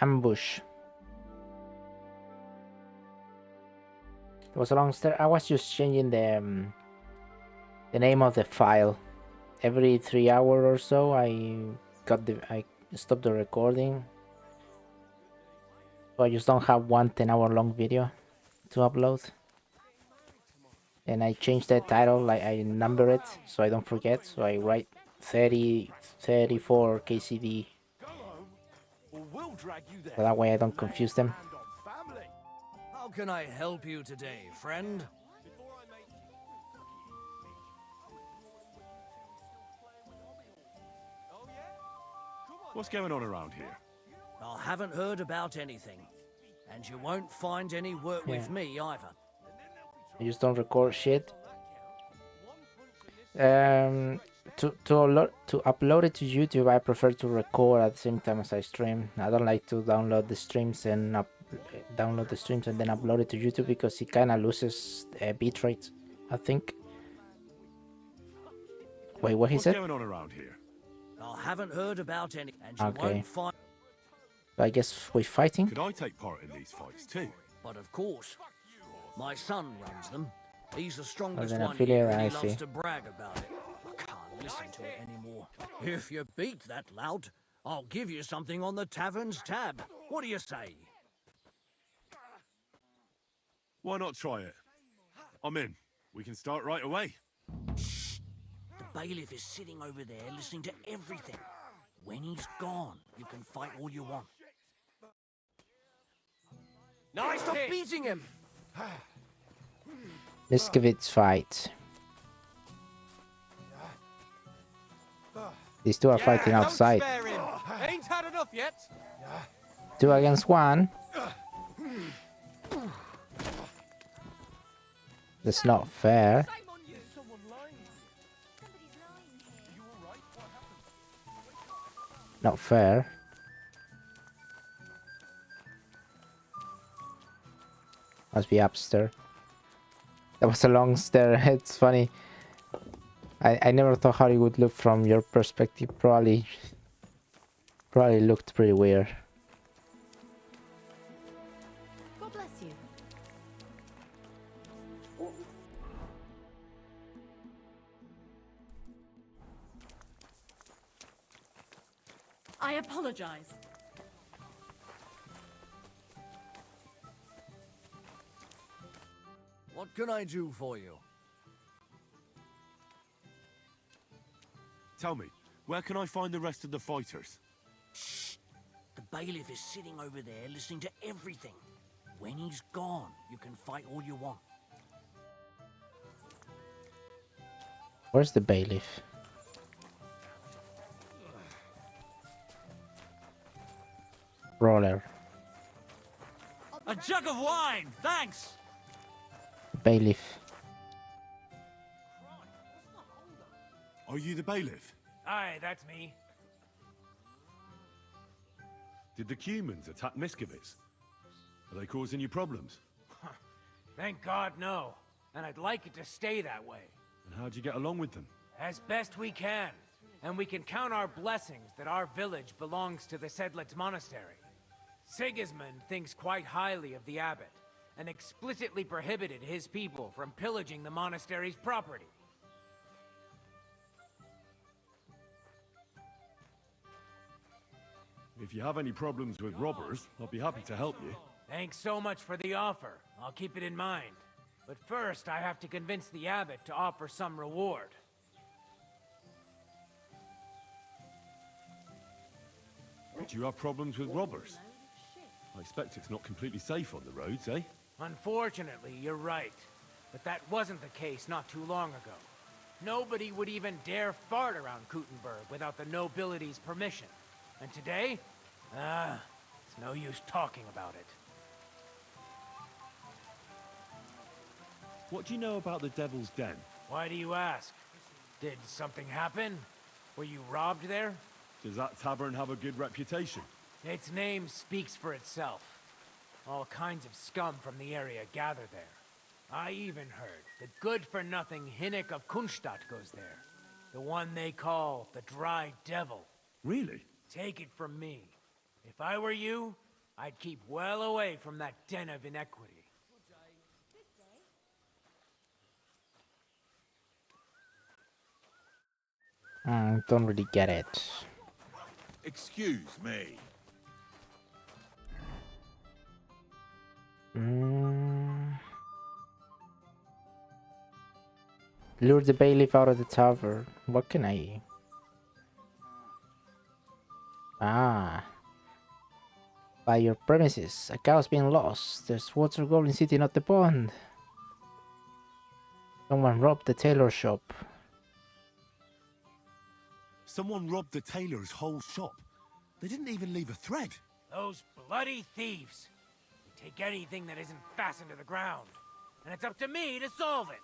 Ambush. It was a long start. I was just changing the name of the file. Every 3 hours or so, I stopped the recording. So I just don't have one 10-hour long video to upload. And I changed the title, like I number it so I don't forget. So I write 34 KCD. So that way I don't confuse them. How can I help you today, friend? What's going on around here? I haven't heard about anything. And you won't find any work with me either. I just don't record shit. To upload it to YouTube, I prefer to record at the same time as I stream. I don't like to download the streams and then upload it to YouTube because it kind of loses bitrate, I think. Wait, what he said? What's going on around here? I haven't heard about any, and you won't find. I guess we're fighting. Could I take part in these fights too? But of course, my son runs them. He's the strongest an one affiliate, here, and I he see. loves to brag about it. I can't listen to it anymore. If you beat that lout, I'll give you something on the tavern's tab. What do you say? Why not try it? I'm in. We can start right away. Shh! The bailiff is sitting over there listening to everything. When he's gone, you can fight all you want. Nice, stop beating him! Miskovitz fight. These two are fighting outside. Ain't had enough yet. 2 against 1. That's not fair. Not fair. Must be upstairs. That was a long stare. It's funny. I never thought how it would look from your perspective. Probably looked pretty weird. God bless you. I apologize. What can I do for you? Tell me, where can I find the rest of the fighters? Shh! The bailiff is sitting over there listening to everything. When he's gone, you can fight all you want. Where's the bailiff? Roller. A jug of wine, thanks. Bailiff. Are you the bailiff? Aye, that's me. Did the humans attack Miskovitz? Are they causing you problems? Thank God, no. And I'd like it to stay that way. And how'd you get along with them? As best we can. And we can count our blessings that our village belongs to the Sedlitz Monastery. Sigismund thinks quite highly of the abbot, and explicitly prohibited his people from pillaging the monastery's property. If you have any problems with robbers, I'll be happy to help you. Thanks so much for the offer. I'll keep it in mind. But first, I have to convince the abbot to offer some reward. Do you have problems with robbers? I expect it's not completely safe on the roads, eh? Unfortunately, you're right. But that wasn't the case not too long ago. Nobody would even dare fart around Kuttenberg without the nobility's permission. And today? It's no use talking about it. What do you know about the Devil's Den? Why do you ask? Did something happen? Were you robbed there? Does that tavern have a good reputation? Its name speaks for itself. All kinds of scum from the area gather there. I even heard the good-for-nothing Hinnick of Kunstadt goes there. The one they call the Dry Devil. Really? Take it from me. If I were you, I'd keep well away from that den of inequity. Don't really get it. Excuse me. Lure the bailiff out of the tower. What can I... By your premises. A cow's been lost. There's water goblin sitting at the pond. Someone robbed the tailor shop. Someone robbed the tailor's whole shop. They didn't even leave a thread. Those bloody thieves! They take anything that isn't fastened to the ground. And it's up to me to solve it!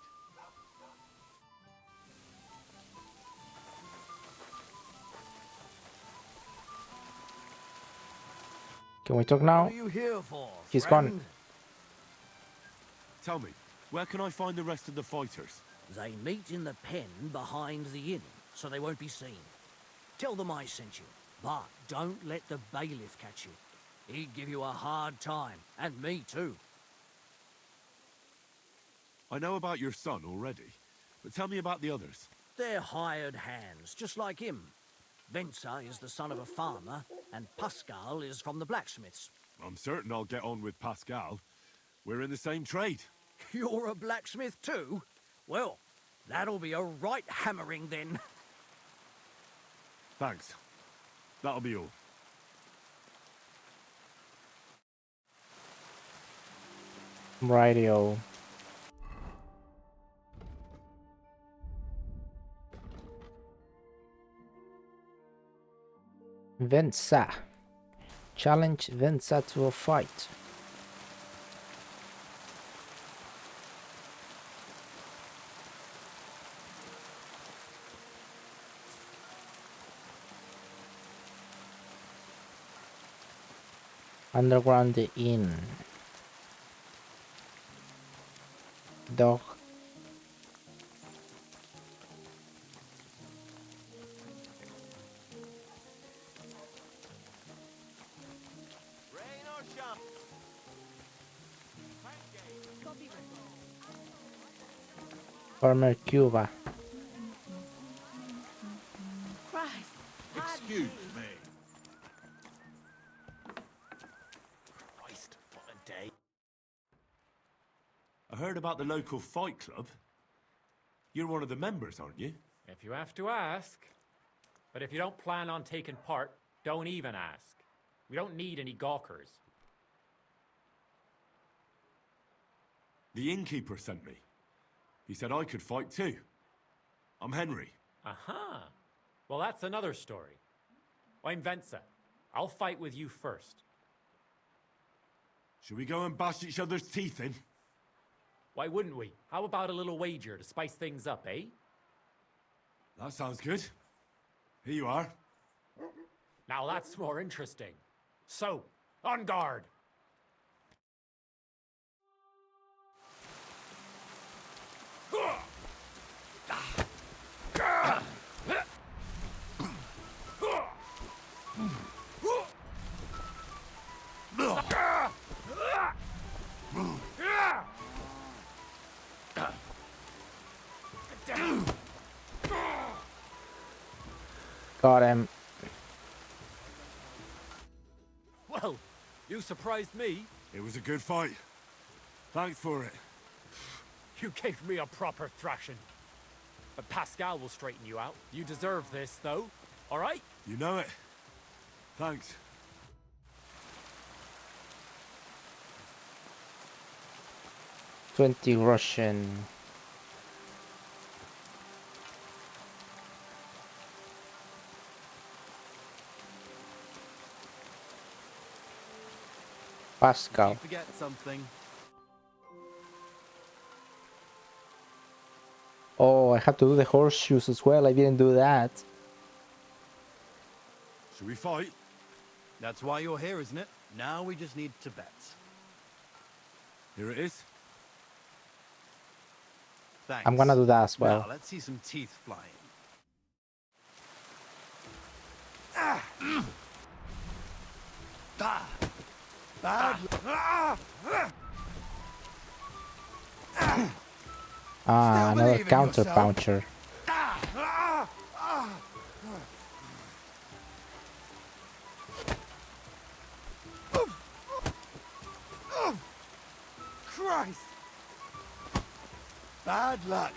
Can we talk now? What are you here for, He's friend? gone. Tell me, where can I find the rest of the fighters? They meet in the pen behind the inn, so they won't be seen. Tell them I sent you, but don't let the bailiff catch you. He'd give you a hard time, and me too. I know about your son already, but tell me about the others. They're hired hands, just like him. Venza is the son of a farmer, and Pascal is from the blacksmiths. I'm certain I'll get on with Pascal. We're in the same trade. You're a blacksmith too? Well, that'll be a right hammering then. Thanks. That'll be all. Radio. Venza. Challenge Venza to a fight. Underground inn. Dog. Farmer Cuba. Christ. Excuse me. Christ, what a day. I heard about the local fight club. You're one of the members, aren't you? If you have to ask. But if you don't plan on taking part, don't even ask. We don't need any gawkers. The innkeeper sent me. He said I could fight too. I'm Henry. Aha! Well, that's another story. I'm Venza. I'll fight with you first. Should we go and bash each other's teeth in? Why wouldn't we? How about a little wager to spice things up, eh? That sounds good. Here you are. Now that's more interesting. So, on guard! Got him. Well, you surprised me. It was a good fight. Thanks for it. You gave me a proper thrashing. But Pascal will straighten you out. You deserve this, though. All right? You know it. Thanks. $20 Russian. Pascal. Forget something. Oh, I have to do the horseshoes as well. I didn't do that. Should we fight? That's why you're here, isn't it? Now we just need to bet. Here it is. Thanks. I'm gonna do that as well. Now let's see some teeth flying. Bad. Ah, another believe in counter yourself. puncher. Christ! Bad luck.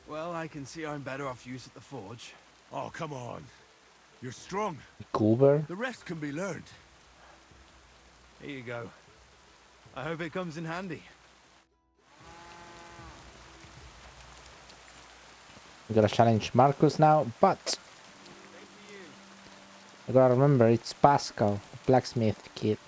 Well, I can see I'm better off use at the forge. Oh, come on. You're strong. Goober. The rest can be learned. Here you go. I hope it comes in handy. We gotta challenge Marcus now, but I gotta remember it's Pascal, the blacksmith kid.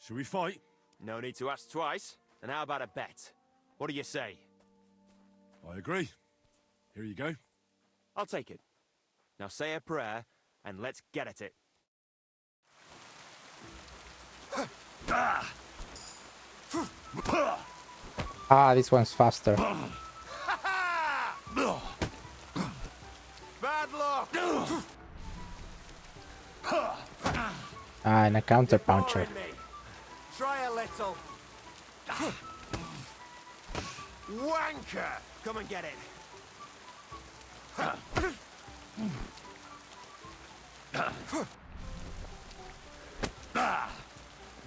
Should we fight? No need to ask twice. And how about a bet? What do you say? I agree. Here you go. I'll take it. Now say a prayer, and let's get at it. Ah, this one's faster. Bad luck! Ah, and a counter You're puncher. boring me. Try a little. Wanker! Come and get it.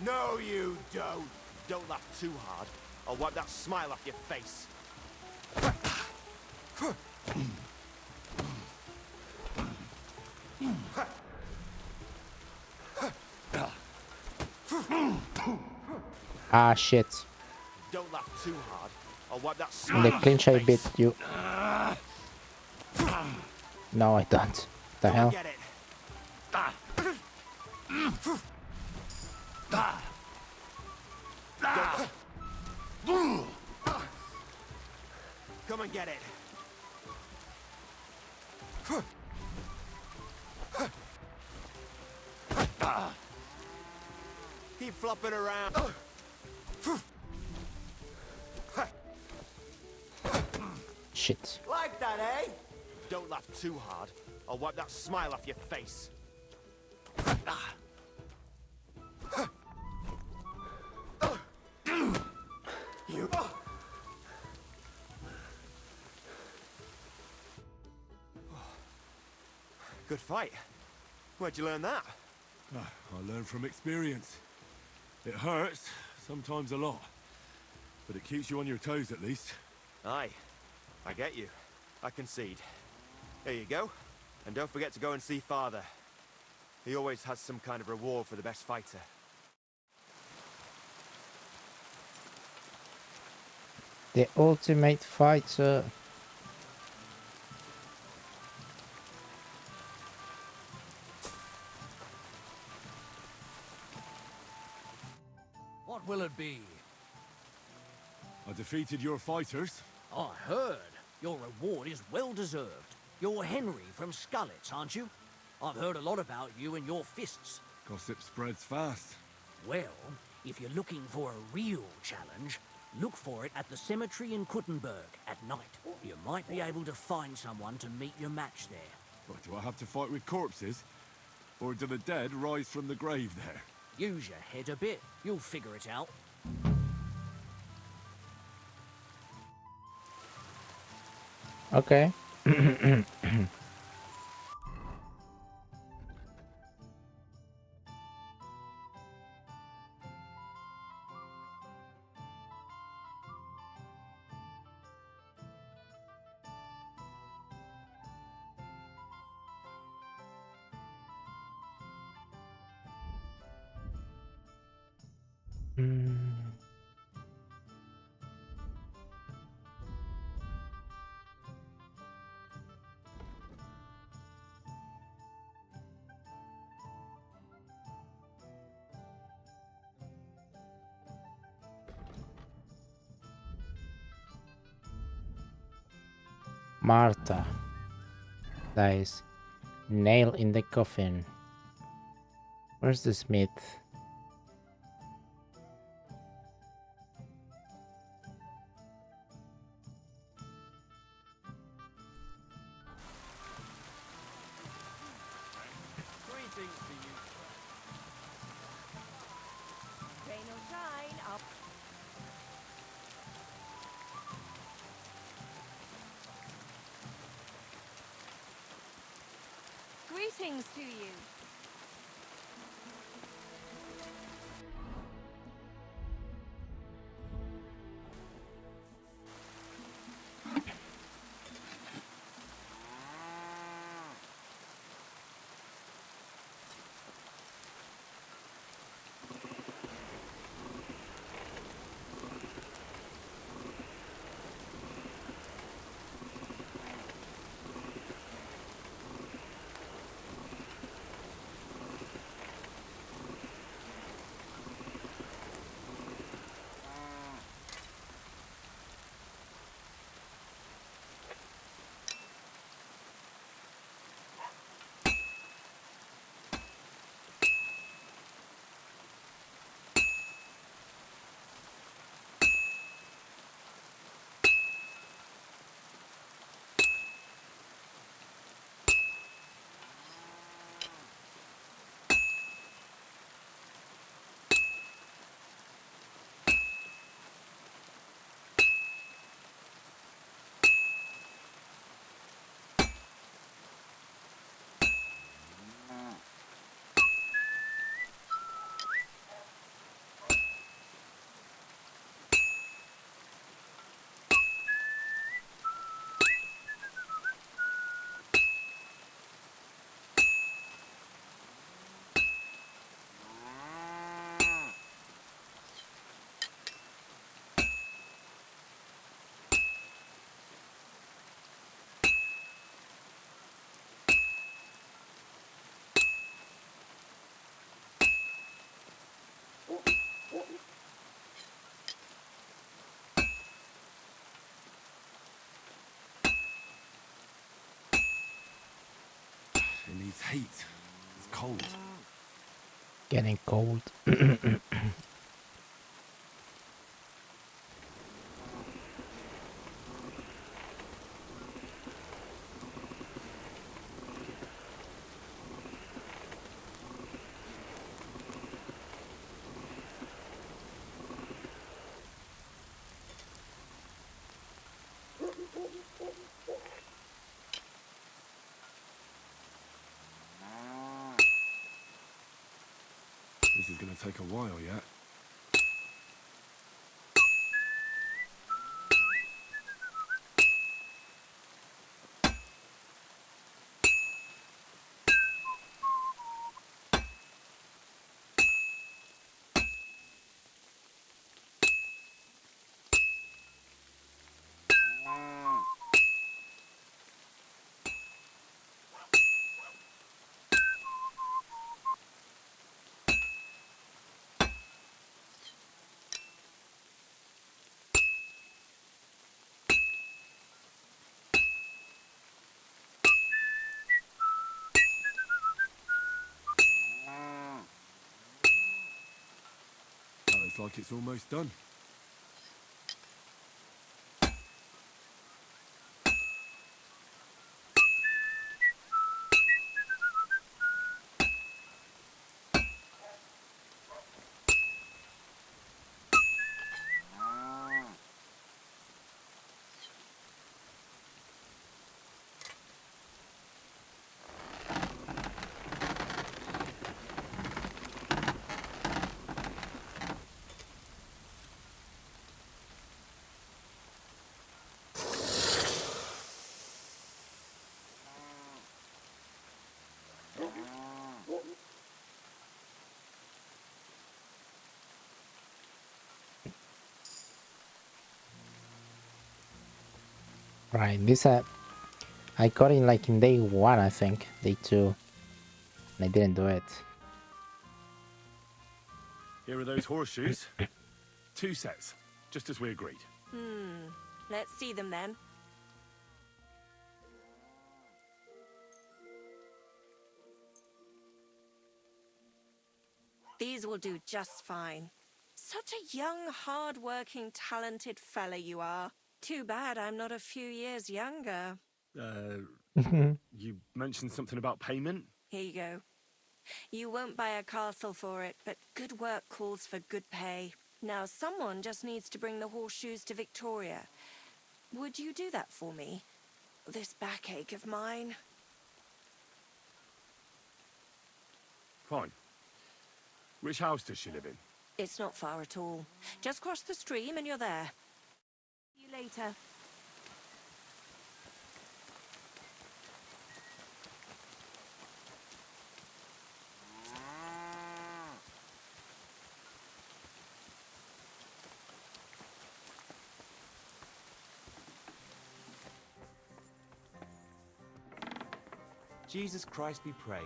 No, you don't. Don't laugh too hard. I'll wipe that smile off your face. Ah, shit. Don't laugh too hard. I'll wipe that In smile the off clinch your I bit face. you. No, I don't. The Come and hell? get it. Come and get it. Keep flopping around. Shit. Like that, eh? Don't laugh too hard. I'll wipe that smile off your face. You. Good fight. Where'd you learn that? I learn from experience. It hurts, sometimes a lot. But it keeps you on your toes at least. Aye. I get you. I concede. Here you go. And don't forget to go and see Father. He always has some kind of reward for the best fighter. The ultimate fighter. What will it be? I defeated your fighters. I heard. Your reward is well deserved. You're Henry from Scullets, aren't you? I've heard a lot about you and your fists. Gossip spreads fast. Well, if you're looking for a real challenge, look for it at the cemetery in Kuttenberg at night. You might be able to find someone to meet your match there. But do I have to fight with corpses? Or do the dead rise from the grave there? Use your head a bit. You'll figure it out. Okay. Martha dies. Nail in the coffin. Where's the smith? Greetings to you. Rain or shine, up. Greetings to you. It needs heat. It's cold. Getting cold. This is gonna take a while yet. That looks like it's almost done. Right, this I got it like in day 1, I think. Day 2. And I didn't do it. Here are those horseshoes. 2 sets, just as we agreed. Let's see them then. These will do just fine. Such a young, hard-working, talented fella you are. Too bad I'm not a few years younger. You mentioned something about payment? Here you go. You won't buy a castle for it, but good work calls for good pay. Now someone just needs to bring the horseshoes to Victoria. Would you do that for me? This backache of mine. Fine. Which house does she live in? It's not far at all. Just cross the stream and you're there. See you later. Jesus Christ be praised.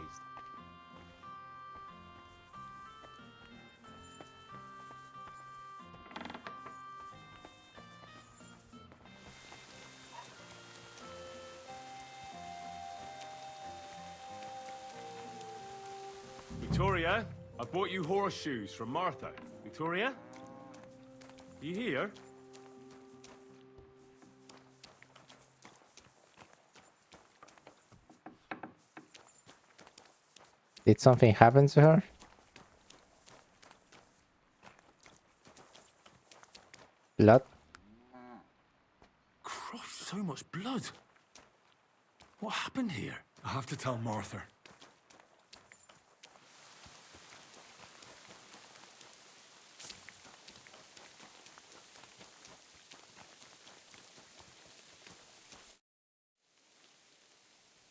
Victoria, I bought you horseshoes from Martha. Victoria? Are you here? Did something happen to her? Blood? Christ, so much blood. What happened here? I have to tell Martha.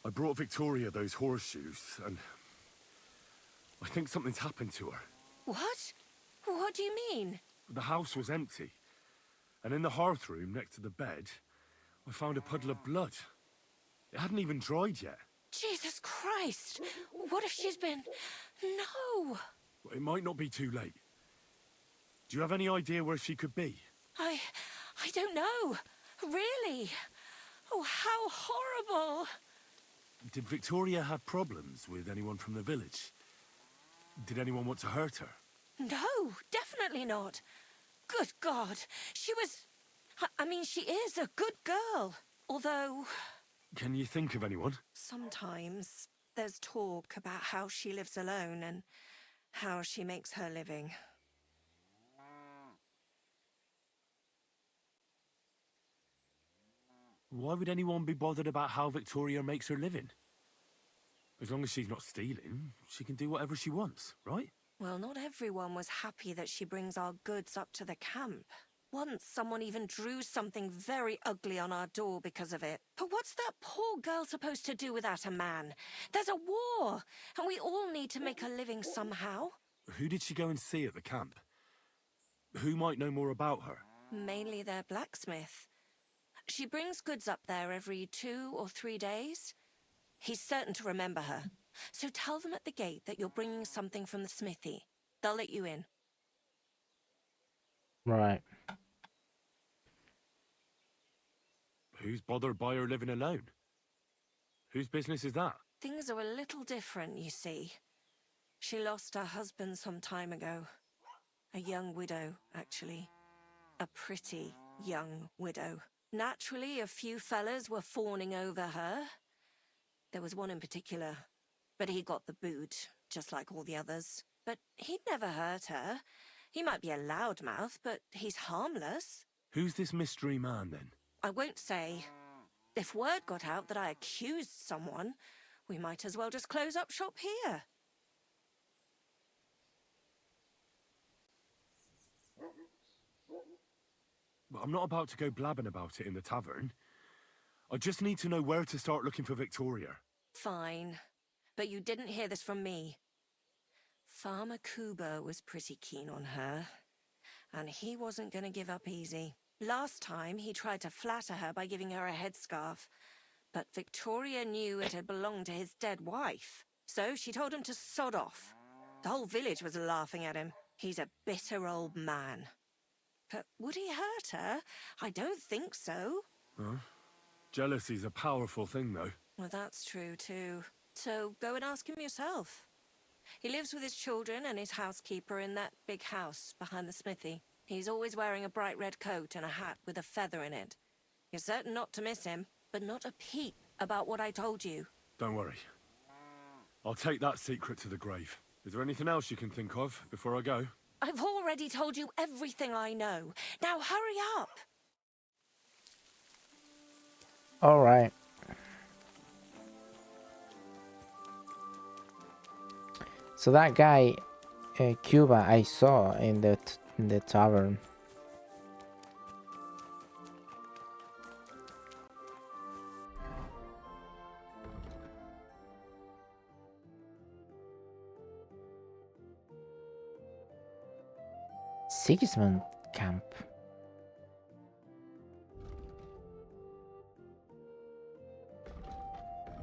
I brought Victoria those horseshoes, and I think something's happened to her. What? What do you mean? The house was empty, and in the hearth room next to the bed, I found a puddle of blood. It hadn't even dried yet. Jesus Christ! What if she's been... No! But it might not be too late. Do you have any idea where she could be? I don't know. Really? Oh, how horrible! Did Victoria have problems with anyone from the village? Did anyone want to hurt her? No, definitely not. Good God, she was... I mean, she is a good girl. Although... Can you think of anyone? Sometimes there's talk about how she lives alone and how she makes her living. Why would anyone be bothered about how Victoria makes her living? As long as she's not stealing, she can do whatever she wants, right? Well, not everyone was happy that she brings our goods up to the camp. Once someone even drew something very ugly on our door because of it. But what's that poor girl supposed to do without a man? There's a war, and we all need to make a living somehow. Who did she go and see at the camp? Who might know more about her? Mainly their blacksmith. She brings goods up there every 2 or 3 days. He's certain to remember her. So tell them at the gate that you're bringing something from the smithy. They'll let you in. Right. Who's bothered by her living alone? Whose business is that? Things are a little different, you see. She lost her husband some time ago. A young widow, actually. A pretty young widow. Naturally, a few fellas were fawning over her. There was one in particular, but he got the boot, just like all the others. But he'd never hurt her. He might be a loudmouth, but he's harmless. Who's this mystery man, then? I won't say. If word got out that I accused someone, we might as well just close up shop here. Well, I'm not about to go blabbing about it in the tavern. I just need to know where to start looking for Victoria. Fine. But you didn't hear this from me. Farmer Kuba was pretty keen on her. And he wasn't going to give up easy. Last time, he tried to flatter her by giving her a headscarf. But Victoria knew it had belonged to his dead wife. So she told him to sod off. The whole village was laughing at him. He's a bitter old man. But would he hurt her? I don't think so. Huh? Jealousy's a powerful thing, though. Well, that's true, too. So go and ask him yourself. He lives with his children and his housekeeper in that big house behind the smithy. He's always wearing a bright red coat and a hat with a feather in it. You're certain not to miss him, but not a peep about what I told you. Don't worry. I'll take that secret to the grave. Is there anything else you can think of before I go? I've already told you everything I know. Now hurry up! All right. So that guy, Cuba, I saw in the tavern. Sigismund camp.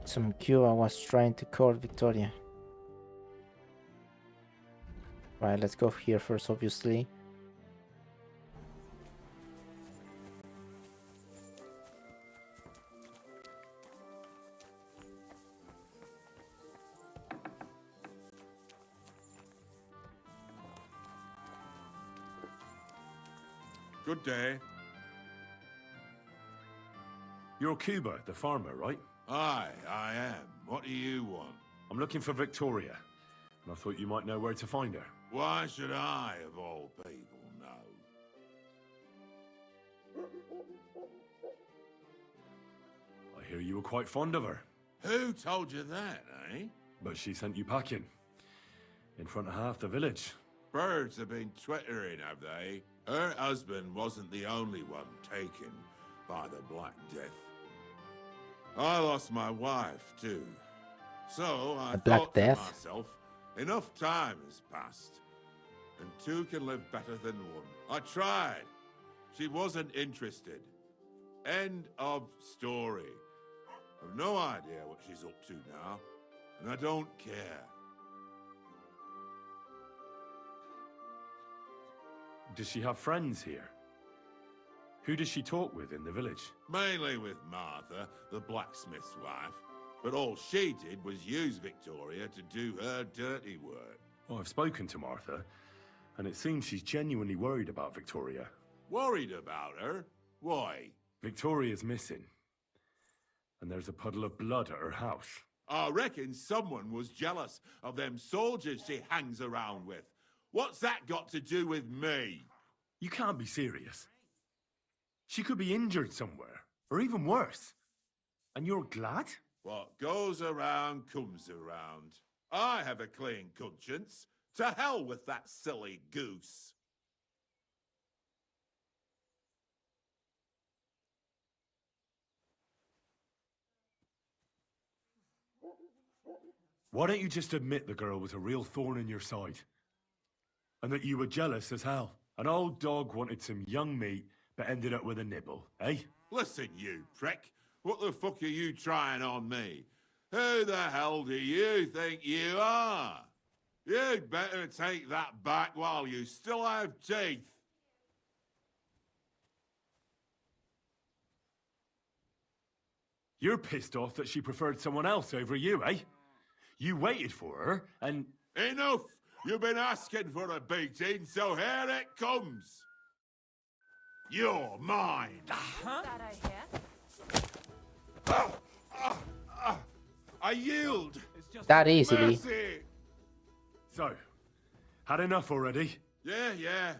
Some Cuba was trying to court Victoria. Right, let's go here first, obviously. Good day. You're Cuba, the farmer, right? Aye, I am. What do you want? I'm looking for Victoria, and I thought you might know where to find her. Why should I, of all people, know? I hear you were quite fond of her, Who told you that, eh? but she sent you packing. In front of half the village. Birds have been twittering, have they? Her husband wasn't the only one taken by the Black Death. I lost my wife, too. So I The Black thought to Death? myself, enough time has passed, and two can live better than one. I tried. She wasn't interested. End of story. I've no idea what she's up to now, and I don't care. Does she have friends here? Who does she talk with in the village? Mainly with Martha, the blacksmith's wife. But all she did was use Victoria to do her dirty work. Well, I've spoken to Martha, and it seems she's genuinely worried about Victoria. Worried about her? Why? Victoria's missing, and there's a puddle of blood at her house. I reckon someone was jealous of them soldiers she hangs around with. What's that got to do with me? You can't be serious. She could be injured somewhere, or even worse. And you're glad? What goes around comes around. I have a clean conscience. To hell with that silly goose. Why don't you just admit the girl was a real thorn in your side? And that you were jealous as hell. An old dog wanted some young meat, but ended up with a nibble, eh? Listen, you prick. What the fuck are you trying on me? Who the hell do you think you are? You'd better take that back while you still have teeth. You're pissed off that she preferred someone else over you, eh? You waited for her, and... Enough! You've been asking for a beating, so here it comes. You're mine. Huh? I yield. That easily. Mercy. So, had enough already? Yeah.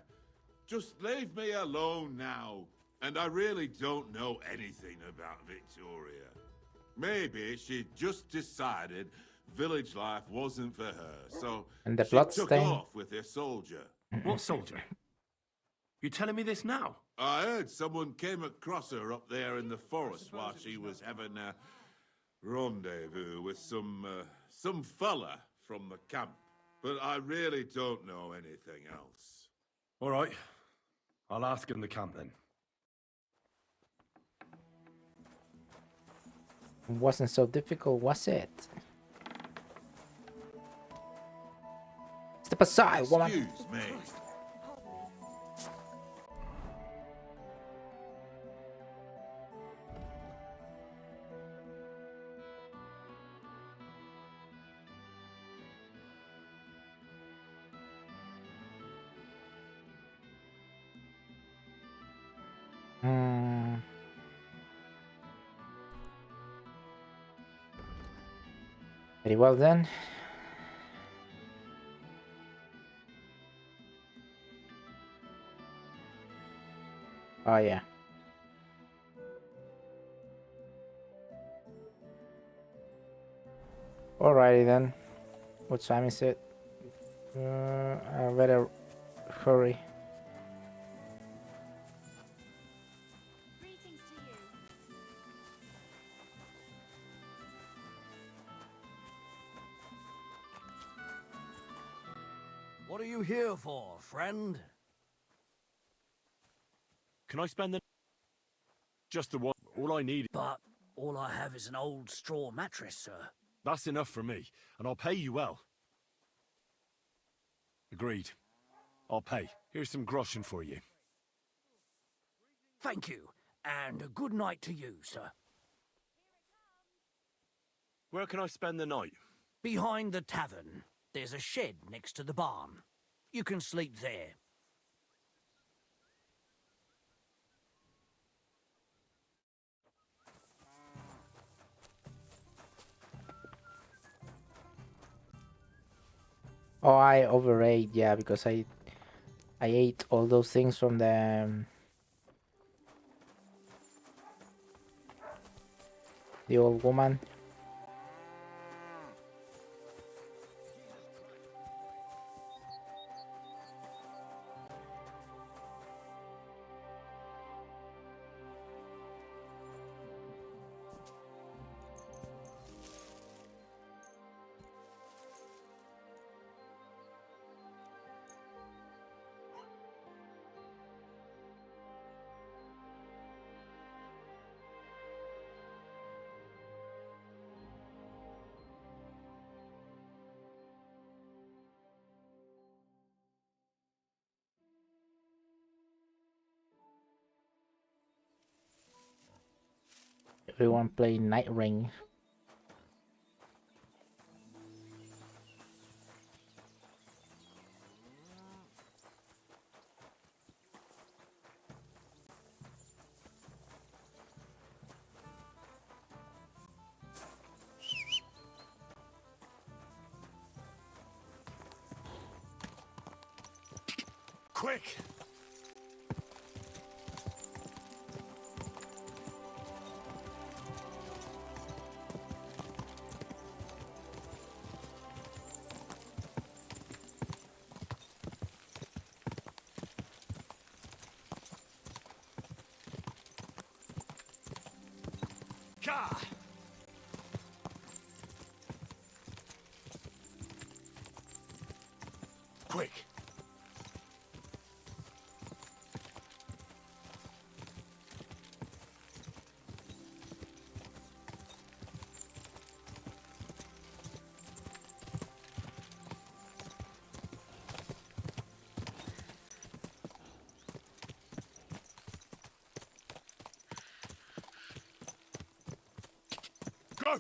Just leave me alone now. And I really don't know anything about Victoria. Maybe she just decided village life wasn't for her, so And the she blood took stain. off with her soldier. What soldier? You telling me this now? I heard someone came across her up there in the forest while she was having a rendezvous with some fella from the camp. But I really don't know anything else. All right. I'll ask in the camp then. Wasn't so difficult, was it? Step aside, woman. Excuse me. Hmm. Very well then. Oh yeah. Alrighty then. What time is it? I better hurry. Greetings to you. What are you here for, friend? Can I spend the... Just the one. All I need... But all I have is an old straw mattress, sir. That's enough for me, and I'll pay you well. Agreed. I'll pay. Here's some groschen for you. Thank you, and a good night to you, sir. Where can I spend the night? Behind the tavern, there's a shed next to the barn. You can sleep there. Oh, I overate, yeah, because I ate all those things from the old woman. Everyone playing Night Ring. Quick! Gah! Quick! Go!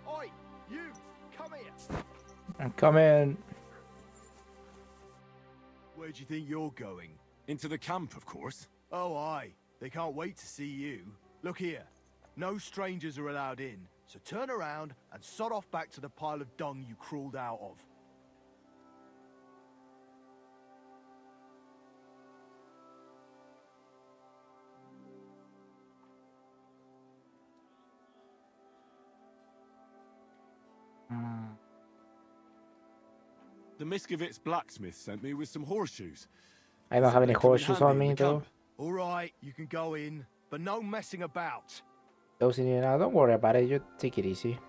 Oi, you! Come here! I'm coming. Where do you think you're going? Into the camp, of course. Oh, aye. They can't wait to see you. Look here. No strangers are allowed in, so turn around and sod off back to the pile of dung you crawled out of. Mm. The Miskovitz blacksmith sent me with some horseshoes. I don't have any They come in horseshoes on handy in me the though. camp. All right, you can go in, but no messing about. Those in here now, don't worry about it. You take it easy.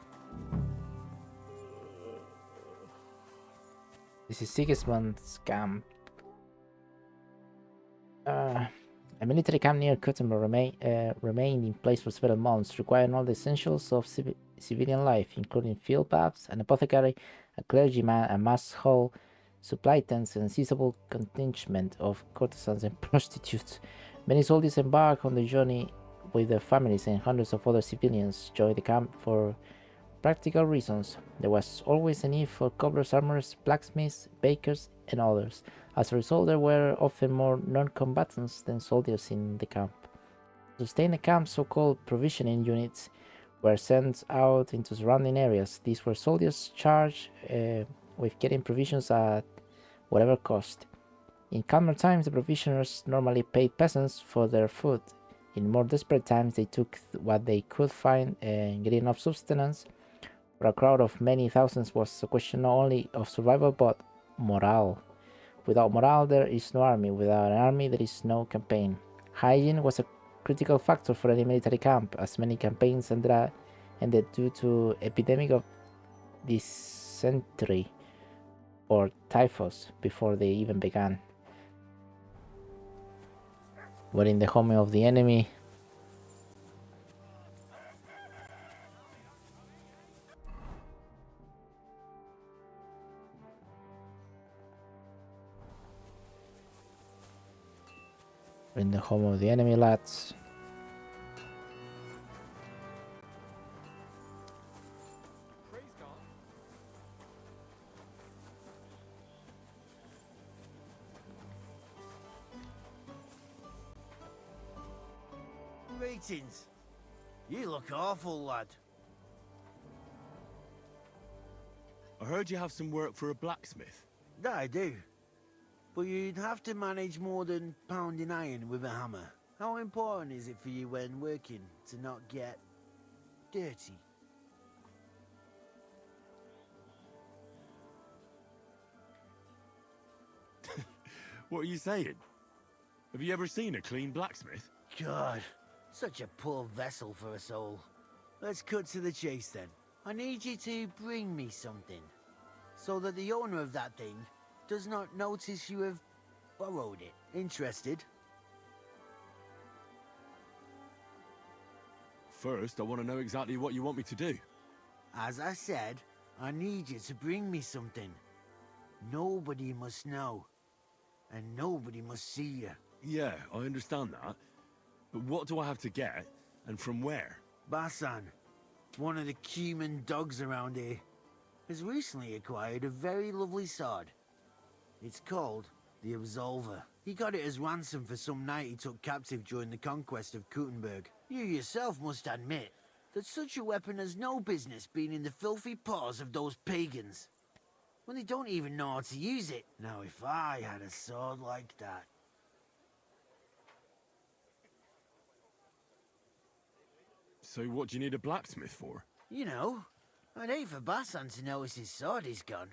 This is Sigismund's camp. A military camp near Kuttenberg remained in place for several months, requiring all the essentials of civilian life, including field babs, an apothecary, a clergyman, a mass hall, supply tents, and sizable contingent of courtesans and prostitutes. Many soldiers embark on the journey with their families, and hundreds of other civilians join the camp for practical reasons. There was always a need for cobblers, armorers, blacksmiths, bakers, and others. As a result, there were often more non-combatants than soldiers in the camp. To sustain the camp, so-called provisioning units were sent out into surrounding areas. These were soldiers charged with getting provisions at whatever cost. In calmer times, the provisioners normally paid peasants for their food. In more desperate times, they took what they could find, and getting enough sustenance for a crowd of many thousands was a question not only of survival but morale. Without morale, there is no army. Without an army, there is no campaign. Hygiene was a critical factor for any military camp, as many campaigns ended due to epidemic of dysentery or typhus before they even began. We're in the home of the enemy. We're in the home of the enemy, lads. Praise God. Greetings. You look awful, lad. I heard you have some work for a blacksmith. That I do. But you'd have to manage more than pounding iron with a hammer. How important is it for you when working to not get dirty? What are you saying? Have you ever seen a clean blacksmith? God, such a poor vessel for a soul. Let's cut to the chase then. I need you to bring me something, so that the owner of that thing does not notice you have borrowed it. Interested? First, I want to know exactly what you want me to do. As I said, I need you to bring me something. Nobody must know, and nobody must see you. Yeah, I understand that. But what do I have to get, and from where? Basan, one of the cumin dogs around here, has recently acquired a very lovely sword. It's called the Absolver. He got it as ransom for some knight he took captive during the conquest of Kuttenberg. You yourself must admit that such a weapon has no business being in the filthy paws of those pagans, when they don't even know how to use it. Now if I had a sword like that... So what do you need a blacksmith for? You know, I'd hate for Basan to notice his sword is gone.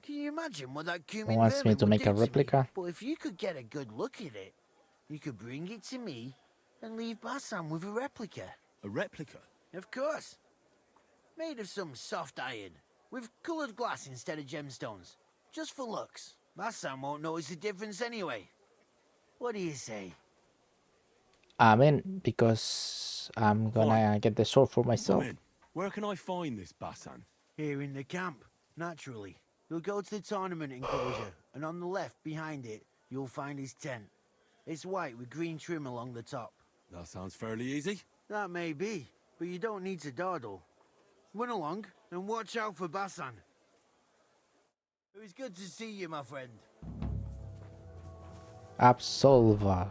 Can you imagine what that He cumin wants me vermin to would make do a to replica. me? But if you could get a good look at it, you could bring it to me and leave Basan with a replica. A replica? Of course. Made of some soft iron, with coloured glass instead of gemstones. Just for looks. Basan won't notice the difference anyway. What do you say? I'm in, because I'm gonna get the sword for I'm myself. in. Where can I find this Basan? Here in the camp, naturally. You'll go to the tournament enclosure, and on the left behind it, you'll find his tent. It's white with green trim along the top. That sounds fairly easy. That may be, but you don't need to dawdle. Run along and watch out for Basan. It was good to see you, my friend. Absolver.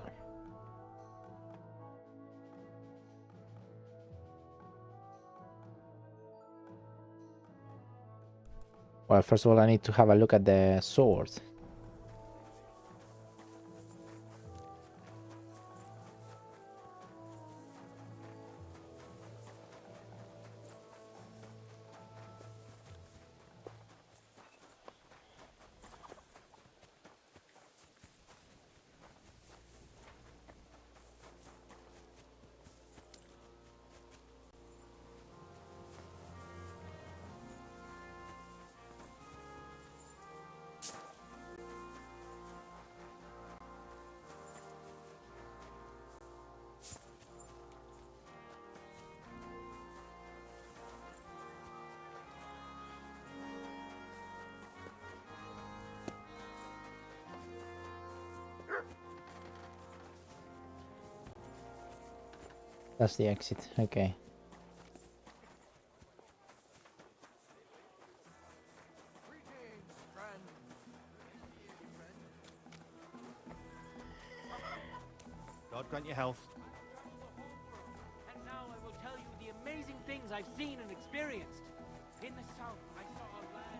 Well, first of all, I need to have a look at the sword. That's the exit. Okay. God grant you health. And now I will tell you the amazing things I've seen and experienced. In the south, I saw a land.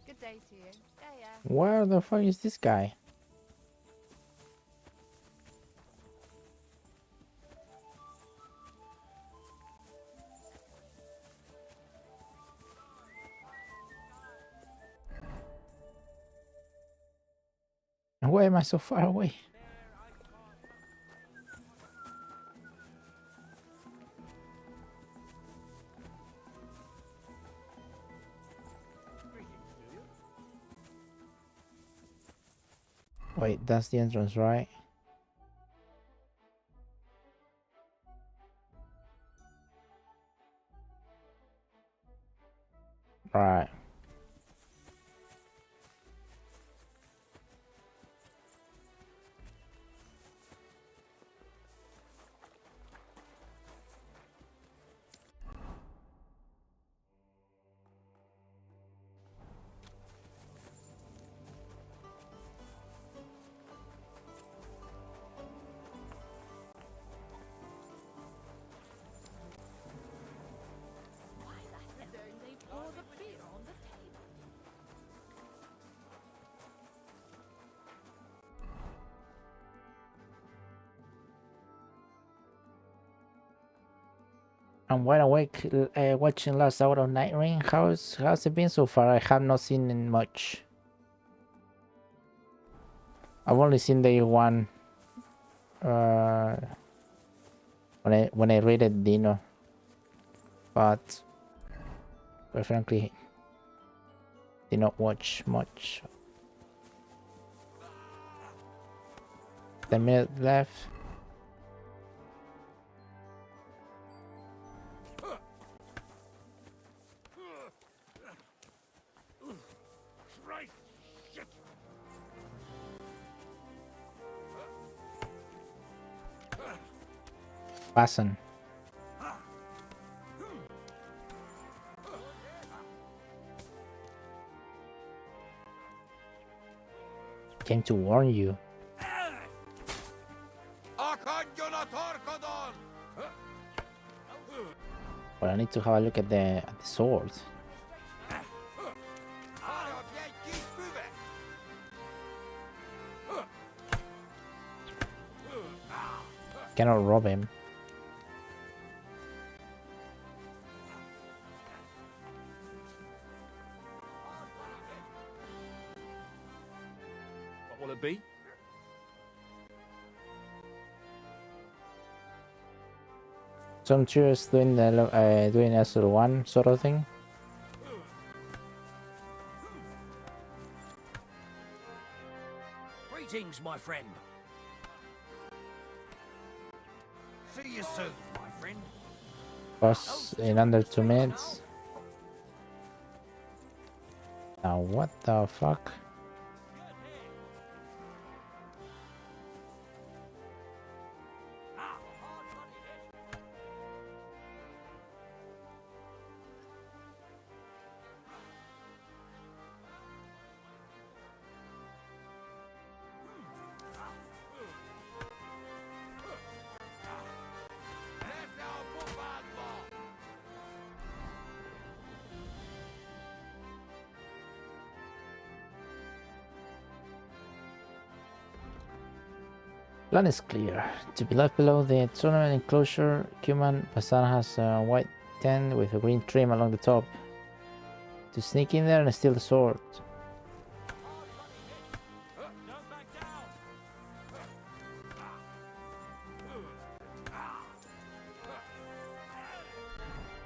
Good day to you. Yeah. Where the fuck is this guy? Why am I so far away? Wait, that's the entrance, right? Right. They pour the beer on the table. I'm wide awake watching last hour of Night Ring. How's it been so far? I have not seen much. I've only seen day one. When I raided Dino, but quite frankly, did not watch much. 10 minutes left. Passing. Came to warn you. Well, I need to have a look at the sword. Cannot rob him. What will it be? So I'm curious doing the doing SL1 sort of thing. Greetings, my friend. See you soon, my friend. Boss in under 2 minutes. Now what the fuck? Plan is clear. To be left below the tournament enclosure, Cuman Basan has a white tent with a green trim along the top. To sneak in there and steal the sword.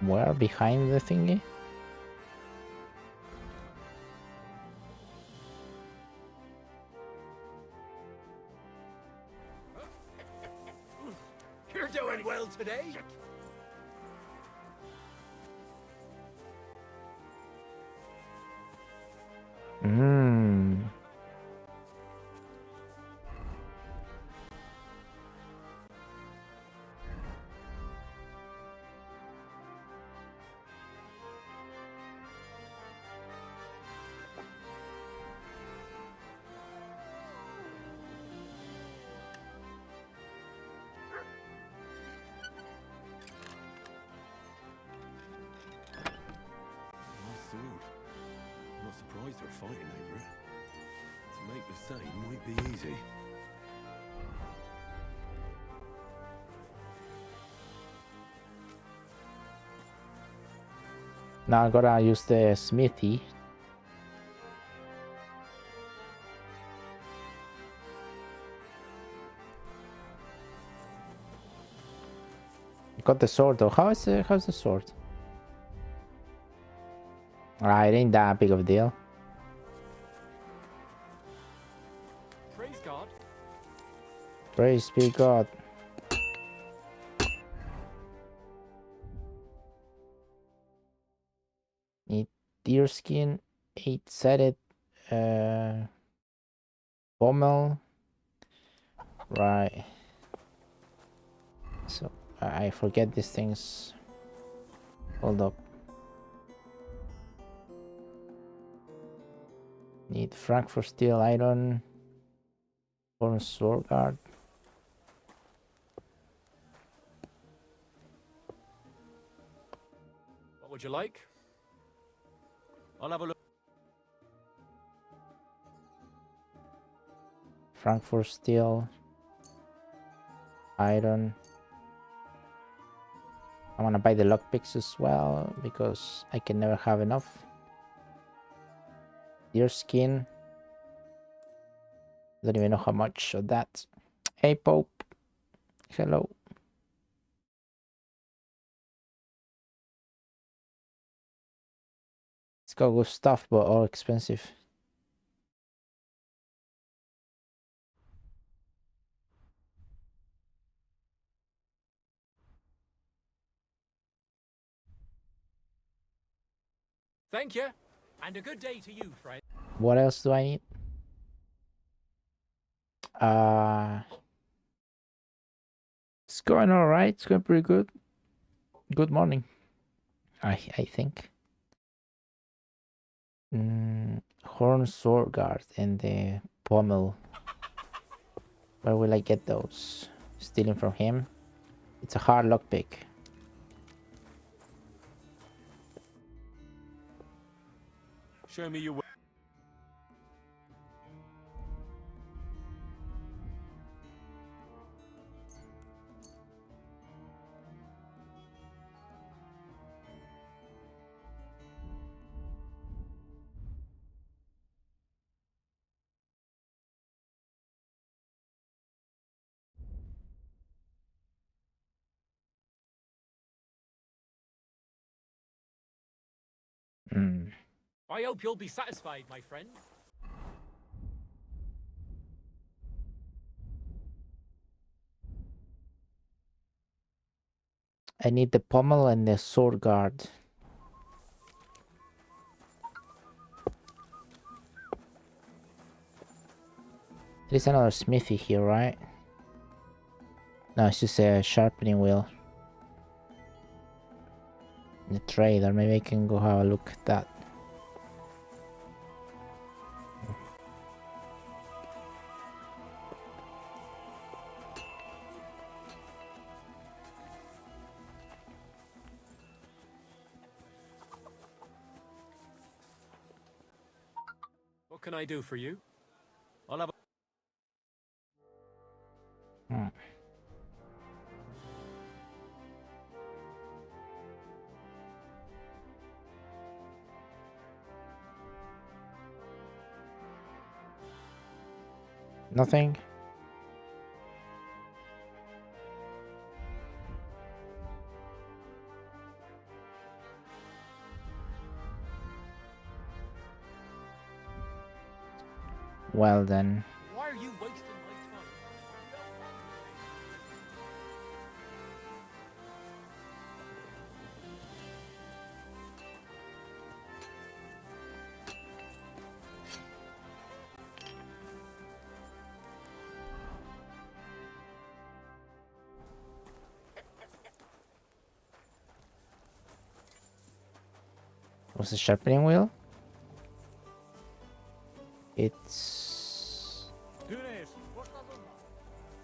Where? Behind the thingy? You're doing well today. Hmm. My sword. I'm not surprised they're fighting over it. To make the same might be easy. Now I gotta use the smithy. Got the sword though. How's the sword? Ah, it ain't that big of a deal. Praise God. Praise be God. Need deerskin, 8-sided pommel. Right. So I forget these things. Hold up. Need Frankfurt steel iron. Horn sword guard. What would you like? I'll have a look. Frankfurt steel iron. I want to buy the lockpicks as well because I can never have enough. Deerskin. Don't even know how much of that. Hey Pope. Hello. It's got good stuff but all expensive. Thank you. And a good day to you, friend. What else do I need? It's going all right. It's going pretty good. Good morning. I think. Horn sword guard and the pommel. Where will I get those? Stealing from him. It's a hard lockpick. Show me your way. I hope you'll be satisfied, my friend. I need the pommel and the sword guard. There's another smithy here, right? No, it's just a sharpening wheel. The trader. Maybe I can go have a look at that. What can I do for you? I'll have a... Nothing. Well then. Why are you wasting my time? Was the sharpening wheel? It's...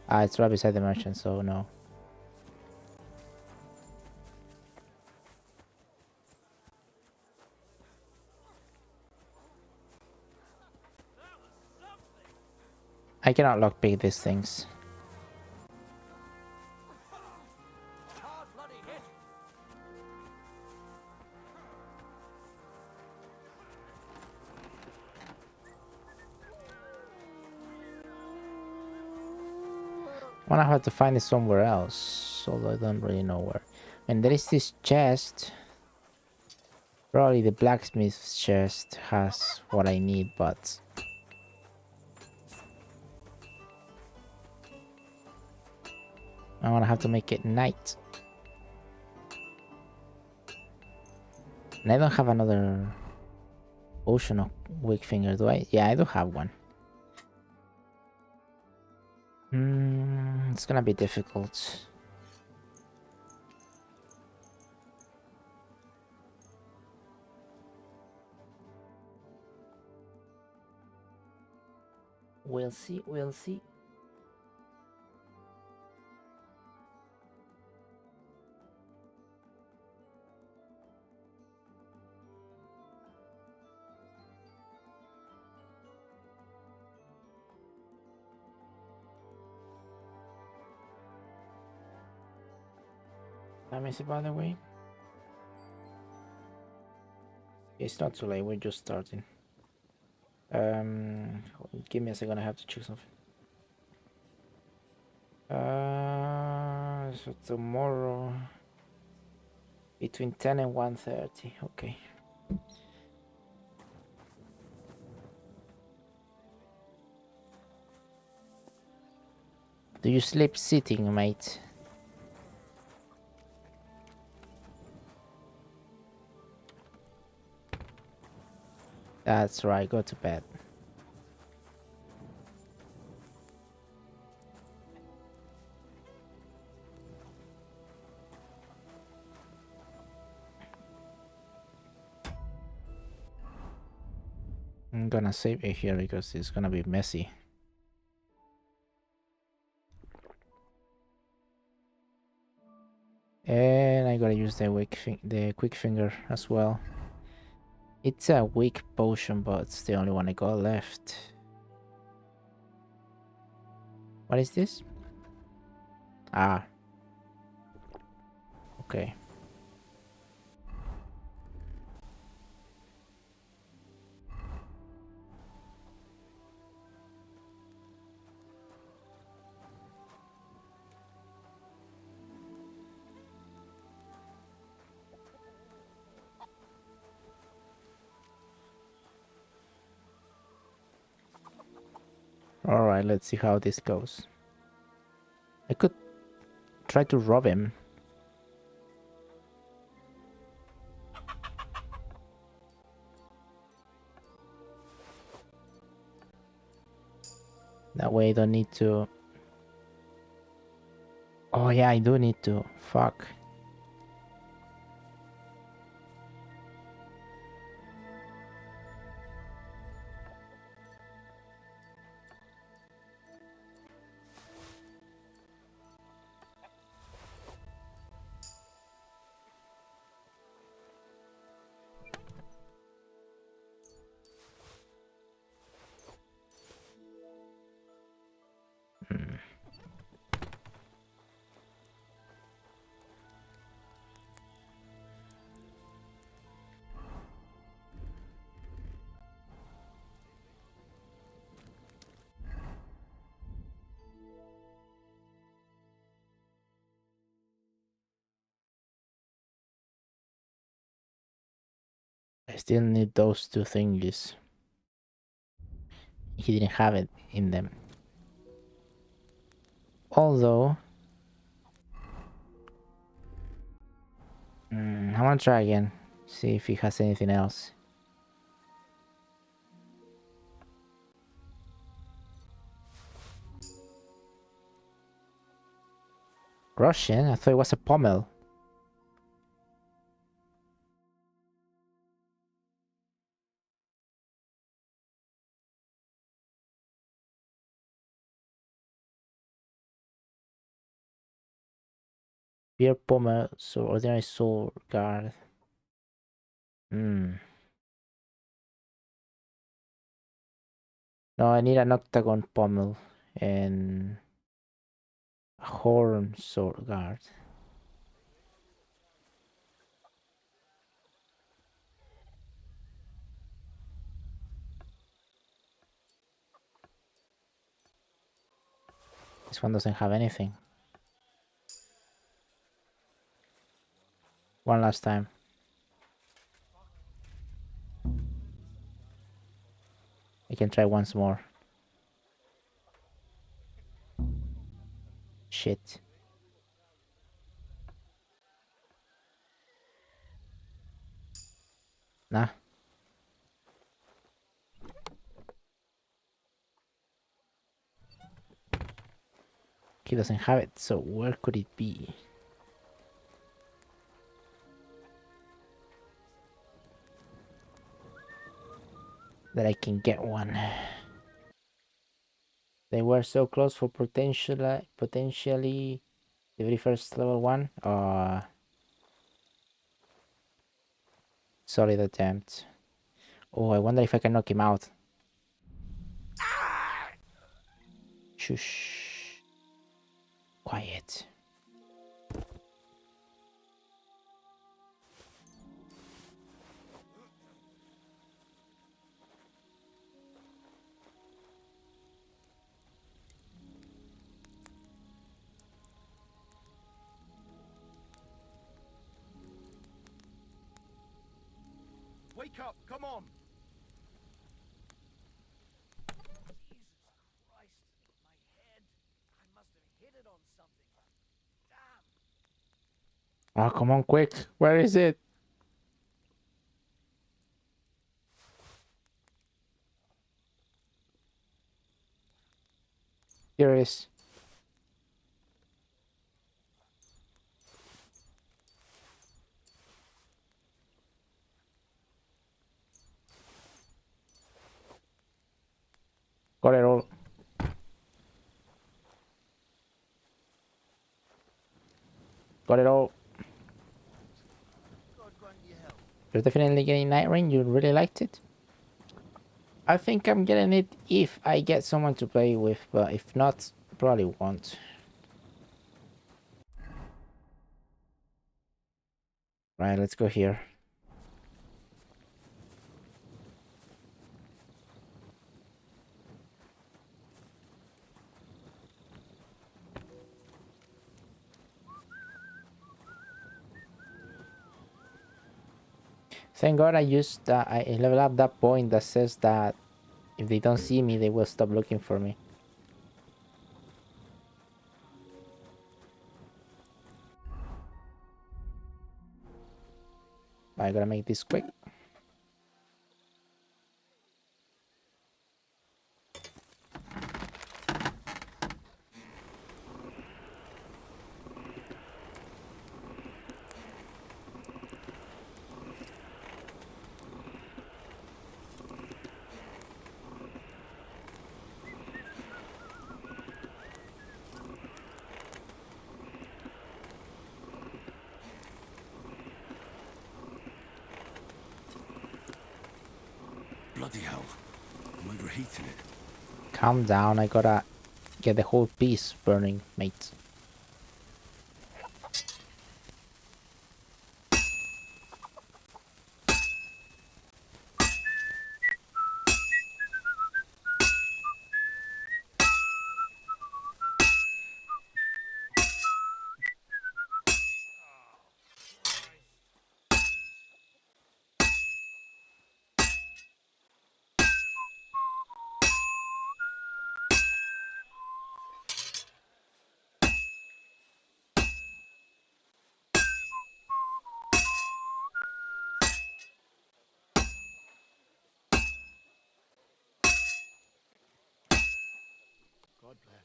Ah, it's right beside the merchant, so no. I cannot lockpick these things. I'm gonna have to find it somewhere else, although I don't really know where. And there is this chest. Probably the blacksmith's chest has what I need, but I'm gonna have to make it night. And I don't have another potion of weak finger, do I? Yeah, I do have one. It's gonna be difficult. We'll see, we'll see. Time is it, by the way? It's not too late, we're just starting. Give me a second, I have to check something. So tomorrow between 10 and 1:30. Okay. Do you sleep sitting, mate? That's right, go to bed. I'm gonna save it here because it's gonna be messy. And I gotta use the quick finger as well. It's a weak potion, but it's the only one I got left. What is this? Ah. Okay. Alright, let's see how this goes. I could try to rob him. That way I don't need to... Oh yeah, I do need to. Fuck. I still need those two thingies. He didn't have it in them. Although... I'm gonna try again. See if he has anything else. Russian? I thought it was a pommel. Beer pommel, so ordinary sword guard. No, I need an octagon pommel and a horn sword guard. This one doesn't have anything. One last time. I can try once more. Shit. Nah. He doesn't have it, so where could it be? That I can get one. They were so close for potentially the very first level one. Solid attempt. Oh, I wonder if I can knock him out. Shush. Quiet. Wake up, come on! Jesus Christ, my head. I must have hit it on something. Damn. Oh, come on, quick. Where is it? Here it is. Got it all. Got it all. You're definitely getting Night Rain. You really liked it? I think I'm getting it if I get someone to play with, but if not, probably won't. Right, let's go here. Thank God I used I level up that point that says that if they don't see me, they will stop looking for me. I gotta make this quick. Bloody hell. I'm overheating it. Calm down, I gotta get the whole piece burning, mate. God bless.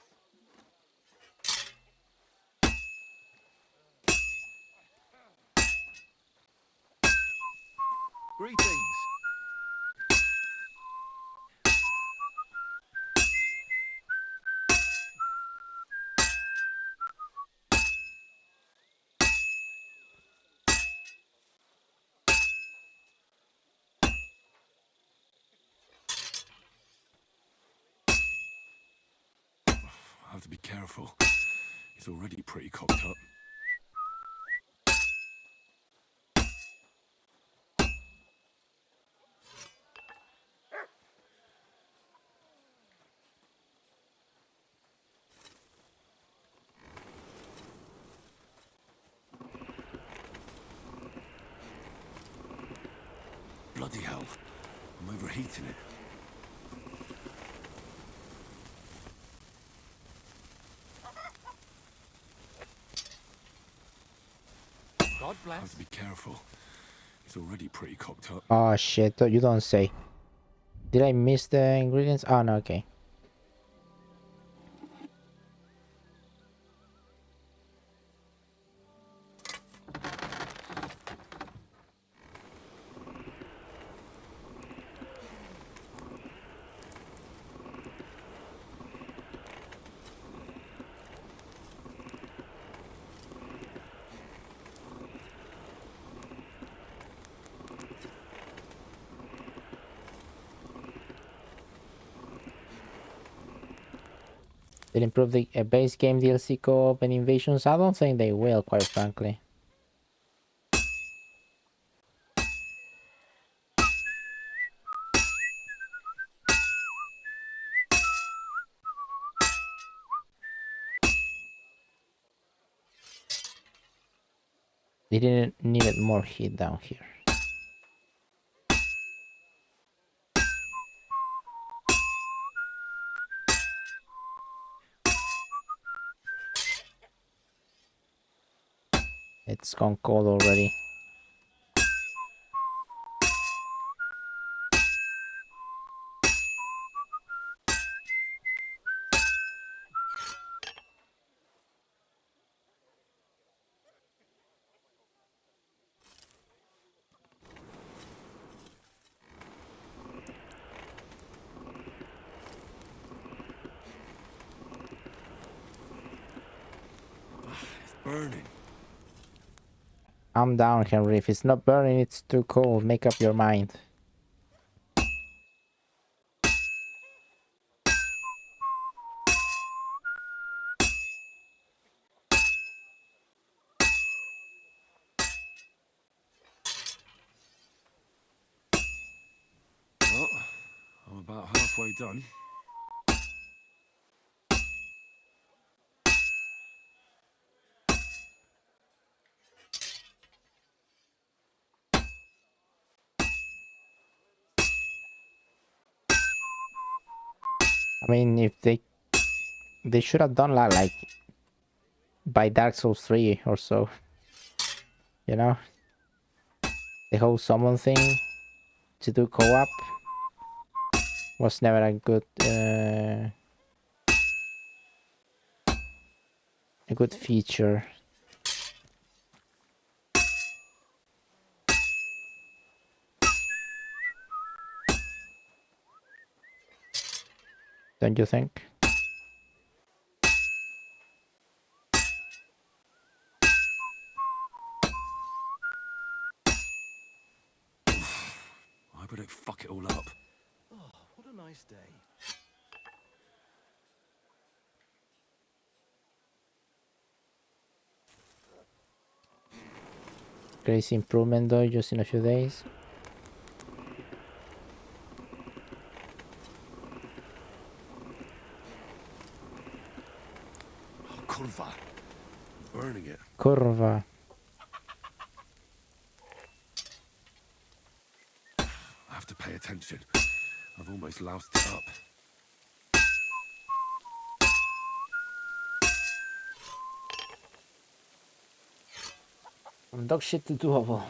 Greetings. Have to be careful. He's already pretty cocked up. Bloody hell. I'm overheating it. God bless. Have to be careful. He's already pretty cocked up. Oh shit, you don't say. Did I miss the ingredients? Oh no, okay. Did improve the base game DLC co-op and invasions? I don't think they will, quite frankly. They didn't need more heat down here. It's gone cold already. It's burning. I'm down, Henry. If it's not burning, it's too cold. Make up your mind. Well, I'm about halfway done. I mean, if they should have done that like by Dark Souls 3 or so. You know? The whole summon thing to do co-op was never a good feature. Don't you think? Why would it fuck it all up? Oh, what a nice day. Crazy improvement though, just in a few days. Oh, curva. Burning it. Curva. I have to pay attention. I've almost loused it up. From dog shit to doable.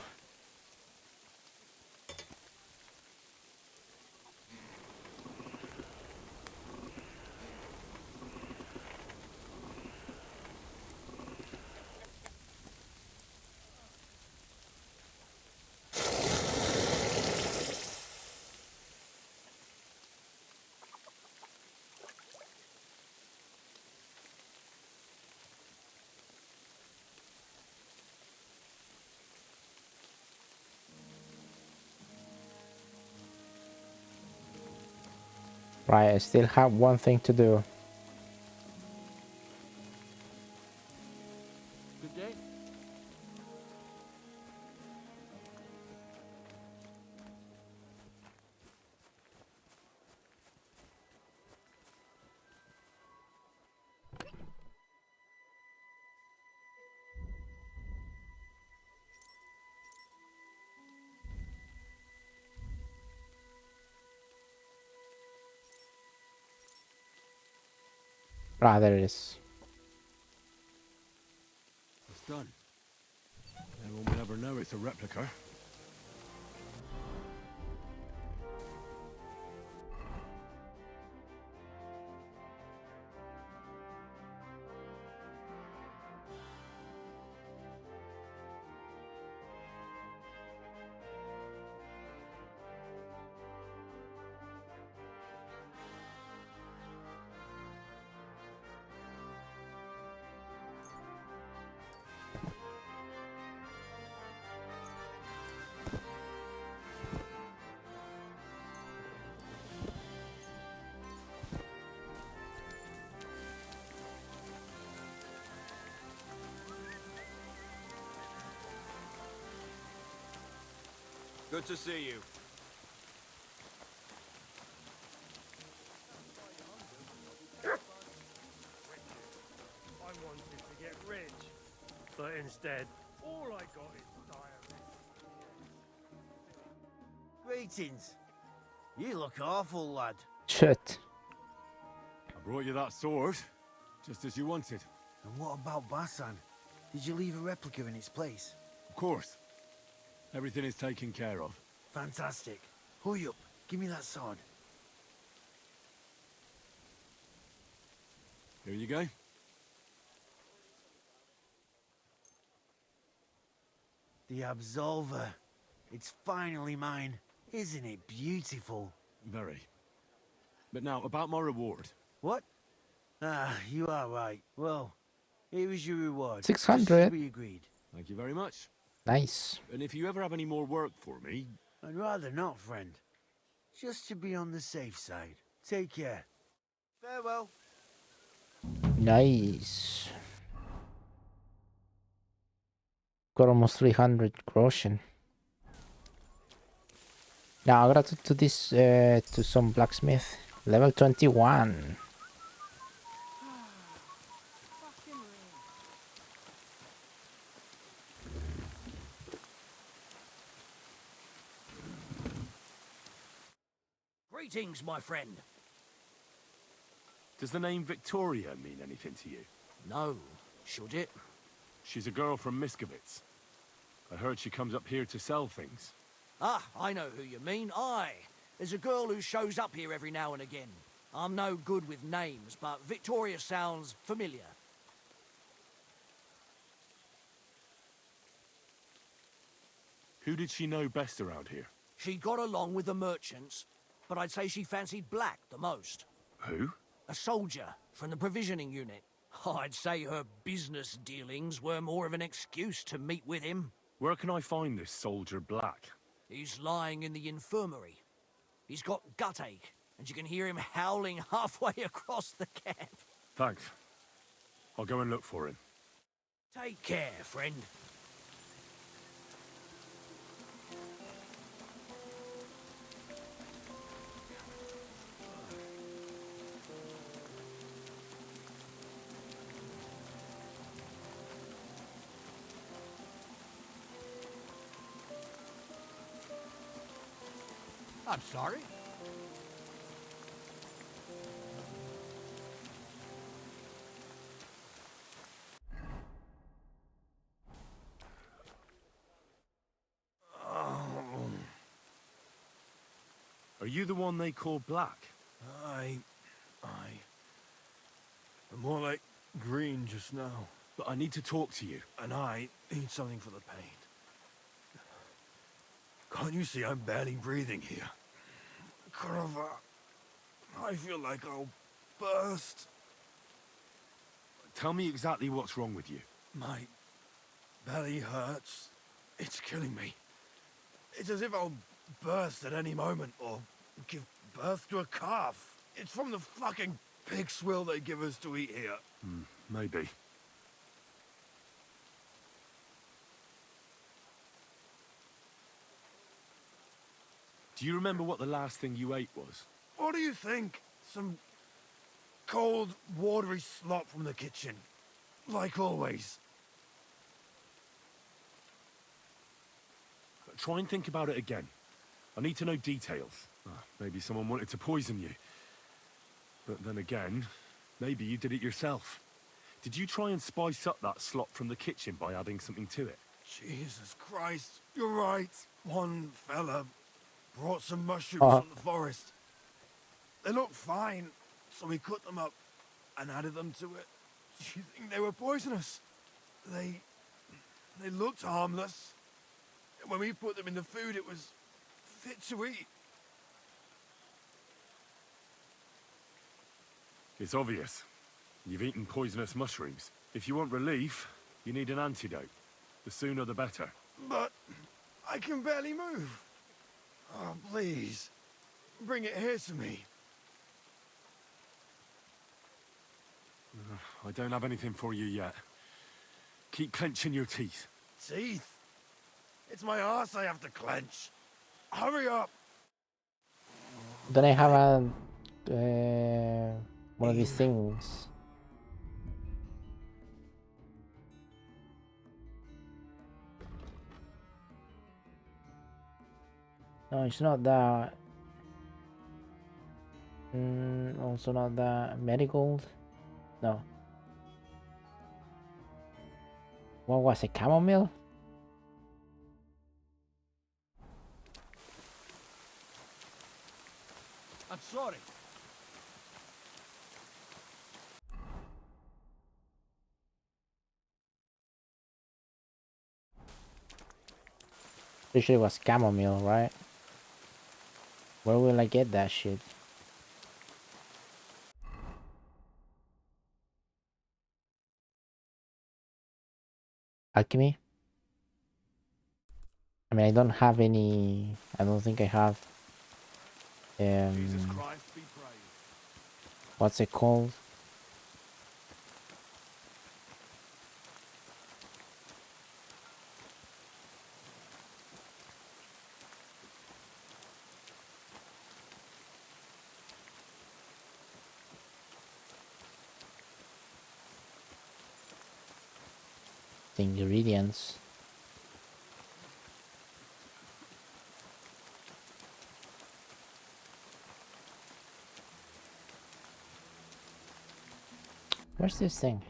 Right, I still have one thing to do. Ah, there it is. It's done. No one will ever know it's a replica. Good to see you. I wanted to get rich, but instead, all I got is diarrhea. Greetings. You look awful, lad. Shit. I brought you that sword, just as you wanted. And what about Basan? Did you leave a replica in its place? Of course. Everything is taken care of. Fantastic. Hurry up. Give me that sword. Here you go. The Absolver. It's finally mine. Isn't it beautiful? Very. But now, about my reward. What? Ah, you are right. Well, here is your reward. 600. Just as we agreed. Thank you very much. Nice. And if you ever have any more work for me... I'd rather not, friend. Just to be on the safe side. Take care. Farewell. Nice. Got almost 300 groschen. Now I gotta do this to some blacksmith. Level 21. Greetings, my friend. Does the name Victoria mean anything to you? No, should it? She's a girl from Miskovitz. I heard she comes up here to sell things. Ah, I know who you mean. Aye. There's a girl who shows up here every now and again. I'm no good with names, but Victoria sounds familiar. Who did she know best around here? She got along with the merchants, but I'd say she fancied Black the most. Who? A soldier from the provisioning unit. I'd say her business dealings were more of an excuse to meet with him. Where can I find this soldier Black? He's lying in the infirmary. He's got gut ache, and you can hear him howling halfway across the camp. Thanks. I'll go and look for him. Take care, friend. I'm sorry. Are you the one they call Black? I'm more like green just now. But I need to talk to you. And I need something for the pain. Can't you see I'm barely breathing here? Kurova, I feel like I'll burst. Tell me exactly what's wrong with you. My belly hurts. It's killing me. It's as if I'll burst at any moment or give birth to a calf. It's from the fucking pig swill they give us to eat here. Maybe. Do you remember what the last thing you ate was? What do you think? Some cold, watery slop from the kitchen. Like always. Try and think about it again. I need to know details. Maybe someone wanted to poison you. But then again, Maybe you did it yourself. Did you try and spice up that slop from the kitchen by adding something to it? Jesus Christ, you're right. One fella brought some mushrooms Oh, from the forest. They looked fine, so we cut them up and added them to it. Do you think they were poisonous? They looked harmless. When we put them in the food, it was fit to eat. It's obvious. You've eaten poisonous mushrooms. If you want relief, you need an antidote. The sooner the better. But I can barely move. Oh, please. Bring it here to me. I don't have anything for you yet. Keep clenching your teeth. Teeth? It's my arse I have to clench. Hurry up. don't I have a one of these things? No, it's not that. Also not that medical. No. What was it? Chamomile? I'm sorry. Pretty sure it was chamomile, right? Where will I get that shit? Alchemy? I mean, I don't have any. I don't think I have. Jesus Christ be praised. What's it called? The ingredients. Where's this thing?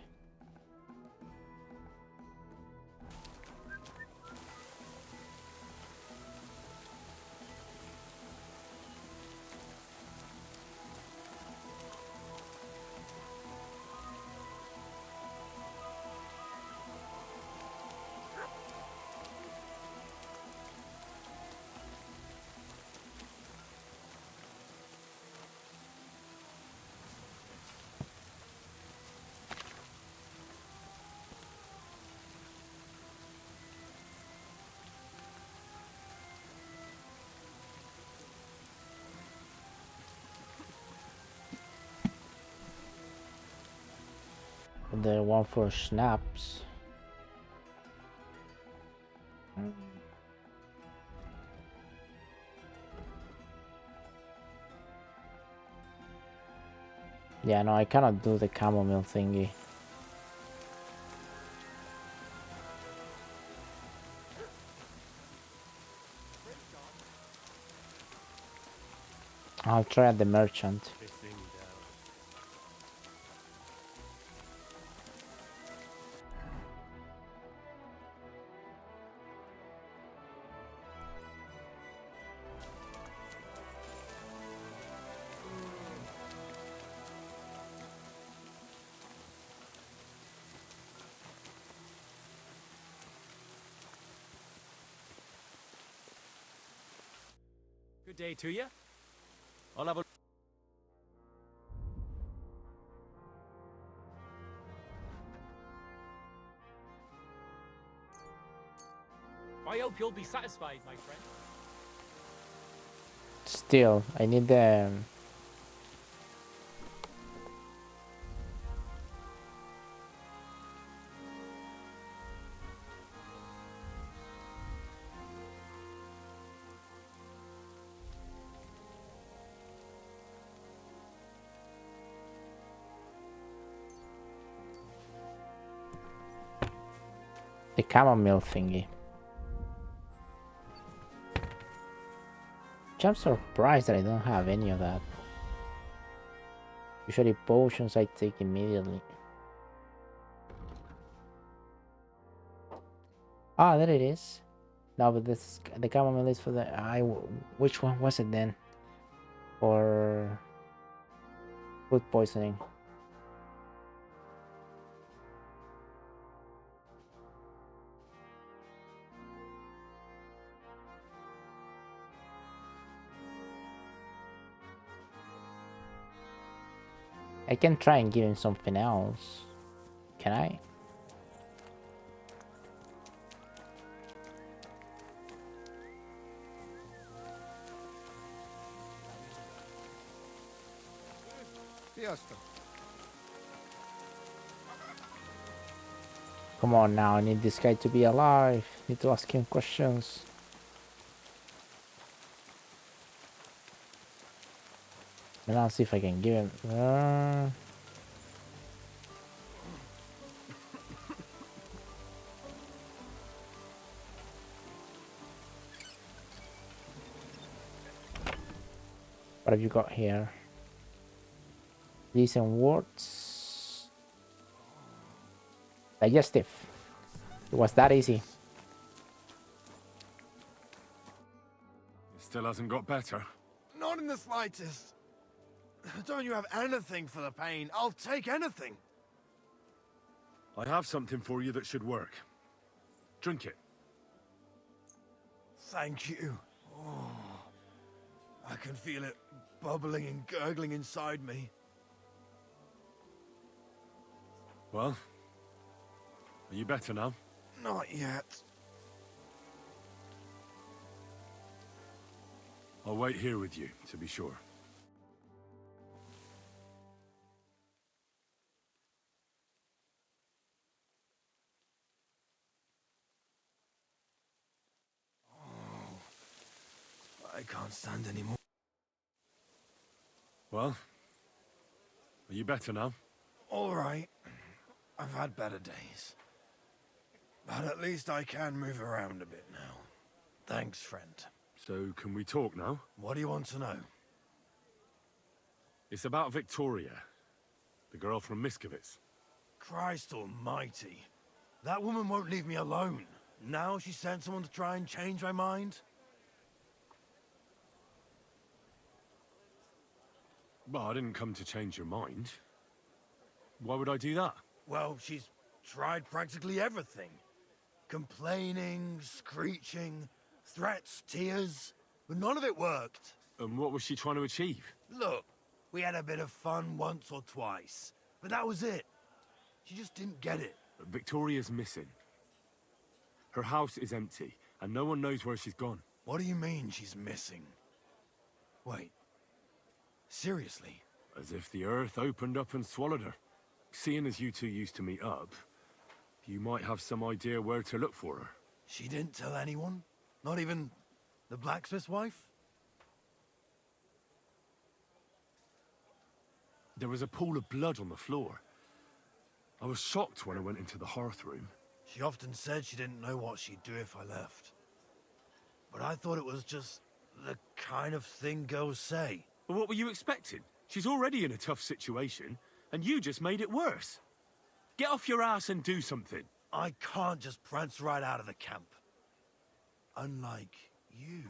The one for schnapps. Yeah, no, I cannot do the chamomile thingy. I'll try at the merchant. Good day to you. I'll have a... I hope you'll be satisfied, my friend. Still, I need the chamomile thingy. I'm surprised that I don't have any of that. Usually potions I take immediately. Ah, there it is. No, but this the chamomile is for the which one was it then? For food poisoning. I can try and give him something else. Can I? Fiesta. Come on now, I need this guy to be alive. Need to ask him questions. And I'll see if I can give him. What have you got here? Decent words. Digestive. It was that easy. It still hasn't got better. Not in the slightest. Don't you have anything for the pain? I'll take anything. I have something for you that should work. Drink it. Thank you. Oh, I can feel it bubbling and gurgling inside me. Well, are you better now? Not yet. I'll wait here with you, to be sure. I can't stand anymore. Well, are you better now? All right. I've had better days. But at least I can move around a bit now. Thanks, friend. So, can we talk now? What do you want to know? It's about Victoria, the girl from Miskovitz. Christ almighty. That woman won't leave me alone. Now she sent someone to try and change my mind? Well, I didn't come to change your mind. Why would I do that? Well, she's tried practically everything. Complaining, screeching, threats, tears. But none of it worked. And what was she trying to achieve? Look, we had a bit of fun once or twice. But that was it. She just didn't get it. Victoria's missing. Her house is empty, and no one knows where she's gone. What do you mean she's missing? Wait. Seriously? As if the earth opened up and swallowed her. Seeing as you two used to meet up, you might have some idea where to look for her. She didn't tell anyone? Not even the blacksmith's wife? There was a pool of blood on the floor. I was shocked when I went into the hearth room. She often said she didn't know what she'd do if I left. But I thought it was just the kind of thing girls say. But what were you expecting? She's already in a tough situation, and you just made it worse. Get off your ass and do something. I can't just prance right out of the camp. Unlike you.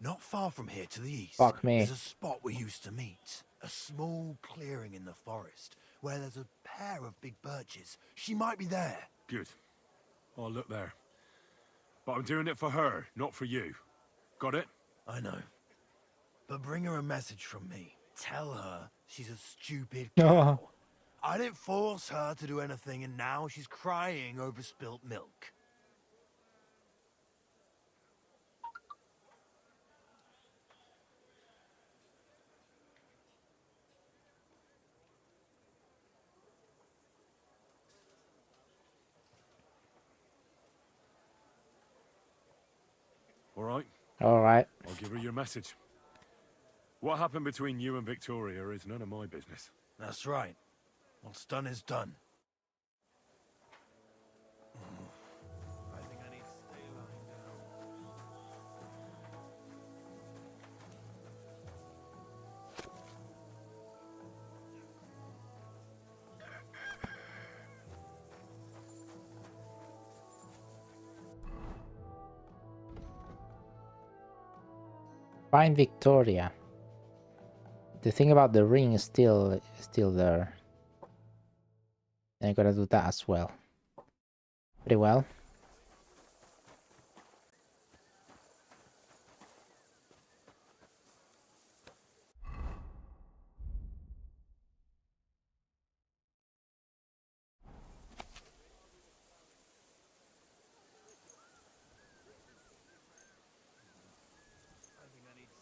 Not far from here to the east, Fuck me. there's a spot we used to meet. A small clearing in the forest, where there's a pair of big birches. She might be there. Good. I'll look there. But I'm doing it for her, not for you. Got it? I know. But bring her a message from me. Tell her she's a stupid Oh. cow. I didn't force her to do anything, and now she's crying over spilt milk. All right. All right. I'll give her your message. What happened between you and Victoria is none of my business. That's right. What's done is done. I think I need to stay lying down. Find Victoria. The thing about the ring is still there. And I gotta do that as well. Pretty well.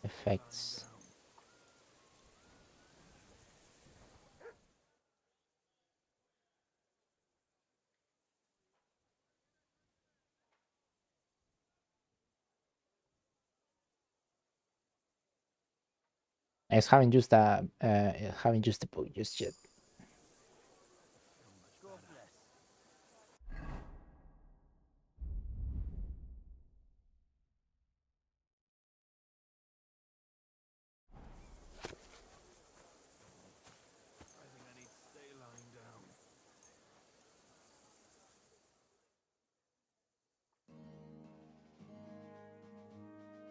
Effects. I just haven't used the book just yet.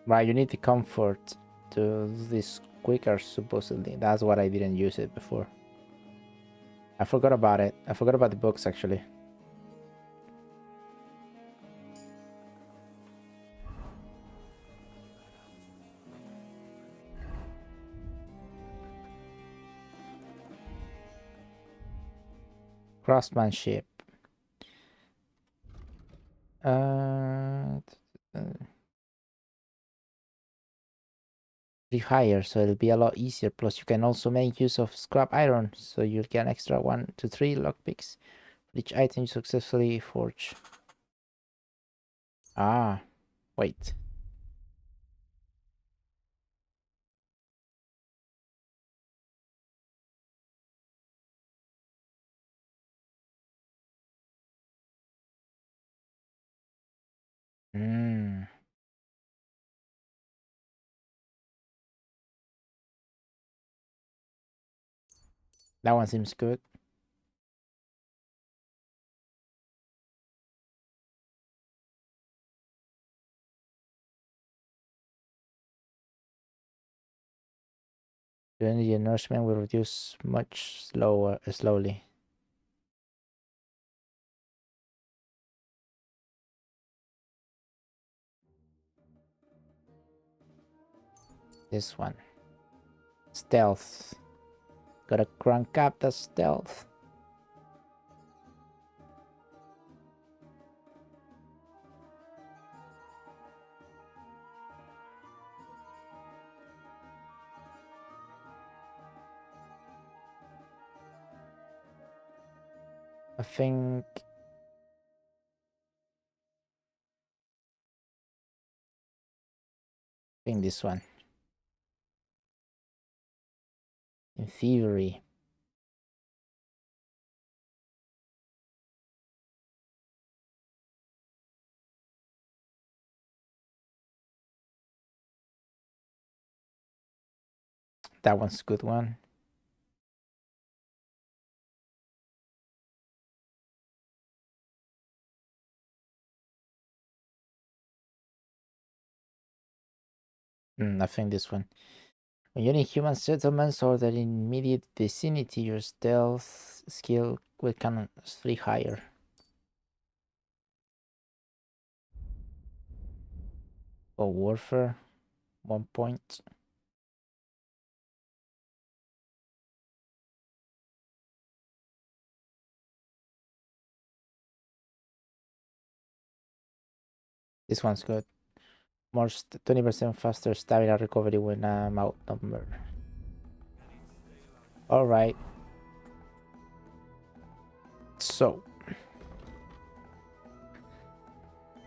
Right, you need the comfort to do this quicker, supposedly. That's what I didn't use it before. I forgot about it. I forgot about the books, actually. Craftsmanship. Higher, so it'll be a lot easier. Plus, you can also make use of scrap iron, so you'll get an extra 1 to 3 lockpicks for each item you successfully forge. Ah, wait. That one seems good. The energy nourishment will reduce much slowly. This one. Stealth. Gotta crank up the stealth. I think this one. In theory. That one's a good one. I think this one. When you're in human settlements or the immediate vicinity, your stealth skill will count as 3 higher. For warfare, 1 point. This one's good. More 20% faster stamina recovery when I'm outnumbered. Alright. So.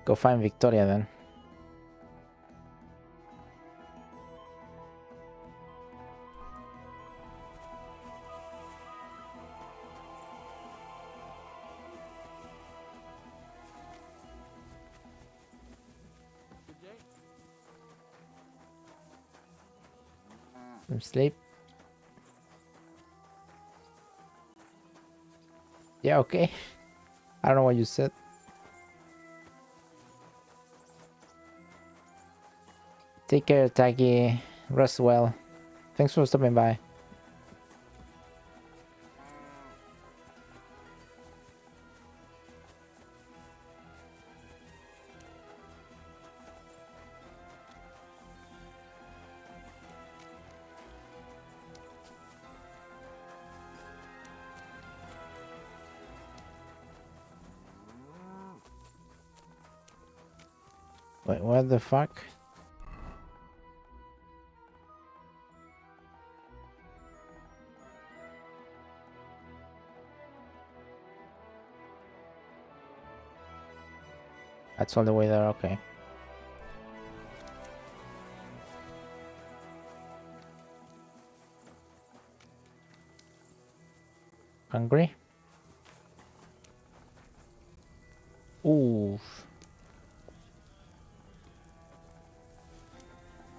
Go find Victoria then. Sleep. Yeah, okay. I don't know what you said. Take care, Taggy. Rest well. Thanks for stopping by. Wait, what the fuck? That's all the way there, okay. Hungry? Ooh.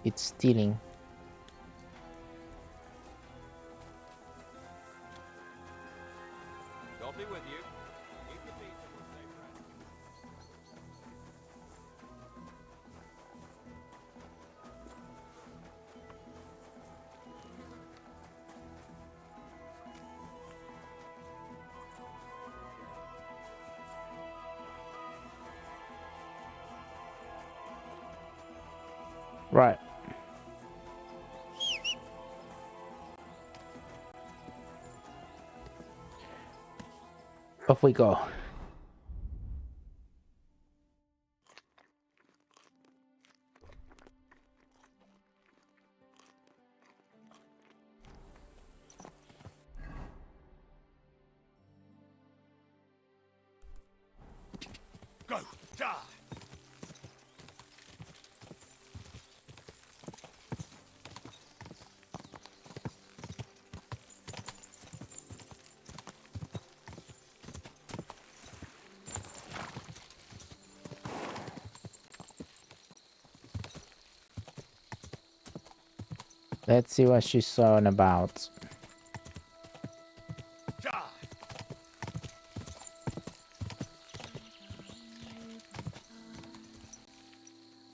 It's stealing. God be with you. Eat the meat and we'll stay fresh. Right. Off we go. Go! Die! Let's see what she's on about.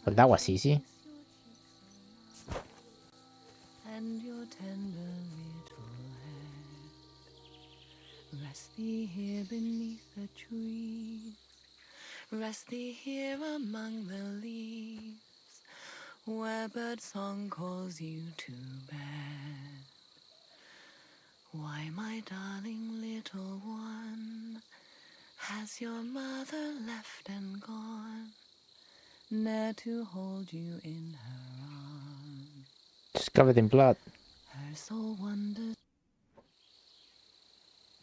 Well, that was easy. And your tender little head. Rest thee here beneath the trees. Rest thee here among the leaves, where bird song calls you to bed. Why, my darling little one, has your mother left and gone, ne'er to hold you in her arms? She's covered in blood. Her soul wanders.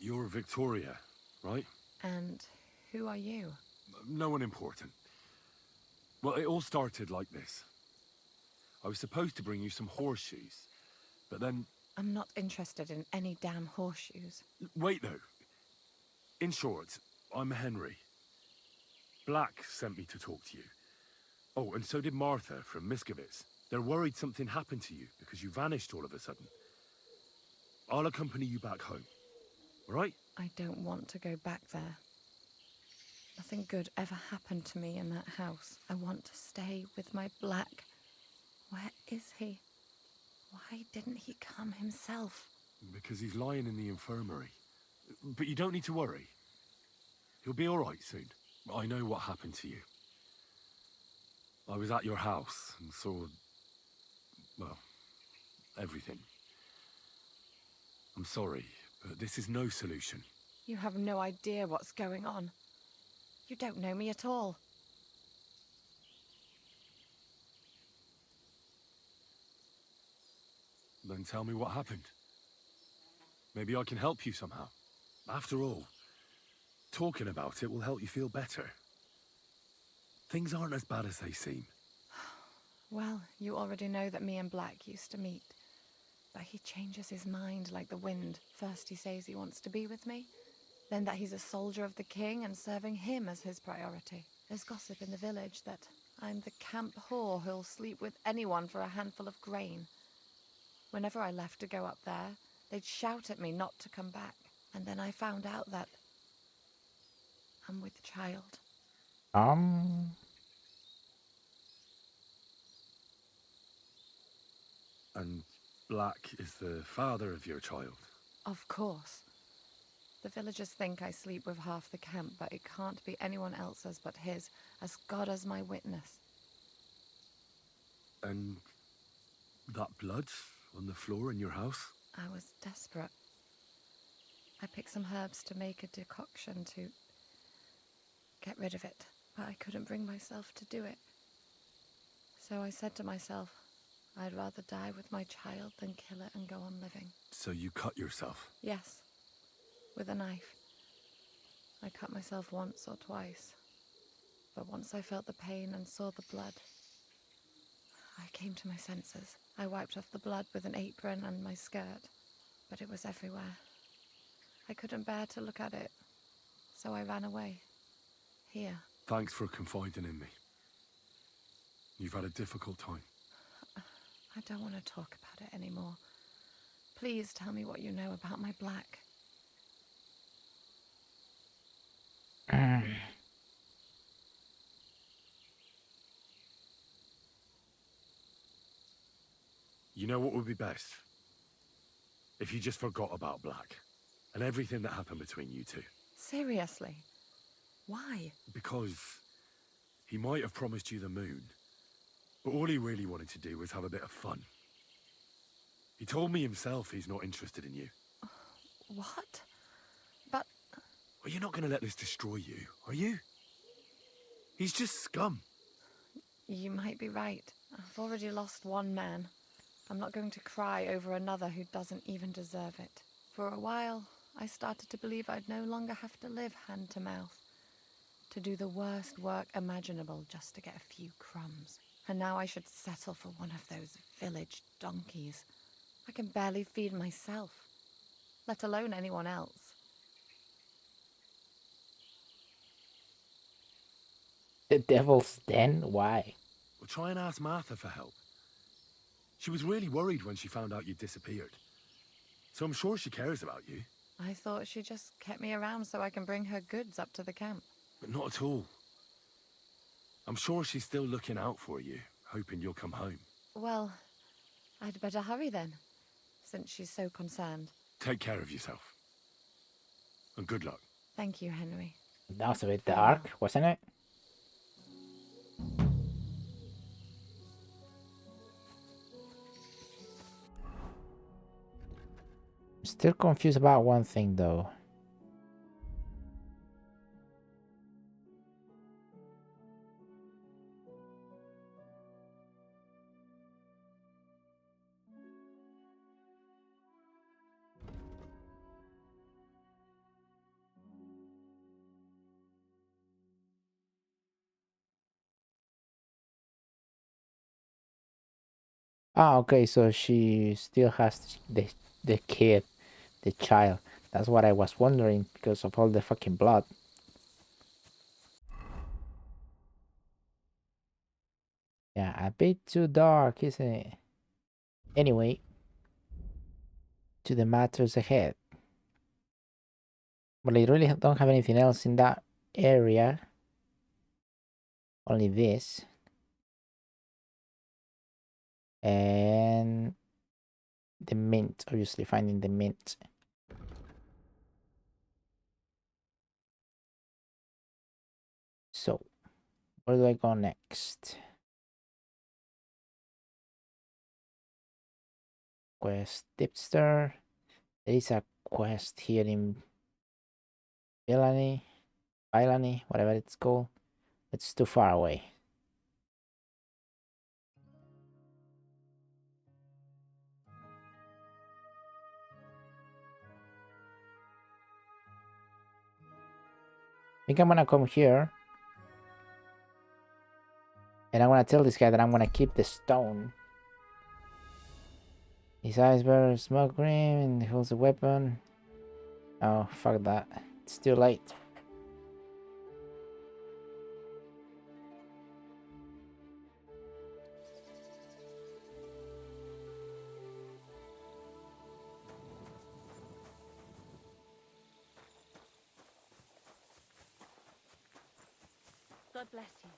You're Victoria, right? And who are you? No one important. Well, it all started like this. I was supposed to bring you some horseshoes, but then... I'm not interested in any damn horseshoes. Wait, though. In short, I'm Henry. Black sent me to talk to you. Oh, and so did Martha from Miskovitz. They're worried something happened to you because you vanished all of a sudden. I'll accompany you back home, all right? I don't want to go back there. Nothing good ever happened to me in that house. I want to stay with my Black. Where is he? Why didn't he come himself? Because he's lying in the infirmary. But you don't need to worry. He'll be all right soon. I know what happened to you. I was at your house and saw... well, everything. I'm sorry, but this is no solution. You have no idea what's going on. You don't know me at all. Then tell me what happened. Maybe I can help you somehow. After all, talking about it will help you feel better. Things aren't as bad as they seem. Well, you already know that me and Black used to meet. But he changes his mind like the wind. First he says he wants to be with me, then that he's a soldier of the king and serving him as his priority. There's gossip in the village that I'm the camp whore who'll sleep with anyone for a handful of grain. Whenever I left to go up there, they'd shout at me not to come back. And then I found out that I'm with child. And Black is the father of your child? Of course. The villagers think I sleep with half the camp, but it can't be anyone else's but his, as God as my witness. And that blood on the floor in your house? I was desperate. I picked some herbs to make a decoction to get rid of it, but I couldn't bring myself to do it. So I said to myself, I'd rather die with my child than kill it and go on living. So you cut yourself? Yes, with a knife. I cut myself once or twice, but once I felt the pain and saw the blood, I came to my senses. I wiped off the blood with an apron and my skirt, but it was everywhere. I couldn't bear to look at it, so I ran away. Here. Thanks for confiding in me. You've had a difficult time. I don't want to talk about it anymore. Please tell me what you know about my Black. You know what would be best? If you just forgot about Black and everything that happened between you two. Seriously? Why? Because he might have promised you the moon, but all he really wanted to do was have a bit of fun. He told me himself he's not interested in you. What? But... Well, you're not going to let this destroy you, are you? He's just scum. You might be right. I've already lost one man. I'm not going to cry over another who doesn't even deserve it. For a while, I started to believe I'd no longer have to live hand to mouth, to do the worst work imaginable just to get a few crumbs. And now I should settle for one of those village donkeys. I can barely feed myself, let alone anyone else. The Devil's Den? Why? Well, try and ask Martha for help. She was really worried when she found out you disappeared. So I'm sure she cares about you. I thought she just kept me around so I can bring her goods up to the camp. But not at all. I'm sure she's still looking out for you, hoping you'll come home. Well, I'd better hurry then, since she's so concerned. Take care of yourself. And good luck. Thank you, Henry. That was a bit dark, wasn't it? Still confused about one thing though. Ah, okay, so she still has the kid, the child. That's what I was wondering because of all the fucking blood. Yeah, a bit too dark, isn't it? Anyway, to the matters ahead. Well, I really don't have anything else in that area. Only this. And the mint, obviously finding the mint. So, where do I go next? Quest tipster. There is a quest here in Villany, whatever it's called. It's too far away. I think I'm gonna come here. And I'm gonna tell this guy that I'm gonna keep the stone. His iceberg smoke ring and he holds a weapon. Oh, fuck that. It's too late. God bless you.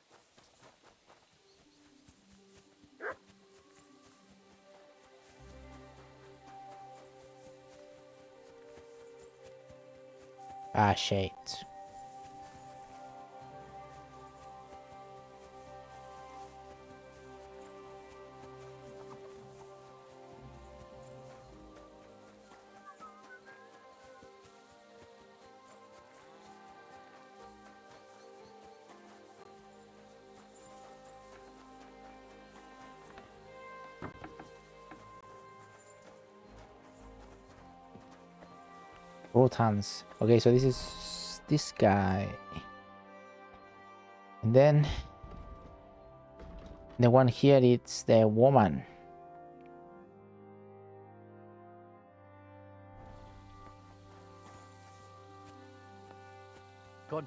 Ah, shit. Both hands. Okay, so this is this guy. And then the one here, it's the woman. Gone.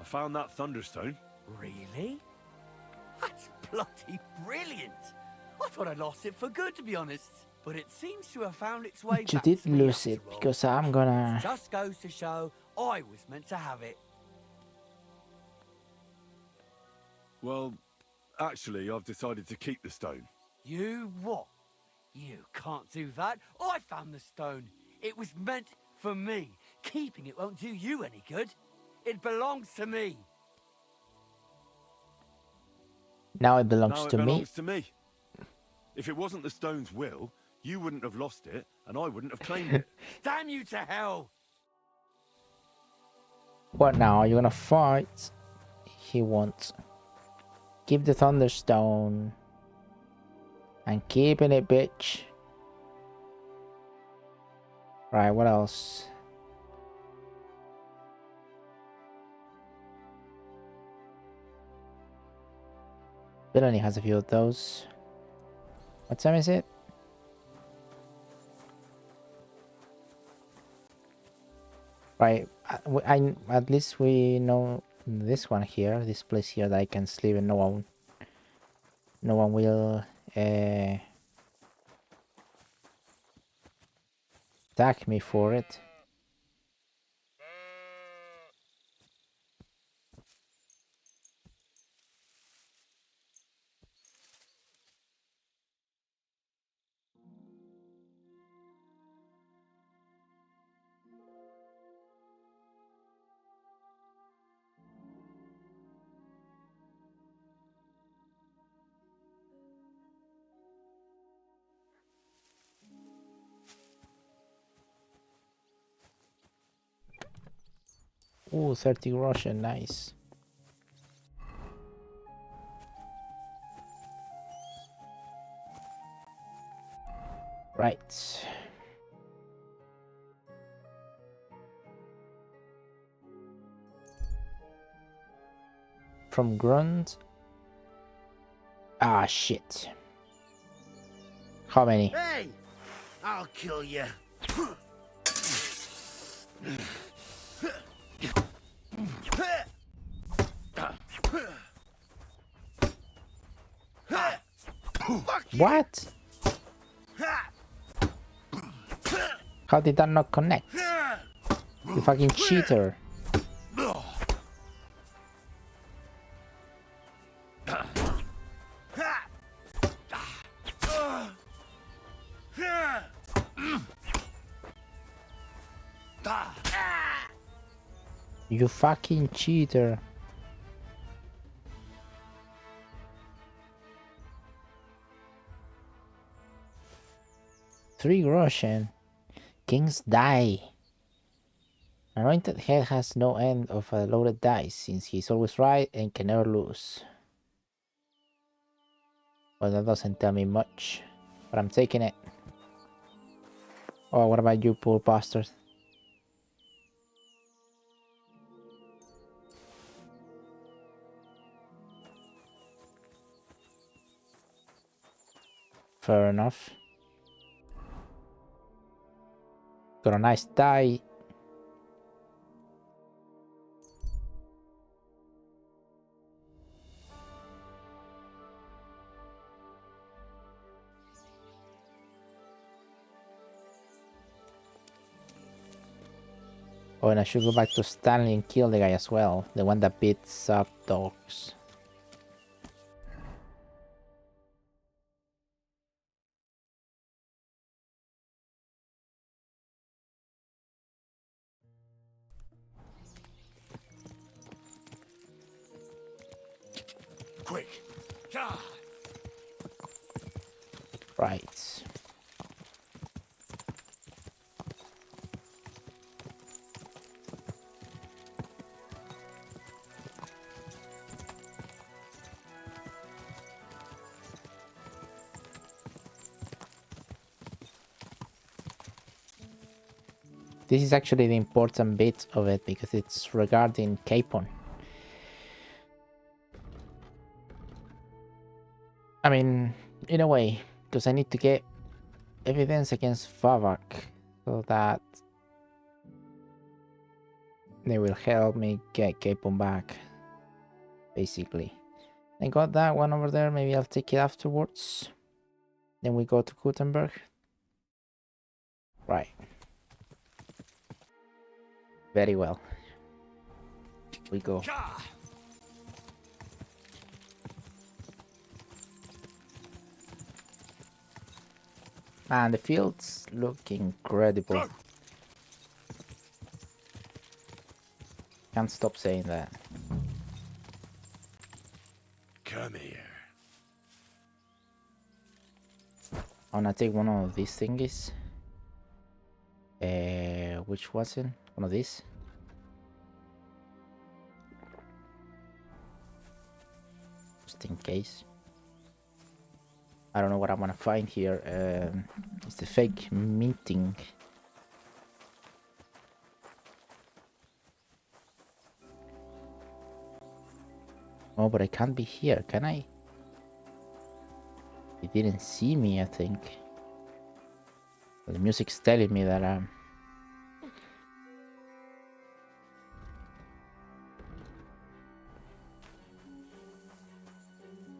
I found that thunderstone. Really? That's bloody brilliant. I thought I'd lost it for good, to be honest. But it seems to have found its way You back did to me lose after it all. because I'm gonna. Just goes to show I was meant to have it. Well, actually, I've decided to keep the stone. You what? You can't do that. I found the stone. It was meant for me. Keeping it won't do you any good. It belongs to me. Now it belongs Now it to me. belongs to me. If it wasn't the stone's will, you wouldn't have lost it, and I wouldn't have claimed it. Damn you to hell! What now? Are you gonna fight? He won't. Keep the thunderstone. And keeping it, bitch. Right, what else? Villainy has a few of those. What time is it? Right, at least we know this one here, this place here that I can sleep and no one will attack me for it. Ooh, 30 Russian, nice. Right. From Grunt. Ah, shit. How many? Hey! I'll kill you. What? How did that not connect? You fucking cheater. You fucking cheater. Three Russian. Kings die. Anointed Head has no end of a loaded dice since he's always right and can never lose. Well, that doesn't tell me much, but I'm taking it. Oh, what about you, poor bastard? Fair enough. Got a nice die. Oh, and I should go back to Stanley and kill the guy as well. The one that beats up dogs. Right. This is actually the important bit of it because it's regarding Capon. I mean, in a way, because I need to get evidence against Favak so that they will help me get Capon back, basically. I got that one over there, maybe I'll take it afterwards. Then we go to Gutenberg. Right. Very well. We go. Man, the fields look incredible. Can't stop saying that. Come here. I wanna take one of these thingies. Which was it? One of these? Just in case. I don't know what I'm gonna find here. It's the fake minting. Oh, but I can't be here, can I? He didn't see me, I think. The music's telling me that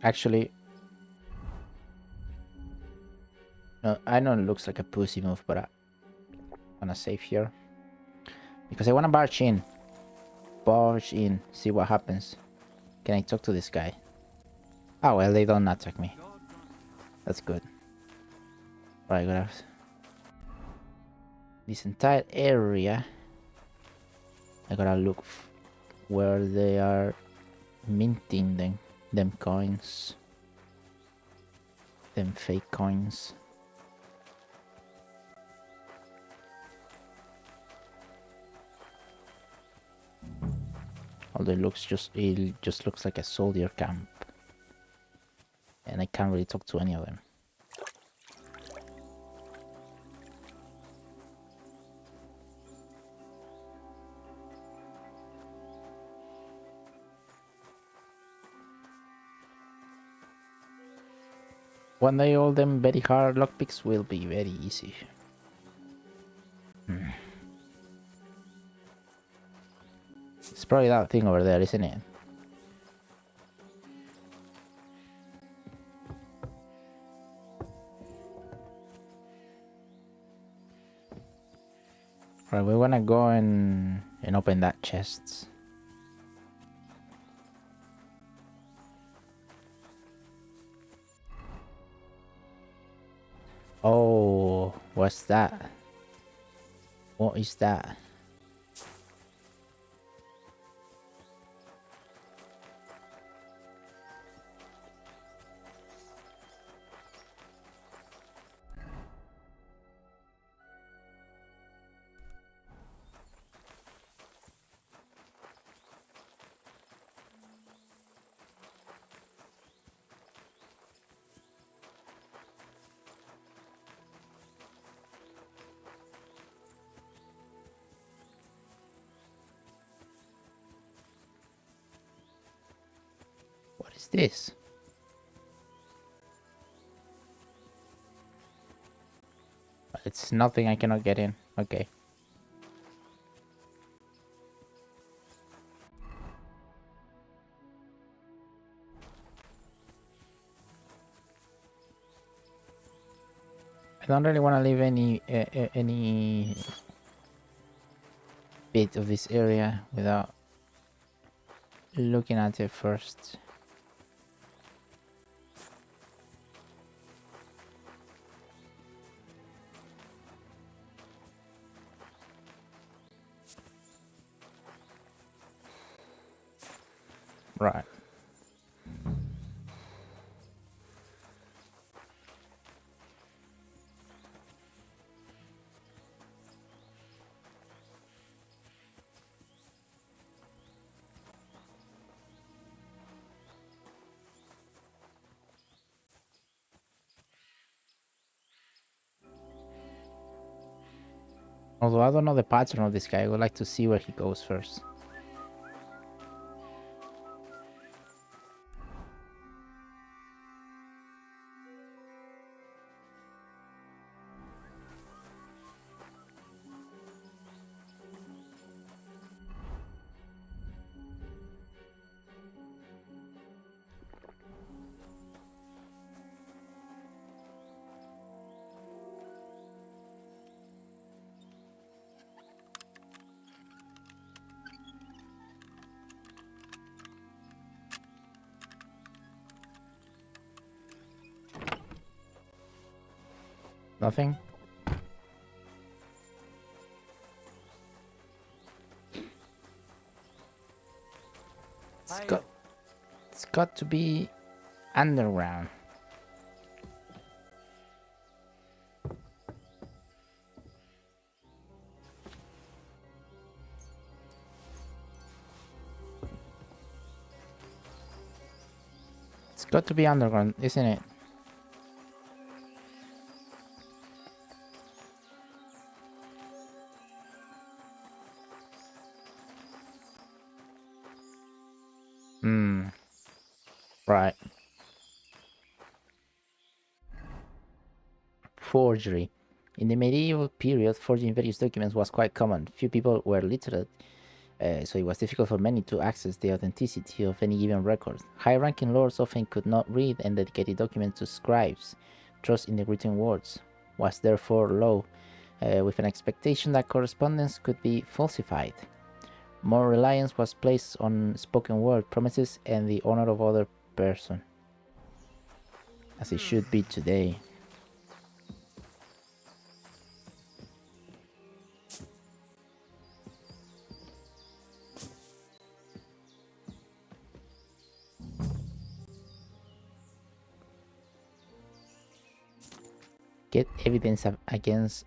actually, no, I know it looks like a pussy move, but I'm gonna save here because I wanna barge in. Barge in, see what happens. Can I talk to this guy? Oh well, they don't attack me. That's good. Right, gotta this entire area. I gotta look where they are minting them coins, them fake coins. Although it just looks like a soldier camp, and I can't really talk to any of them. One day all them very hard lockpicks will be very easy. It's probably that thing over there, isn't it? Alright, we wanna go and open that chest. Oh, what's that? What is that? What is this? It's nothing, I cannot get in. Okay. I don't really want to leave any bit of this area without looking at it first. Right. Although I don't know the pattern of this guy, I would like to see where he goes first. Nothing? It's got to be underground. It's got to be underground, isn't it? Right. Forgery. In the medieval period, forging various documents was quite common. Few people were literate, so it was difficult for many to access the authenticity of any given record. High-ranking lords often could not read and dedicated documents to scribes. Trust in the written words was therefore low, with an expectation that correspondence could be falsified. More reliance was placed on spoken word promises and the honor of other person, as it should be today. Get evidence against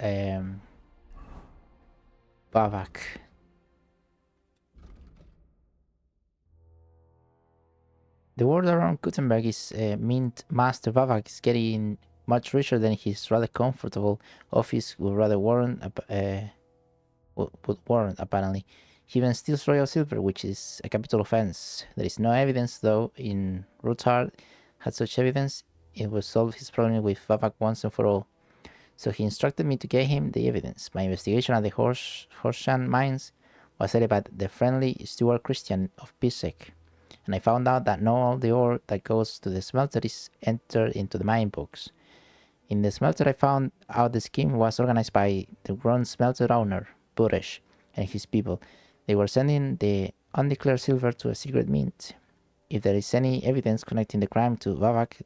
Bavak. The world around Gutenberg is meant Master Vavak is getting much richer than his rather comfortable office would rather warrant. Would warrant apparently. He even steals royal silver, which is a capital offense. There is no evidence, though, in Ruthard had such evidence. It would solve his problem with Vavak once and for all. So he instructed me to get him the evidence. My investigation at the Horseshan mines was headed by the friendly Stuart Christian of Pisek, and I found out that not all the ore that goes to the smelter is entered into the mine books. In the smelter, I found out the scheme was organized by the ground smelter owner, Buresh, and his people. They were sending the undeclared silver to a secret mint. If there is any evidence connecting the crime to Vavak,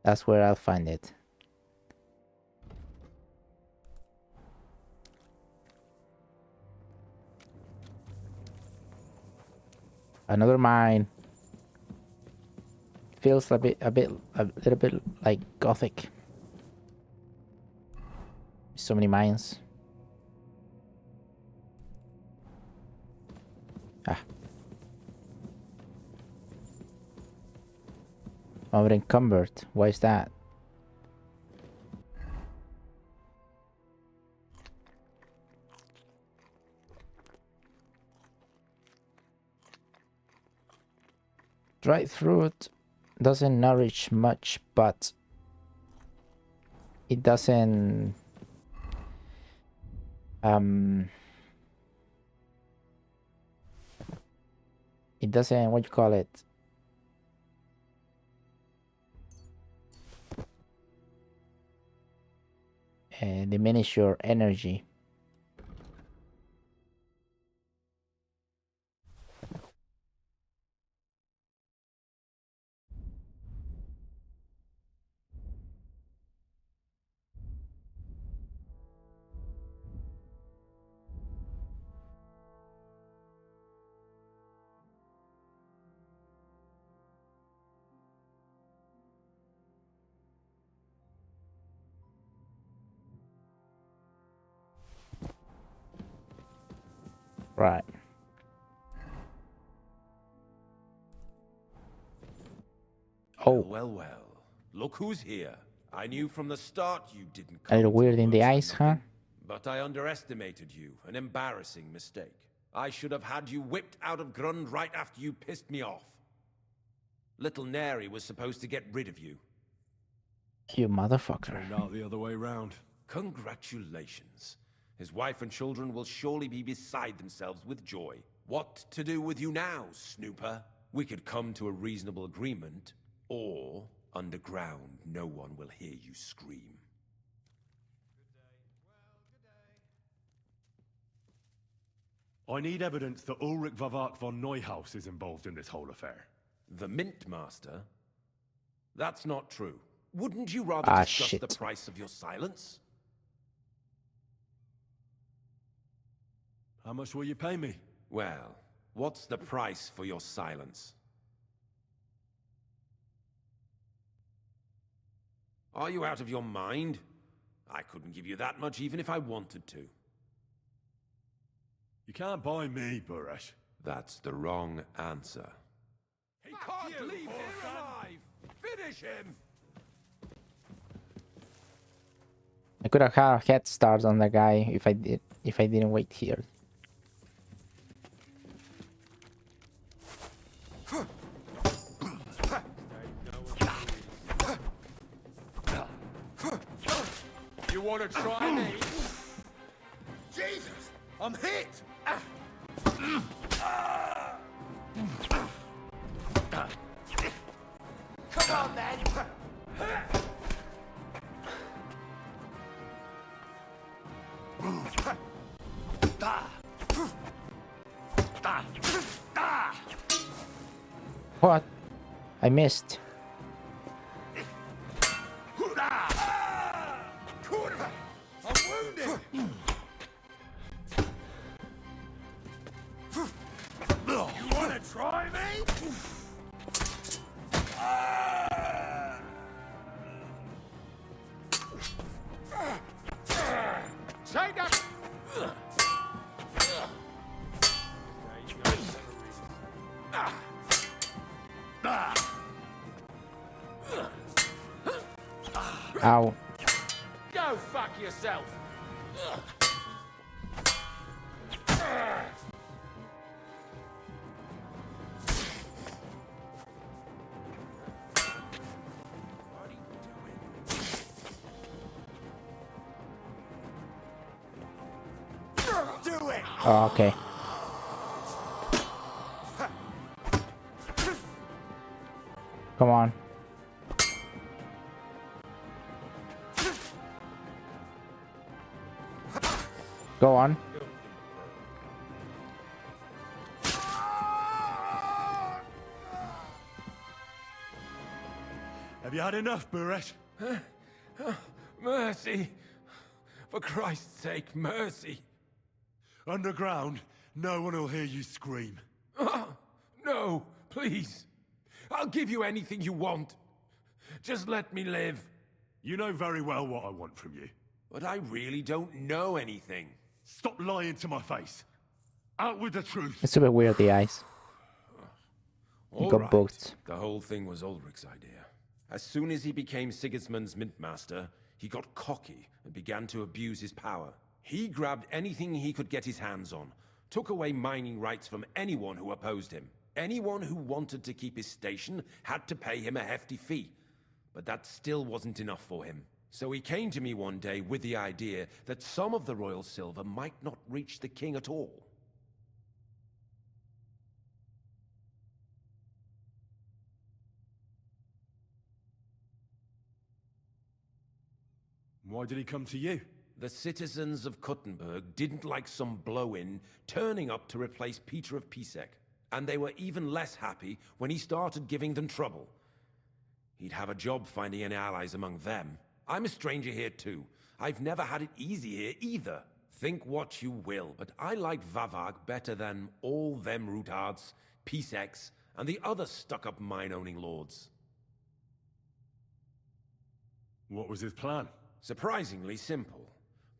that's where I'll find it. Another mine. Feels a little bit like Gothic. So many mines. Encumbered. Why is that? Dried fruit doesn't nourish much, but it doesn't what you call it, diminish your energy. Right. Oh. Well. Look who's here. I knew from the start you didn't A little weird in the eyes, huh? But I underestimated you, an embarrassing mistake. I should have had you whipped out of Grund right after you pissed me off. Little Neri was supposed to get rid of you. You motherfucker. Turned out the other way round. Congratulations. His wife and children will surely be beside themselves with joy. What to do with you now, Snooper? We could come to a reasonable agreement, or underground no one will hear you scream. I need evidence that Ulrich Vavak von Neuhaus is involved in this whole affair. The Mint Master? That's not true. Wouldn't you rather discuss the price of your silence? How much will you pay me? Well, what's the price for your silence? Are you out of your mind? I couldn't give you that much even if I wanted to. You can't buy me, Buresh. That's the wrong answer. He can't leave here alive! Finish him! I could have had a head start on the guy if I didn't wait here. You want to try me? Jesus! I'm hit! Come on, then! What? I missed. I'm wounded! You wanna try me? Take that! Ow. Go fuck yourself! Do it! Oh, okay. Come on. Go on. Have you had enough, Buresh? Mercy! For Christ's sake, mercy! Underground, no one will hear you scream. No, please. I'll give you anything you want. Just let me live. You know very well what I want from you. But I really don't know anything. Stop lying to my face. Out with the truth. It's super weird, the eyes. You got booked. The whole thing was Ulrich's idea. As soon as he became Sigismund's Mint Master, he got cocky and began to abuse his power. He grabbed anything he could get his hands on, took away mining rights from anyone who opposed him. Anyone who wanted to keep his station had to pay him a hefty fee. But that still wasn't enough for him. So he came to me one day with the idea that some of the royal silver might not reach the king at all. Why did he come to you? The citizens of Kuttenberg didn't like some blow-in turning up to replace Peter of Pisek, and they were even less happy when he started giving them trouble. He'd have a job finding any allies among them. I'm a stranger here too. I've never had it easy here either. Think what you will, but I like Vavag better than all them Rutards, Piseks, and the other stuck-up mine-owning lords. What was his plan? Surprisingly simple.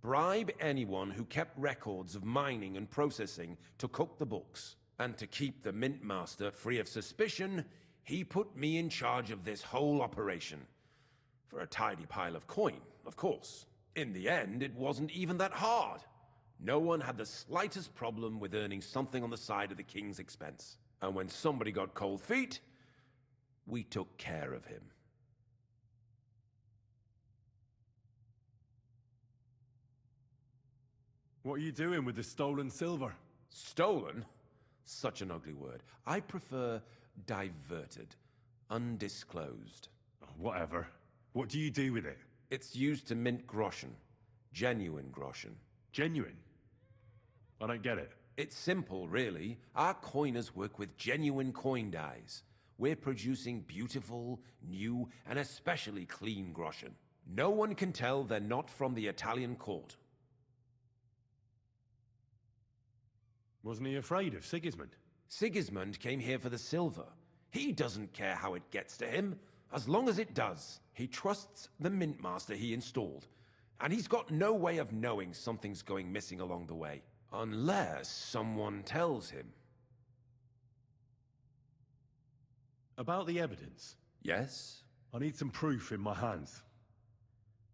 Bribe anyone who kept records of mining and processing to cook the books. And to keep the Mint Master free of suspicion, he put me in charge of this whole operation. For a tidy pile of coin, of course. In the end, it wasn't even that hard. No one had the slightest problem with earning something on the side of the king's expense. And when somebody got cold feet, we took care of him. What are you doing with the stolen silver? Stolen? Such an ugly word. I prefer diverted, undisclosed. Oh, whatever. What do you do with it? It's used to mint groschen. Genuine groschen. Genuine? I don't get it. It's simple, really. Our coiners work with genuine coin dies. We're producing beautiful, new, and especially clean groschen. No one can tell they're not from the Italian court. Wasn't he afraid of Sigismund? Sigismund came here for the silver. He doesn't care how it gets to him, as long as it does. He trusts the mint master he installed, and he's got no way of knowing something's going missing along the way, unless someone tells him. About the evidence? Yes? I need some proof in my hands.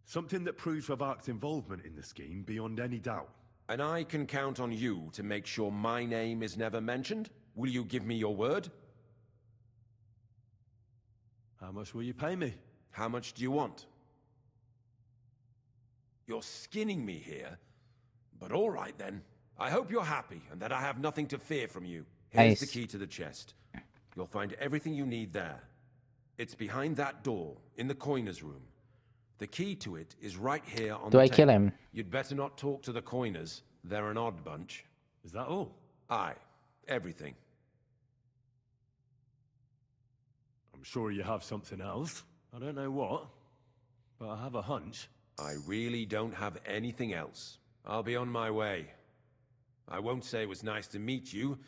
Something that proves Ravak's involvement in the scheme beyond any doubt. And I can count on you to make sure my name is never mentioned? Will you give me your word? How much will you pay me? How much do you want? You're skinning me here, but all right then. I hope you're happy and that I have nothing to fear from you. Here's the key to the chest. You'll find everything you need there. It's behind that door, in the coiner's room. The key to it is right here on the table. Do I kill him? You'd better not talk to the coiners. They're an odd bunch. Is that all? Aye. Everything. I'm sure you have something else. I don't know what, but I have a hunch. I really don't have anything else. I'll be on my way. I won't say it was nice to meet you,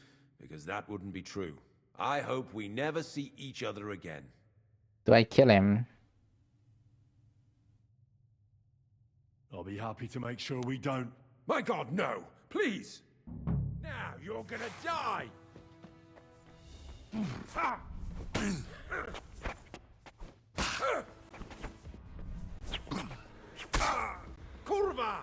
because that wouldn't be true. I hope we never see each other again. Do I kill him? I'll be happy to make sure we don't. My God, no! Please! Now you're gonna die! Kurva!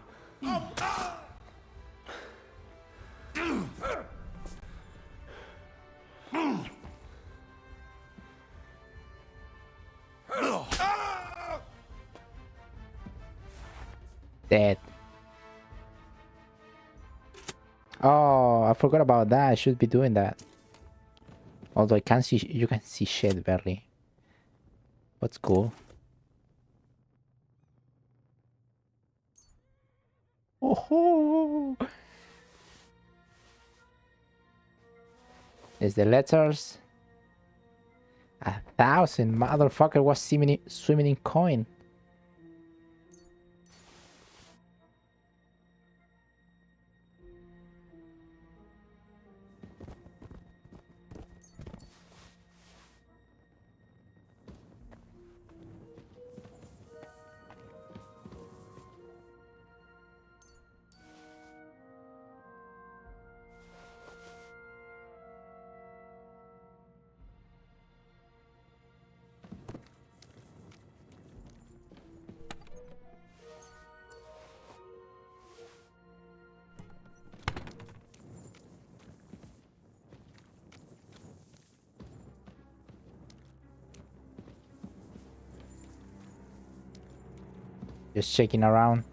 Dead. Oh, I forgot about that. I should be doing that. Although I can't see, you can see shit barely. What's cool? Oh, there's the letters. 1,000 motherfucker was swimming in coin. Just checking around.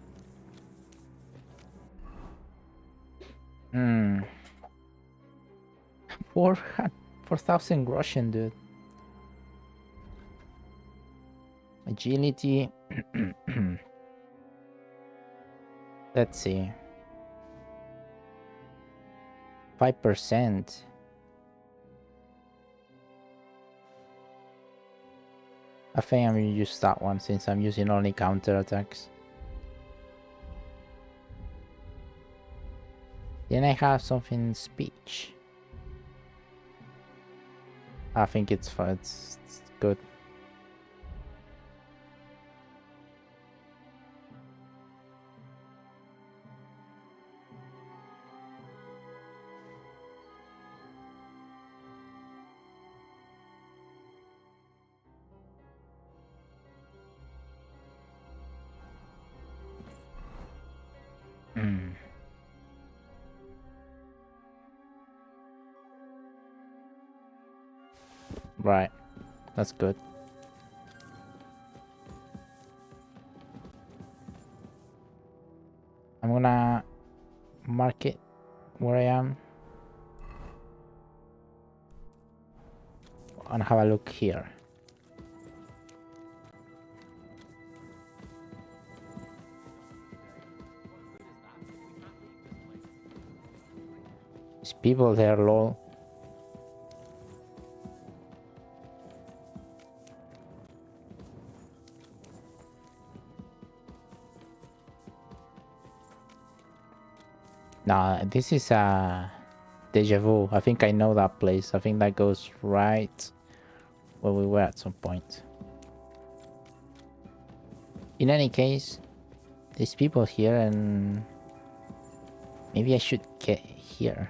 4,000 groschen, dude. Agility. Let's see. 5%. I think I'm gonna use that one since I'm using only counter attacks. Then I have something in speech. I think it's fine. It's good. Hmm. Right. That's good. I'm gonna mark it where I am and have a look here. There's people there, lol. Nah, this is a deja vu. I think I know that place. I think that goes right where we were at some point. In any case, there's people here and maybe I should get here.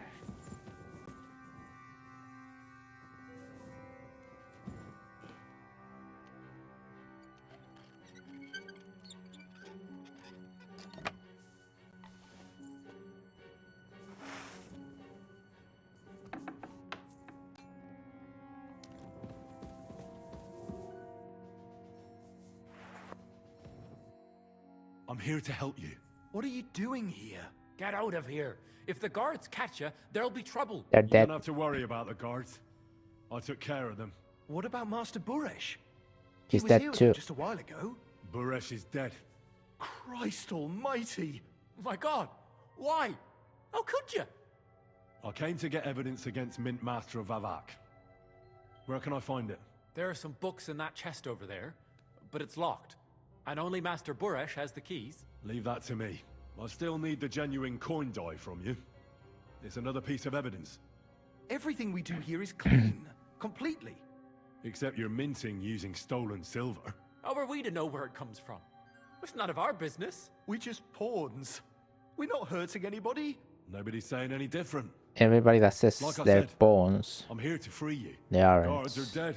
I'm here to help you. What are you doing here? Get out of here. If the guards catch you, there'll be trouble. They're You dead. don't have to worry about the guards. I took care of them. What about Master Buresh? He's was dead here with too. me just a while ago. Buresh is dead. Christ almighty! My God, why? How could you? I came to get evidence against Mint Master of Vavak. Where can I find it? There are some books in that chest over there, but it's locked. And only Master Buresh has the keys. Leave that to me. I still need the genuine coin die from you. It's another piece of evidence. Everything we do here is clean. Completely. Except you're minting using stolen silver. How are we to know where it comes from? It's none of our business. We're just pawns. We're not hurting anybody. Nobody's saying any different. Everybody that says Like I they're said, pawns, I'm here to free you. they aren't. Guards are dead.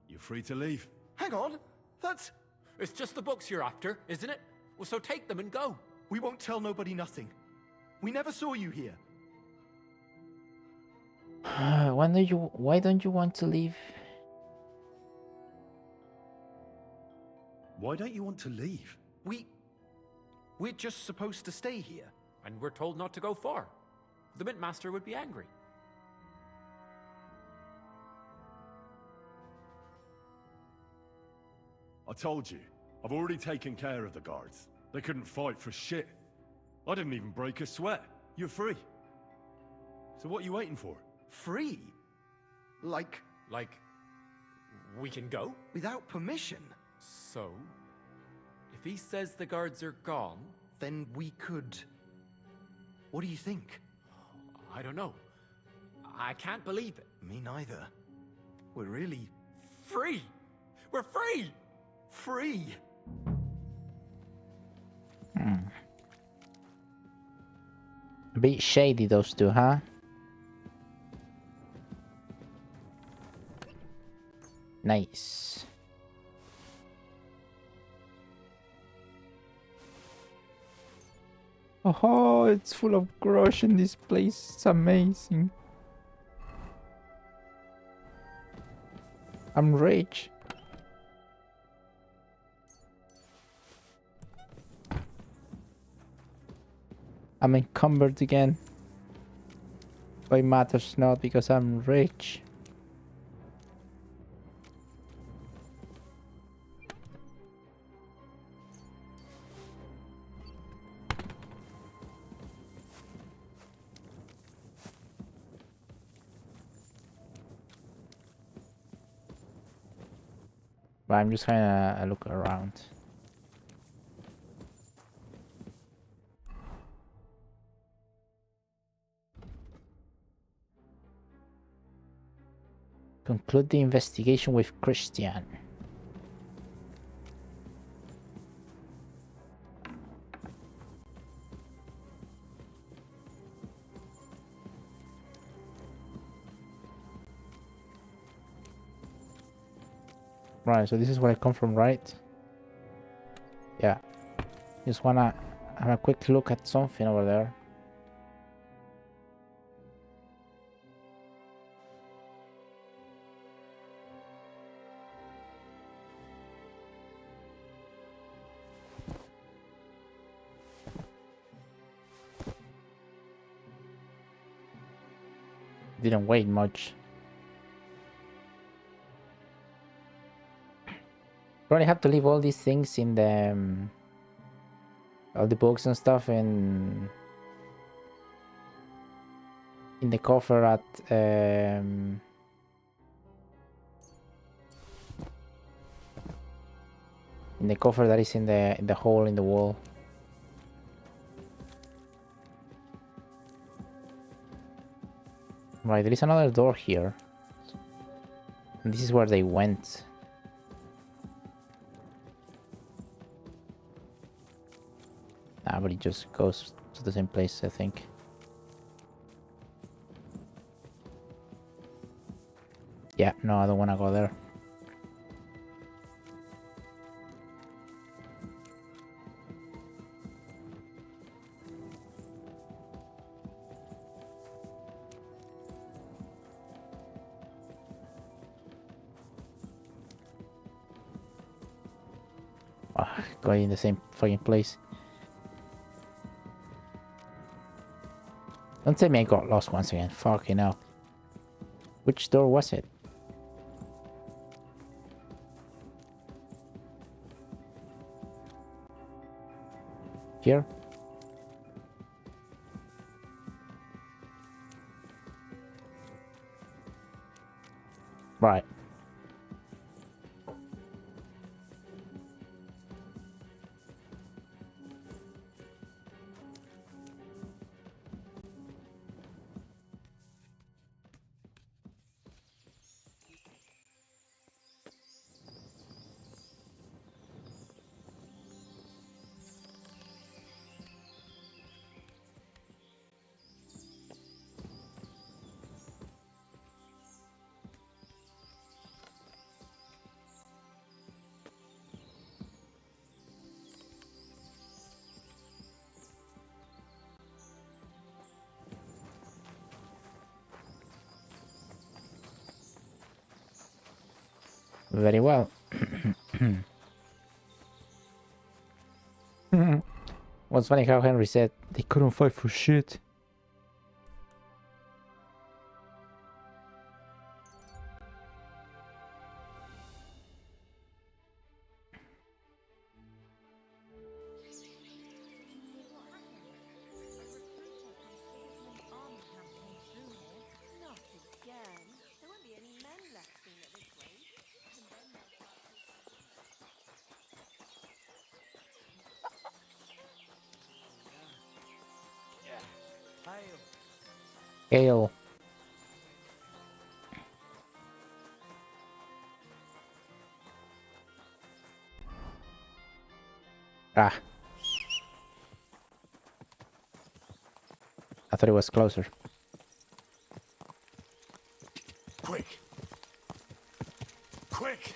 You're free to leave. Hang on. That's... It's just the books you're after, isn't it? Well, so take them and go. We won't tell nobody nothing. We never saw you here. Why don't you want to leave? Why don't you want to leave? We're just supposed to stay here. And we're told not to go far. The Mint Master would be angry. I told you, I've already taken care of the guards. They couldn't fight for shit. I didn't even break a sweat. You're free. So what are you waiting for? Free? Like, we can go? without permission? So, if he says the guards are gone... Then we could... What do you think? I don't know. I can't believe it. Me neither. We're really... Free! We're free! free! A bit shady, those two, huh? Nice. Oh, it's full of grosh in this place. It's amazing. I'm rich. I'm encumbered again. But it matters not because I'm rich. But I'm just gonna look around. Conclude the investigation with Christian. Right, so this is where I come from, right? Yeah. Just wanna have a quick look at something over there. Didn't wait much. Probably have to leave all these things in the all the books and stuff in the coffer at in the coffer that is in the hole in the wall. Right, there is another door here. And this is where they went. Ah, but it just goes to the same place, I think. Yeah, no, I don't want to go there. Going in the same fucking place. Don't tell me I got lost once again. Fucking hell. Which door was it? Here? Right. Very well. What's funny how Henry said they couldn't fight for shit. Not again. There won't be any men left soon at this rate. And then they'll start Hail. Ah. I thought it was closer. Quick! Quick!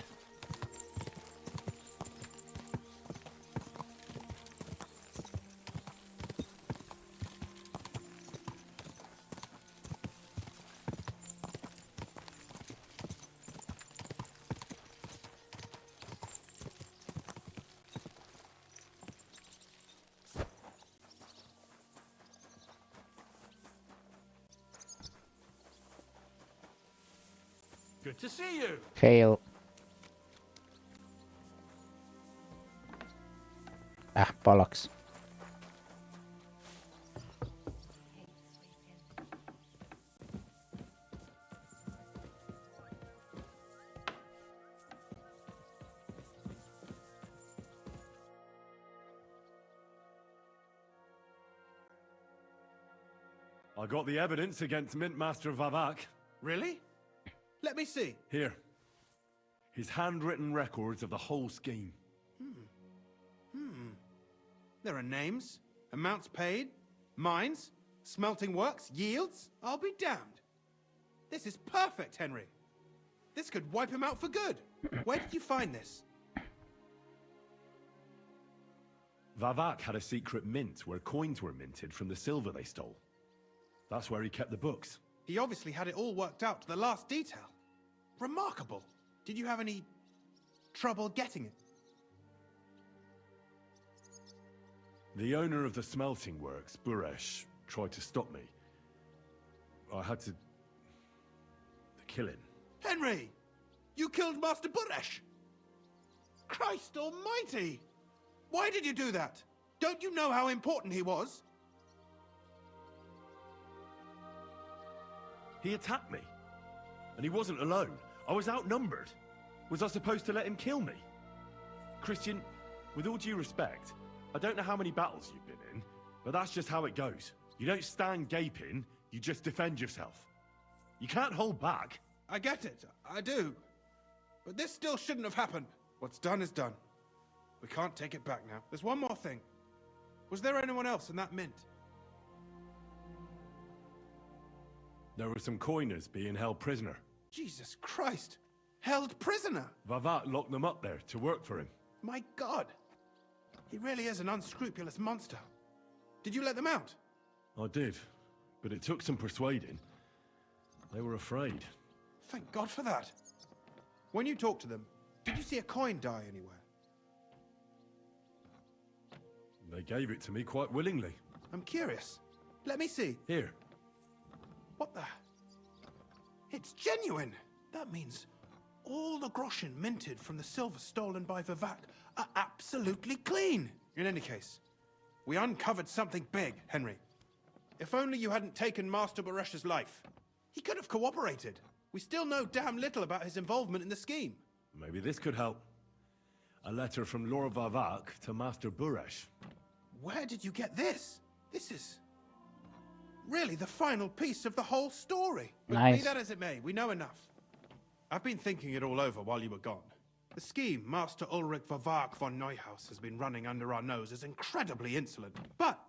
Good to see you. Hail. Ah, bollocks. I got the evidence against Mintmaster Vavak. Really? Let me see. Here. His handwritten records of the whole scheme. There are names, amounts paid, mines, smelting works, yields. I'll be damned. This is perfect, Henry. This could wipe him out for good. Where did you find this? Vavak had a secret mint where coins were minted from the silver they stole. That's where he kept the books. He obviously had it all worked out to the last detail. Remarkable. Did you have any trouble getting it? The owner of the smelting works, Buresh, tried to stop me. I had to kill him. Henry! You killed Master Buresh! Christ almighty! Why did you do that? Don't you know how important he was? He attacked me. And he wasn't alone. I was outnumbered. Was I supposed to let him kill me? Christian, with all due respect, I don't know how many battles you've been in, but that's just how it goes. You don't stand gaping, you just defend yourself. You can't hold back. I get it, I do. But this still shouldn't have happened. What's done is done. We can't take it back now. There's one more thing. Was there anyone else in that mint? There were some coiners being held prisoner. Jesus Christ! Held prisoner? Vavak locked them up there to work for him. My God! He really is an unscrupulous monster. Did you let them out? I did, but it took some persuading. They were afraid. Thank God for that. When you talked to them, did you see a coin die anywhere? They gave it to me quite willingly. I'm curious. Let me see. Here. What the? It's genuine! That means all the groschen minted from the silver stolen by Vivak are absolutely clean! In any case, we uncovered something big, Henry. If only you hadn't taken Master Baresh's life. He could have cooperated. We still know damn little about his involvement in the scheme. Maybe this could help. A letter from Lord Vavak to Master Buresh. Where did you get this? This is really the final piece of the whole story. But Nice. be that as it may, we know enough. I've been thinking it all over while you were gone. The scheme Master Ulrich Vavak von Neuhaus has been running under our nose is incredibly insolent. But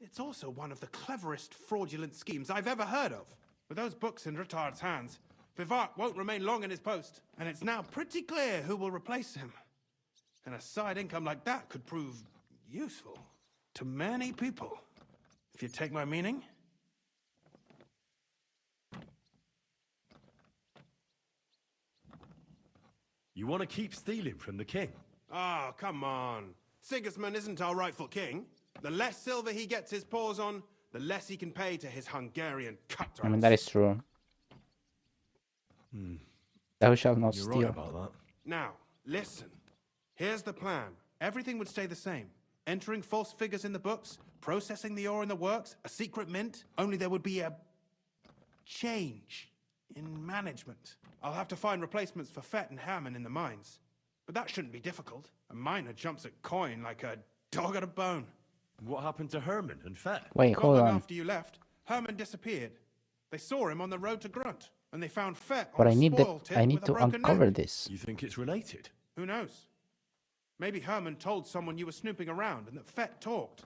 it's also one of the cleverest fraudulent schemes I've ever heard of. With those books in Rittard's hands, Vivak won't remain long in his post, and it's now pretty clear who will replace him. And a side income like that could prove useful to many people, if you take my meaning. You want to keep stealing from the king? Oh, come on. Sigismund isn't our rightful king. The less silver he gets his paws on, the less he can pay to his Hungarian cutthroats. I mean, that is true. Thou shalt not You're steal. right about that. Now, listen. Here's the plan. Everything would stay the same. Entering false figures in the books, processing the ore in the works, a secret mint, only there would be a change in management. I'll have to find replacements for Fett and Hammond in the mines. But that shouldn't be difficult. A miner jumps at coin like a dog at a bone. What happened to Herman and Fett? Wait, Not hold long on. after you left, Herman disappeared. They saw him on the road to Grunt, and they found Fett But on I a need spoil I tip need with a to broken uncover neck. this. You think it's related? Who knows? Maybe Herman told someone you were snooping around and that Fett talked.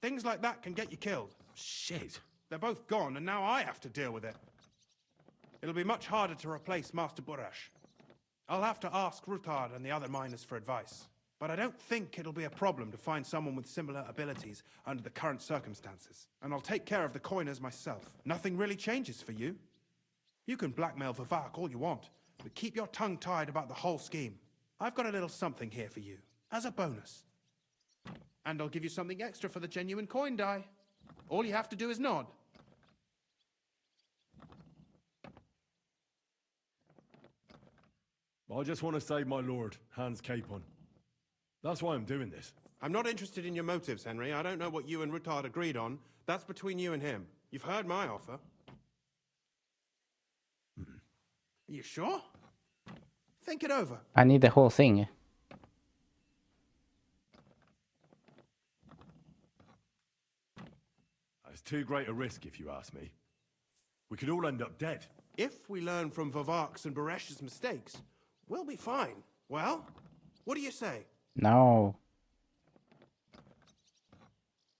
Things like that can get you killed. Shit. They're both gone, and now I have to deal with it. It'll be much harder to replace Master Buresh. I'll have to ask Rutard and the other miners for advice. But I don't think it'll be a problem to find someone with similar abilities under the current circumstances. And I'll take care of the coiners myself. Nothing really changes for you. You can blackmail Vivak all you want, but keep your tongue tied about the whole scheme. I've got a little something here for you, as a bonus. And I'll give you something extra for the genuine coin die. All you have to do is nod. I just want to save my lord, Hans Capon. That's why I'm doing this. I'm not interested in your motives, Henry. I don't know what you and Rutard agreed on. That's between you and him. You've heard my offer. Are you sure? Think it over. I need the whole thing. It's too great a risk, if you ask me. We could all end up dead. If we learn from Vivak's and Baresh's mistakes, we'll be fine. Well, what do you say? No.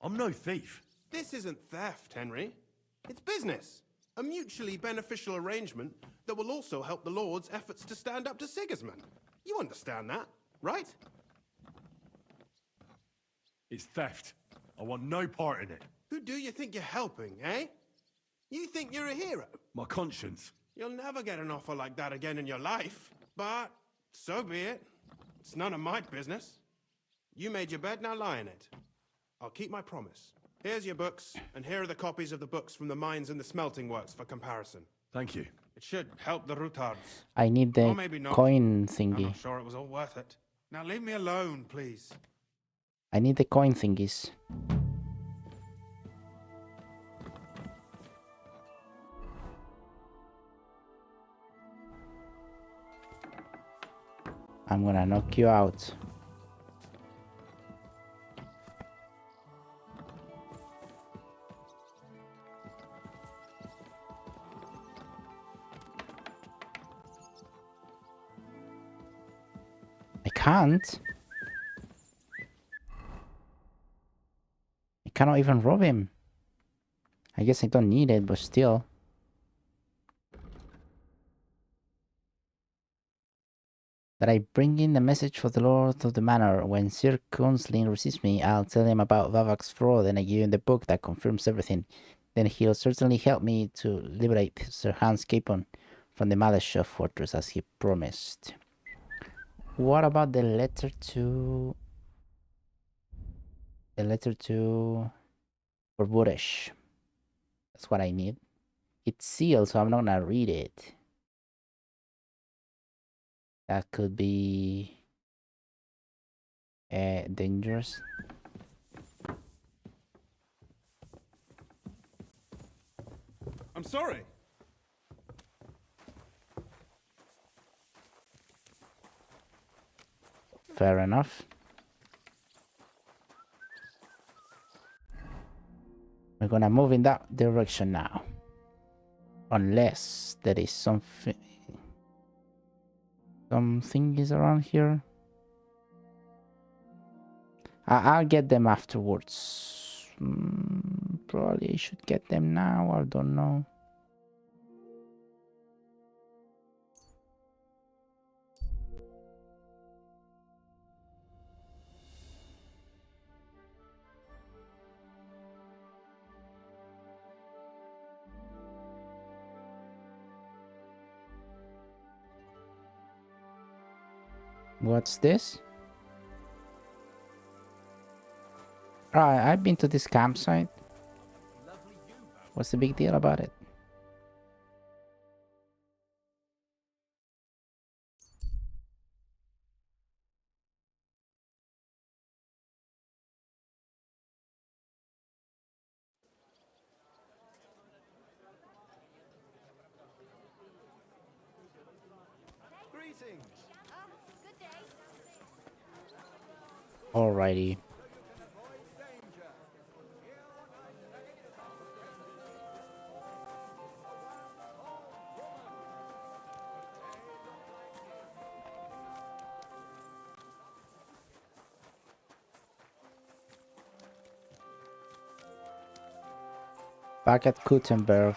I'm no thief. This isn't theft, Henry. It's business. A mutually beneficial arrangement that will also help the Lord's efforts to stand up to Sigismund. You understand that, right? It's theft. I want no part in it. Who do you think you're helping, eh? You think you're a hero? My conscience. You'll never get an offer like that again in your life. But so be it. It's none of my business. You made your bed, now lie in it. I'll keep my promise. Here's your books, and here are the copies of the books from the mines and the smelting works for comparison. Thank you. It should help the Rutards. I need Or the maybe not. coin I'm thingy. not sure it was all worth it. Now leave me alone, please. I need the coin thingies. I'm gonna knock you out. I can't. I cannot even rob him. I guess I don't need it, but still. That I bring in the message for the Lord of the Manor. When Sir Counseling receives me, I'll tell him about Vavak's fraud and I give him the book that confirms everything. Then he'll certainly help me to liberate Sir Hans Capon from the Malashov fortress as he promised. What about the letter to... The letter to... for Buresh? That's what I need. It's sealed, so I'm not gonna read it. That could be... dangerous. I'm sorry. Fair enough. We're gonna move in that direction now. Unless there is something is around here. I'll get them afterwards. Probably I should get them now. I don't know. What's this? I've been to this campsite. What's the big deal about it? Greetings. Good day. Alrighty. Back at Gutenberg.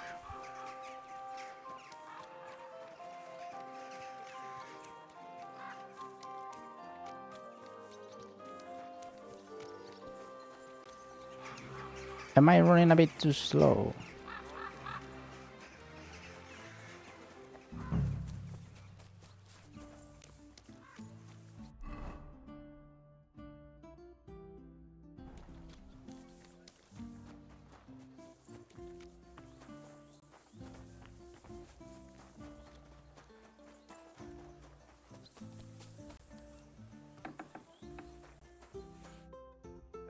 Am I running a bit too slow?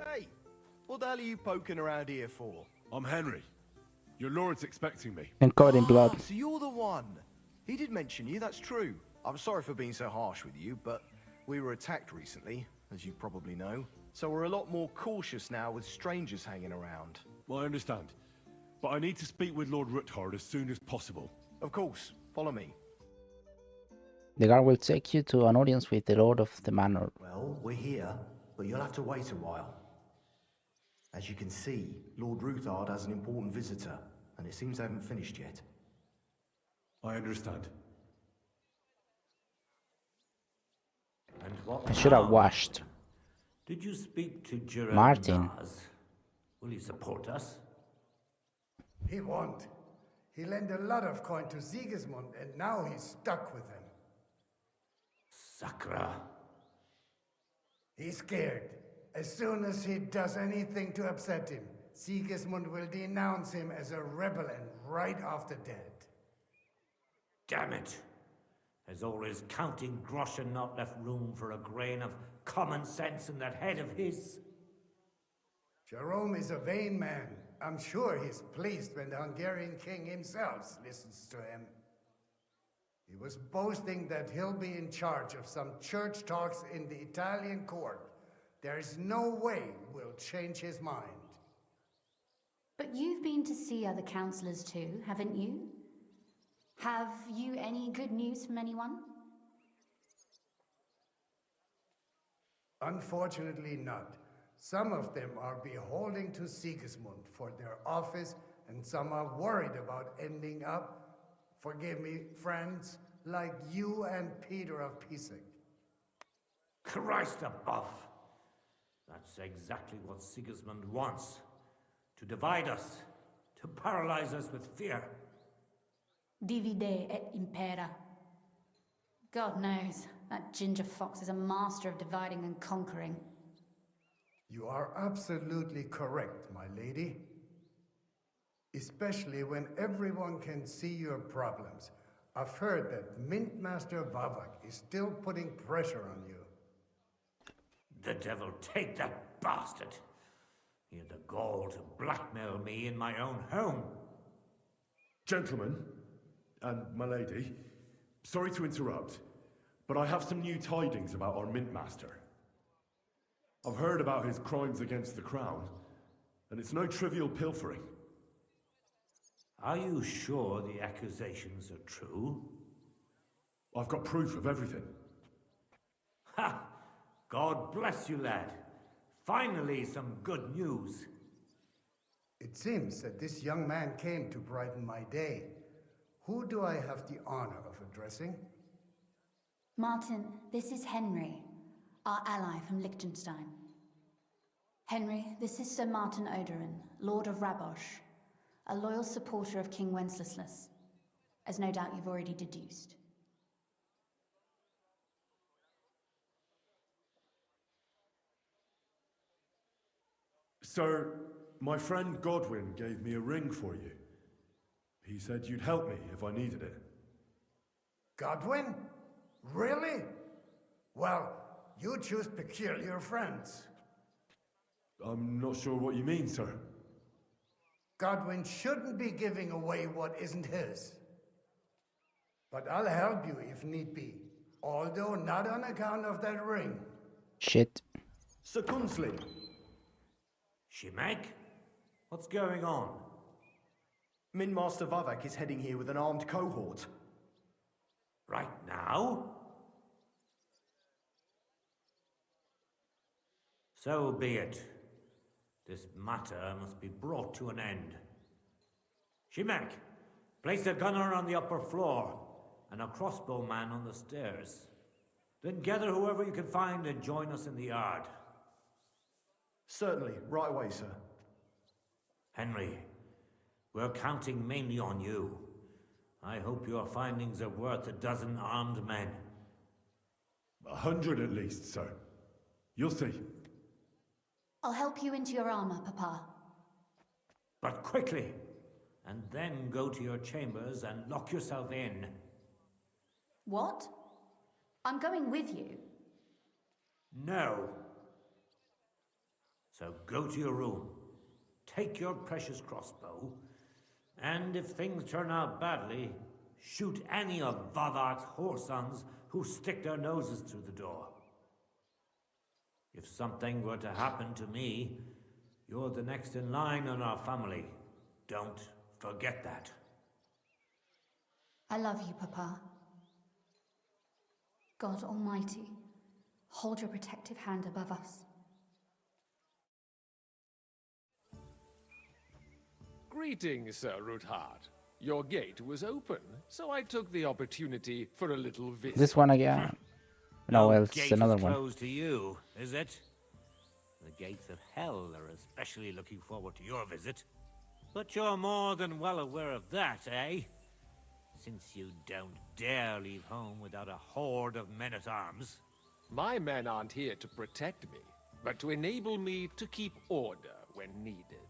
Hey, what the hell are you poking around here for? I'm Henry. Your lord's expecting me. And covered in blood. So you're the one. He did mention you, that's true. I'm sorry for being so harsh with you, but we were attacked recently, as you probably know. So we're a lot more cautious now with strangers hanging around. Well, I understand. But I need to speak with Lord Ruthard as soon as possible. Of course. Follow me. The guard will take you to an audience with the Lord of the Manor. Well, we're here, but you'll have to wait a while. As you can see, Lord Ruthard has an important visitor, and it seems they haven't finished yet. I understand. And what? I should have washed. Did you speak to Jerome Martin. Nars? Will he support us? He won't. He lent a lot of coin to Sigismund, and now he's stuck with him. Sakra. He's scared. As soon as he does anything to upset him, Sigismund will denounce him as a rebel and right off the dead. Damn it! Has all his counting groschen not left room for a grain of common sense in that head of his? Jerome is a vain man. I'm sure he's pleased when the Hungarian king himself listens to him. He was boasting that he'll be in charge of some church talks in the Italian court. There is no way we'll change his mind. But you've been to see other councillors too, haven't you? Have you any good news from anyone? Unfortunately not. Some of them are beholden to Sigismund for their office, and some are worried about ending up, forgive me, friends, like you and Peter of Pisek. Christ above! That's exactly what Sigismund wants. To divide us, to paralyze us with fear. Divide et impera. God knows, that ginger fox is a master of dividing and conquering. You are absolutely correct, my lady. Especially when everyone can see your problems. I've heard that Mint Master Vavak is still putting pressure on you. The devil take that bastard! He had the gall to blackmail me in my own home. Gentlemen, and my lady, sorry to interrupt, but I have some new tidings about our Mint Master. I've heard about his crimes against the crown, and it's no trivial pilfering. Are you sure the accusations are true? I've got proof of everything. Ha! God bless you, lad. Finally, some good news. It seems that this young man came to brighten my day. Who do I have the honor of addressing? Martin, this is Henry, our ally from Liechtenstein. Henry, this is Sir Martin Odorin, Lord of Rabosh, a loyal supporter of King Wenceslas, as no doubt you've already deduced. Sir, my friend Godwin gave me a ring for you. He said you'd help me if I needed it. Godwin? Really? Well, you choose peculiar friends. I'm not sure what you mean, sir. Godwin shouldn't be giving away what isn't his. But I'll help you if need be, although not on account of that ring. Shit. Sir Kunslin. Shimek? What's going on? Min Master Vavak is heading here with an armed cohort. Right now? So be it. This matter must be brought to an end. Shimek, place a gunner on the upper floor and a crossbowman on the stairs. Then gather whoever you can find and join us in the yard. Certainly, right away, sir. Henry, we're counting mainly on you. I hope your findings are worth 12 armed men. 100 at least, sir. You'll see. I'll help you into your armor, Papa. But quickly, and then go to your chambers and lock yourself in. What? I'm going with you. No. So go to your room, take your precious crossbow, and if things turn out badly, shoot any of Vavak's whoresons who stick their noses through the door. If something were to happen to me, you're the next in line in our family. Don't forget that. I love you, Papa. God Almighty, hold your protective hand above us. Greetings, Sir Ruthard. Your gate was open, so I took the opportunity for a little visit. This one again. No, well, it's gate another is one. closed to you, is it? gates of hell are especially looking forward to your visit. But you're more than well aware of that, eh? Since you don't dare leave home without a horde of men-at-arms. My men aren't here to protect me, but to enable me to keep order when needed.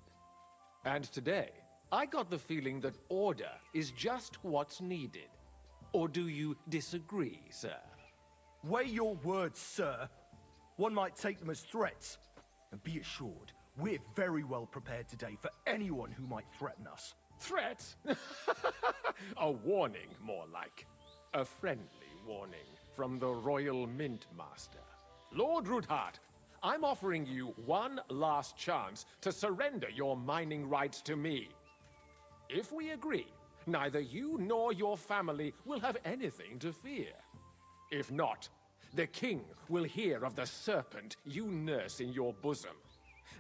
And today, I got the feeling that order is just what's needed. Or do you disagree, sir? Weigh your words, sir. One might take them as threats. And be assured, we're very well prepared today for anyone who might threaten us. Threat? A warning, more like. A friendly warning from the Royal Mint Master. Lord Ruthard, I'm offering you one last chance to surrender your mining rights to me. If we agree, neither you nor your family will have anything to fear. If not, the king will hear of the serpent you nurse in your bosom.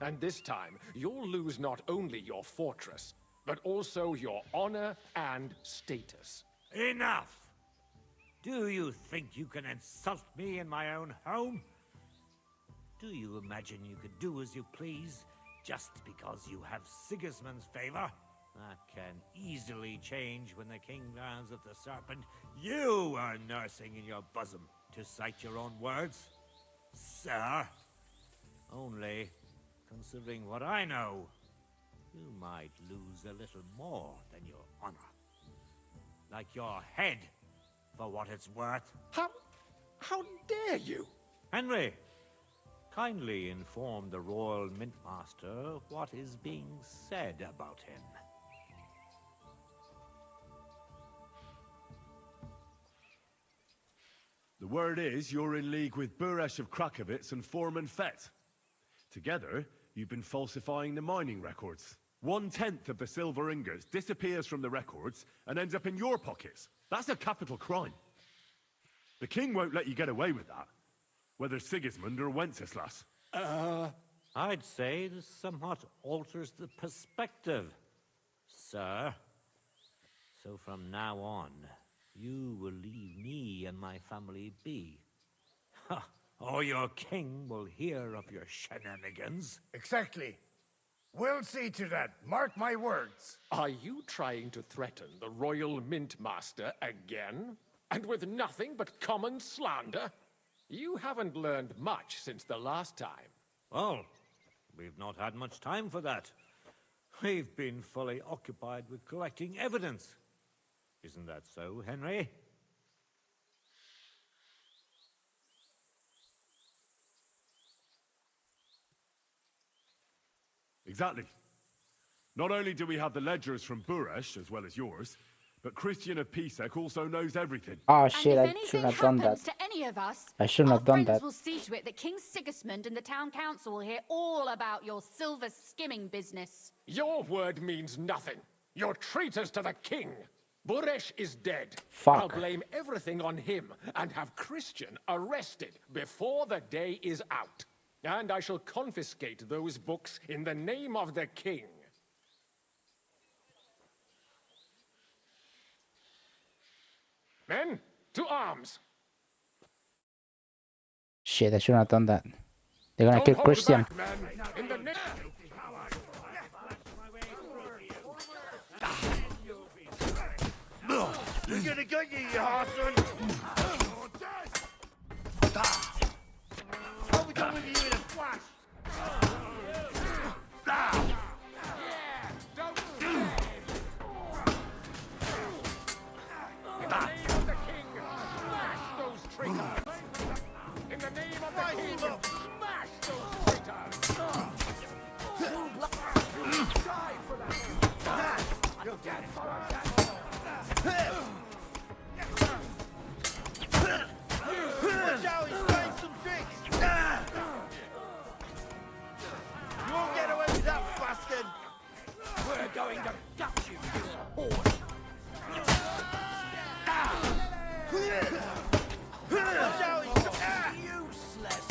And this time, you'll lose not only your fortress, but also your honor and status. Enough! Do you think you can insult me in my own home? Do you imagine you could do as you please, just because you have Sigismund's favor? That can easily change when the king learns of the serpent you are nursing in your bosom, to cite your own words, sir. Only, considering what I know, you might lose a little more than your honor. Like your head, for what it's worth. How dare you? Henry, kindly inform the Royal Mint Master what is being said about him. The word is you're in league with Buresh of Krakowitz and Foreman Fett. Together, you've been falsifying the mining records. 1/10 of the silver ingots disappears from the records and ends up in your pockets. That's a capital crime. The king won't let you get away with that, whether Sigismund or Wenceslas. I'd say this somewhat alters the perspective, sir. So from now on, you will leave me and my family be. Or your king will hear of your shenanigans. Exactly. We'll see to that. Mark my words. Are you trying to threaten the Royal Mint Master again? And with nothing but common slander? You haven't learned much since the last time. Well, we've not had much time for that. We've been fully occupied with collecting evidence. Isn't that so, Henry? Exactly. Not only do we have the ledgers from Buresh, as well as yours, but Christian of Pisek also knows everything. Oh shit, And if I anything shouldn't have done that. happens to any of us, I shouldn't have done our friends that. will see to it that King Sigismund and the town council will hear all about your silver skimming business. Your word means nothing. You're traitors to the king. Buresh is dead. Fuck. I'll blame everything on him and have Christian arrested before the day is out. And I shall confiscate those books in the name of the king. Men, to arms! Shit, I shouldn't have done that. They're gonna kill Christian. In the name... We're gonna get you, you arson! I'll be done with you in a flash! In the name of the king, smash those traitors! In the name of the king, smash those traitors! Die for that! You're dead for that! Watch out, he's playing some tricks! You won't get away with that, bastard! We're going to gut you, you whore! Watch out, he's useless!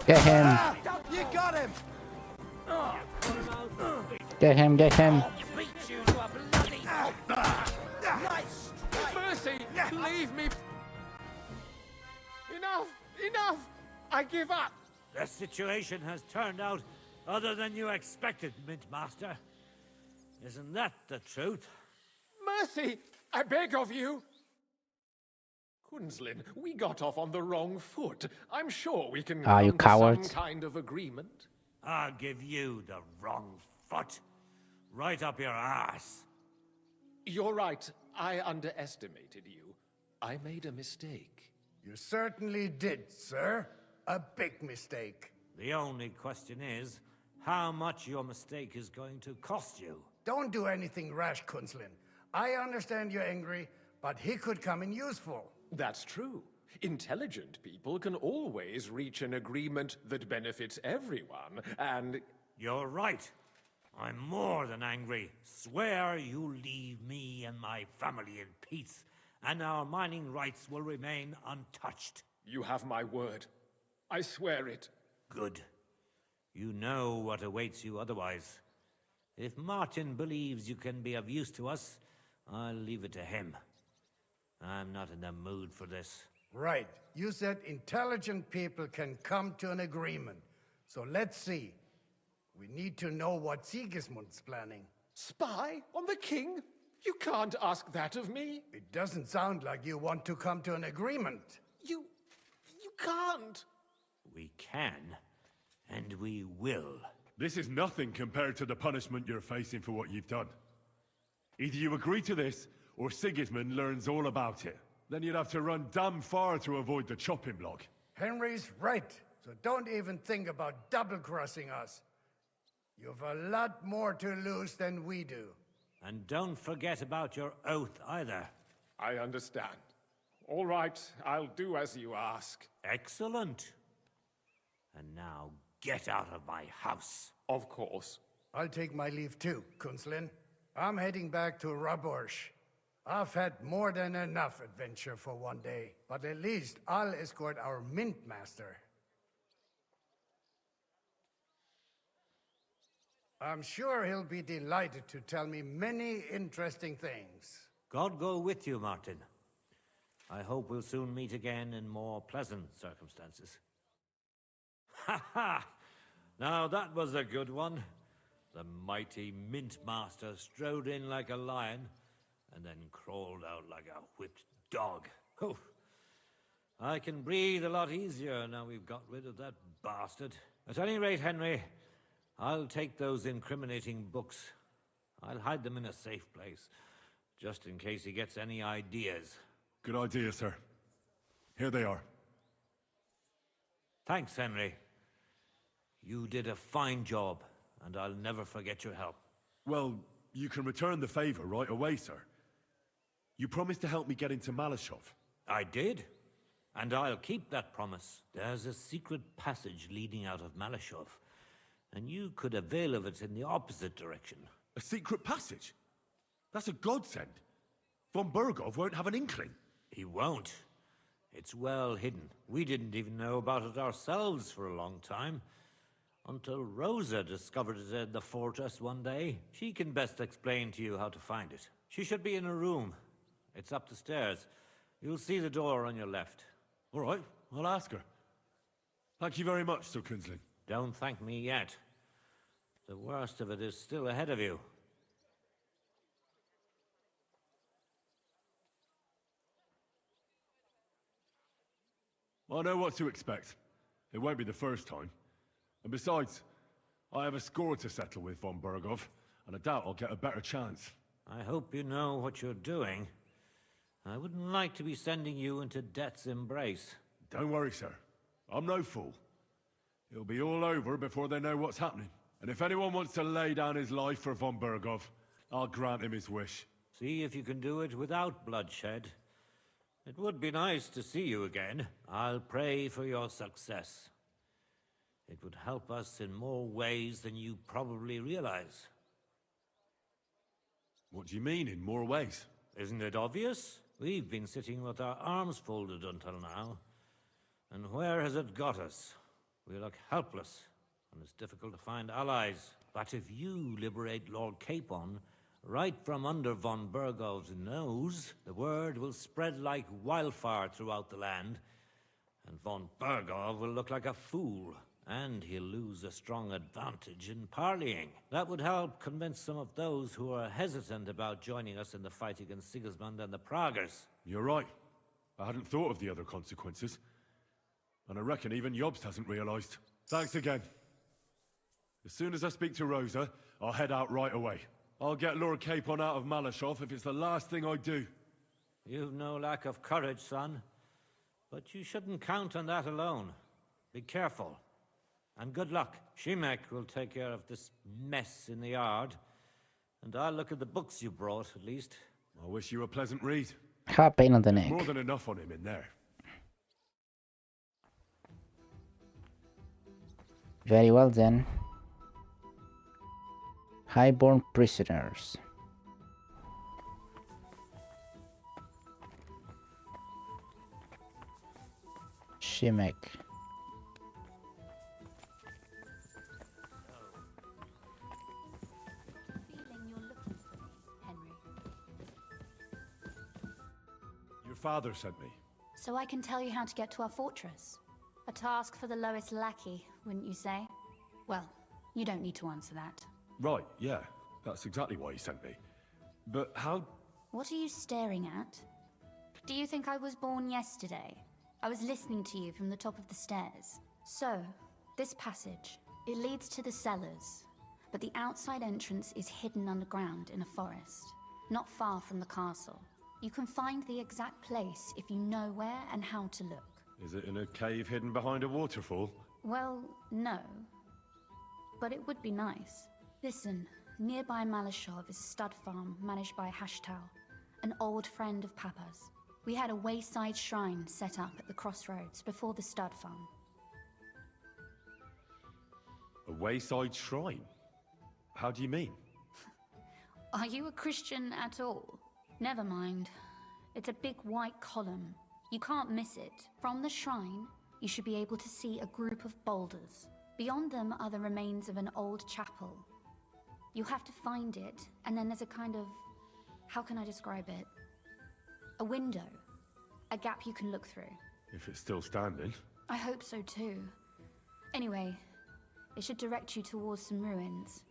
Get him! You got him! Get him! Get him! Beat you to a bloody pulp! Nice! Mercy! Leave me! Enough! Enough! I give up! The situation has turned out other than you expected, Mint Master. Isn't that the truth? Mercy! I beg of you! Kunzlin, we got off on the wrong foot. I'm sure we can Ah, you come to some cowards. kind of agreement. I'll give you the wrong foot. Right up your ass. You're right. I underestimated you. I made a mistake. You certainly did, sir. A big mistake. The only question is, how much your mistake is going to cost you. Don't do anything rash, Kunzlin. I understand you're angry, but he could come in useful. That's true. Intelligent people can always reach an agreement that benefits everyone, and... You're right. I'm more than angry. Swear you leave me and my family in peace, and our mining rights will remain untouched. You have my word. I swear it. Good. You know what awaits you otherwise. If Martin believes you can be of use to us, I'll leave it to him. I'm not in the mood for this. Right. You said intelligent people can come to an agreement. So let's see. We need to know what Sigismund's planning. Spy on the king? You can't ask that of me. It doesn't sound like you want to come to an agreement. You can't. We can, and we will. This is nothing compared to the punishment you're facing for what you've done. Either you agree to this, or Sigismund learns all about it. Then you'd have to run damn far to avoid the chopping block. Henry's right, so don't even think about double-crossing us. You've a lot more to lose than we do. And don't forget about your oath either. I understand. All right, I'll do as you ask. Excellent. And now get out of my house. Of course. I'll take my leave too, Kunzlin. I'm heading back to Raborsh. I've had more than enough adventure for one day, but at least I'll escort our Mint Master. I'm sure he'll be delighted to tell me many interesting things. God go with you, Martin. I hope we'll soon meet again in more pleasant circumstances. Ha ha! Now that was a good one. The mighty Mint Master strode in like a lion, and then crawled out like a whipped dog. Oh, I can breathe a lot easier now we've got rid of that bastard. At any rate, Henry, I'll take those incriminating books. I'll hide them in a safe place, just in case he gets any ideas. Good idea, sir. Here they are. Thanks, Henry. You did a fine job, and I'll never forget your help. Well, you can return the favor right away, sir. You promised to help me get into Malashov. I did, and I'll keep that promise. There's a secret passage leading out of Malashov, and you could avail of it in the opposite direction. A secret passage? That's a godsend. Von Burgov won't have an inkling. He won't. It's well hidden. We didn't even know about it ourselves for a long time. Until Rosa discovered it in the fortress one day. She can best explain to you how to find it. She should be in a room. It's up the stairs. You'll see the door on your left. All right, I'll ask her. Thank you very much, Sir Kunzlin. Don't thank me yet. The worst of it is still ahead of you. I know what to expect. It won't be the first time. And besides, I have a score to settle with von Burgov, and I doubt I'll get a better chance. I hope you know what you're doing. I wouldn't like to be sending you into death's embrace. Don't worry, sir. I'm no fool. It'll be all over before they know what's happening. And if anyone wants to lay down his life for von Burgov, I'll grant him his wish. See if you can do it without bloodshed. It would be nice to see you again. I'll pray for your success. It would help us in more ways than you probably realize. What do you mean, in more ways? Isn't it obvious? We've been sitting with our arms folded until now. And where has it got us? We look helpless, and it's difficult to find allies. But if you liberate Lord Capon, right from under von Burgov's nose, the word will spread like wildfire throughout the land, And von Bergov will look like a fool, and he'll lose a strong advantage in parleying. That would help convince some of those who are hesitant about joining us in the fight against Sigismund and the Praguers. You're right. I hadn't thought of the other consequences. And I reckon even Jobst hasn't realized. Thanks again. As soon as I speak to Rosa, I'll head out right away. I'll get Lord Capon out of Malashov if it's the last thing I do. You've no lack of courage, son. But you shouldn't count on that alone. Be careful. And good luck. Shimek will take care of this mess in the yard. And I'll look at the books you brought, at least. I wish you a pleasant read. Ha, pain on the neck. More than enough on him in there. Very well then. Highborn prisoners. Shimek. Your father sent me. So I can tell you how to get to our fortress. A task for the lowest lackey, wouldn't you say? Well, you don't need to answer that. Right, yeah. That's exactly why he sent me. But how... What are you staring at? Do you think I was born yesterday? I was listening to you from the top of the stairs. So, this passage, it leads to the cellars, but the outside entrance is hidden underground in a forest, not far from the castle. You can find the exact place if you know where and how to look. Is it in a cave hidden behind a waterfall? Well, no. But it would be nice. Listen, nearby Malashov is a stud farm managed by Hashtal, an old friend of Papa's. We had a wayside shrine set up at the crossroads before the stud farm. A wayside shrine? How do you mean? Are you a Christian at all? Never mind. It's a big white column. You can't miss it. From the shrine, you should be able to see a group of boulders. Beyond them are the remains of an old chapel. You have to find it, and then there's a kind of... how can I describe it? A window. A gap you can look through. If it's still standing. I hope so too. Anyway, it should direct you towards some ruins.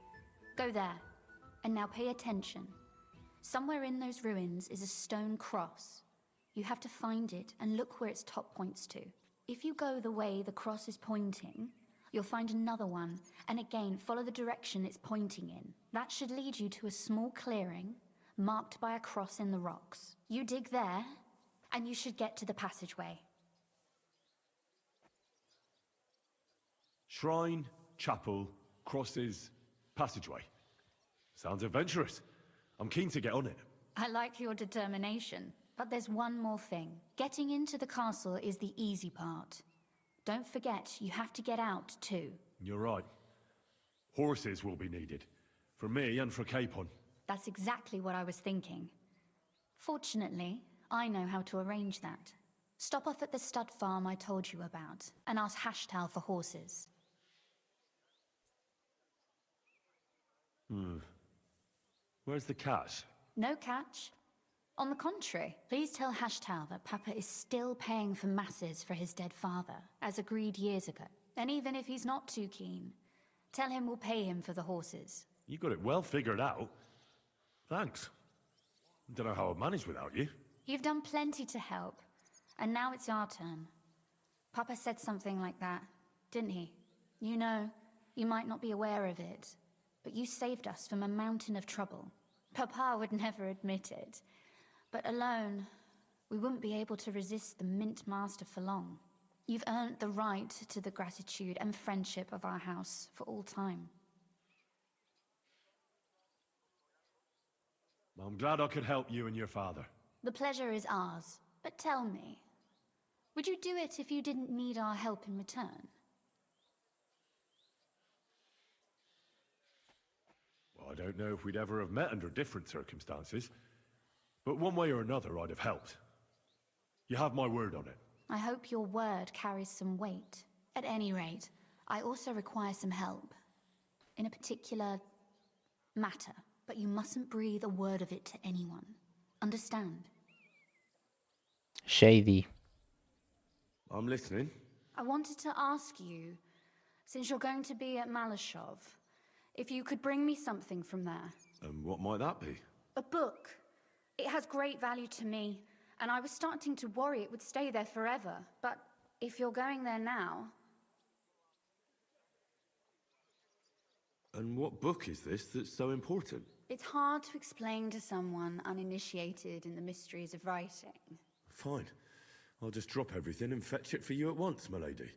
Go there. And now pay attention. Somewhere in those ruins is a stone cross. You have to find it and look where its top points to. If you go the way the cross is pointing, you'll find another one, and again follow the direction it's pointing in. That should lead you to a small clearing, marked by a cross in the rocks. You dig there, and you should get to the passageway. Shrine, chapel, crosses, passageway. Sounds adventurous. I'm keen to get on it. I like your determination, but there's one more thing. Getting into the castle is the easy part. Don't forget, you have to get out too. You're right. Horses will be needed. For me and for Capon. That's exactly what I was thinking. Fortunately, I know how to arrange that. Stop off at the stud farm I told you about, and ask Hashtal for horses. Where's the catch? No catch. On the contrary, please tell Hashtal that Papa is still paying for masses for his dead father, as agreed years ago. And even if he's not too keen, tell him we'll pay him for the horses. You got it well figured out. Thanks. Don't know how I'd manage without you. You've done plenty to help, and now it's our turn. Papa said something like that, didn't he? You know, you might not be aware of it, but you saved us from a mountain of trouble. Papa would never admit it, but alone, we wouldn't be able to resist the Mint Master for long. You've earned the right to the gratitude and friendship of our house for all time. I'm glad I could help you and your father. The pleasure is ours, but tell me, would you do it if you didn't need our help in return? Well, I don't know if we'd ever have met under different circumstances, but one way or another I'd have helped. You have my word on it. I hope your word carries some weight. At any rate, I also require some help. In a particular matter, but you mustn't breathe a word of it to anyone. Understand? Shady. I'm listening. I wanted to ask you, since you're going to be at Malashov, if you could bring me something from there. And what might that be? A book. It has great value to me, and I was starting to worry it would stay there forever. But if you're going there now... And what book is this that's so important? It's hard to explain to someone uninitiated in the mysteries of writing. Fine. I'll just drop everything and fetch it for you at once, my lady.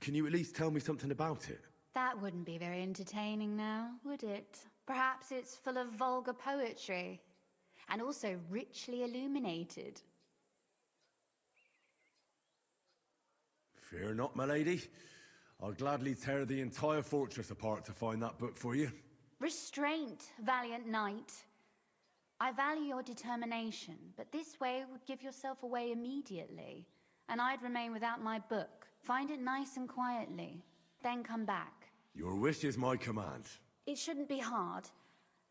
Can you at least tell me something about it? That wouldn't be very entertaining now, would it? Perhaps it's full of vulgar poetry, and also richly illuminated. Fear not, my lady. I'll gladly tear the entire fortress apart to find that book for you. Restraint, valiant knight. I value your determination, but this way would give yourself away immediately, and I'd remain without my book. Find it nice and quietly, then come back. Your wish is my command. It shouldn't be hard.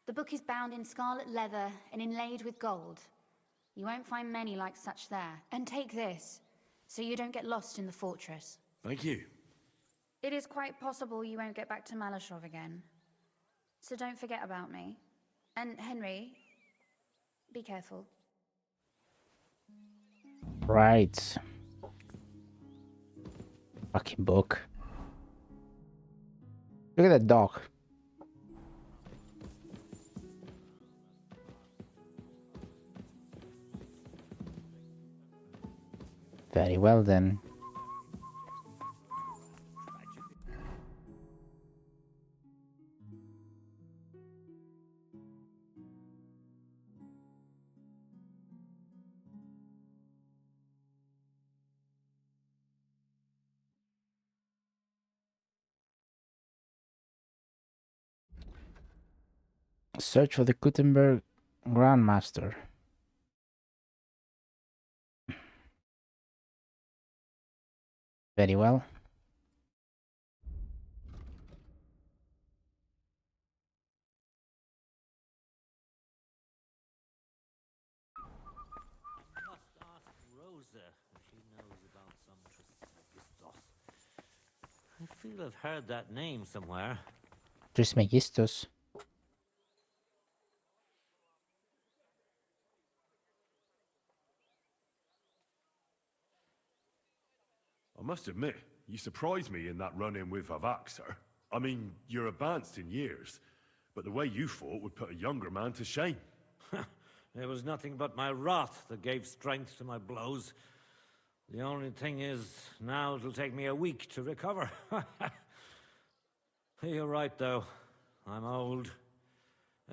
The book is bound in scarlet leather and inlaid with gold. You won't find many like such there. And take this, so you don't get lost in the fortress. Thank you. It is quite possible you won't get back to Malashov again. So don't forget about me. And Henry, be careful. Right. Fucking book. Look at that dog. Very well then. Search for the Gutenberg Grandmaster. Very well. Must ask Rosa if she knows about some Trismegistos. I feel I've heard that name somewhere. Trismegistos. I must admit, you surprised me in that run-in with Vavak, sir. I mean, you're advanced in years, but the way you fought would put a younger man to shame. It was nothing but my wrath that gave strength to my blows. The only thing is, now it'll take me a week to recover. You're right, though. I'm old.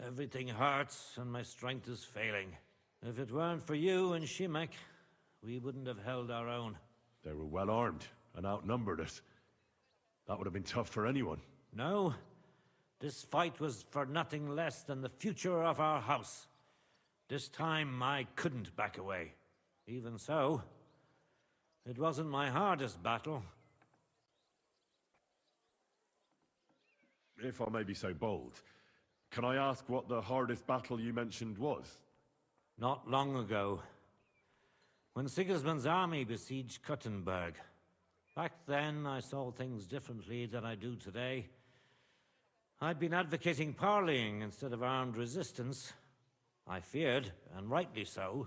Everything hurts, and my strength is failing. If it weren't for you and Shimek, we wouldn't have held our own. They were well armed and outnumbered us. That would have been tough for anyone. No. This fight was for nothing less than the future of our house. This time I couldn't back away. Even so, it wasn't my hardest battle. If I may be so bold, can I ask what the hardest battle you mentioned was? Not long ago, when Sigismund's army besieged Kuttenberg. Back then, I saw things differently than I do today. I'd been advocating parleying instead of armed resistance. I feared, and rightly so,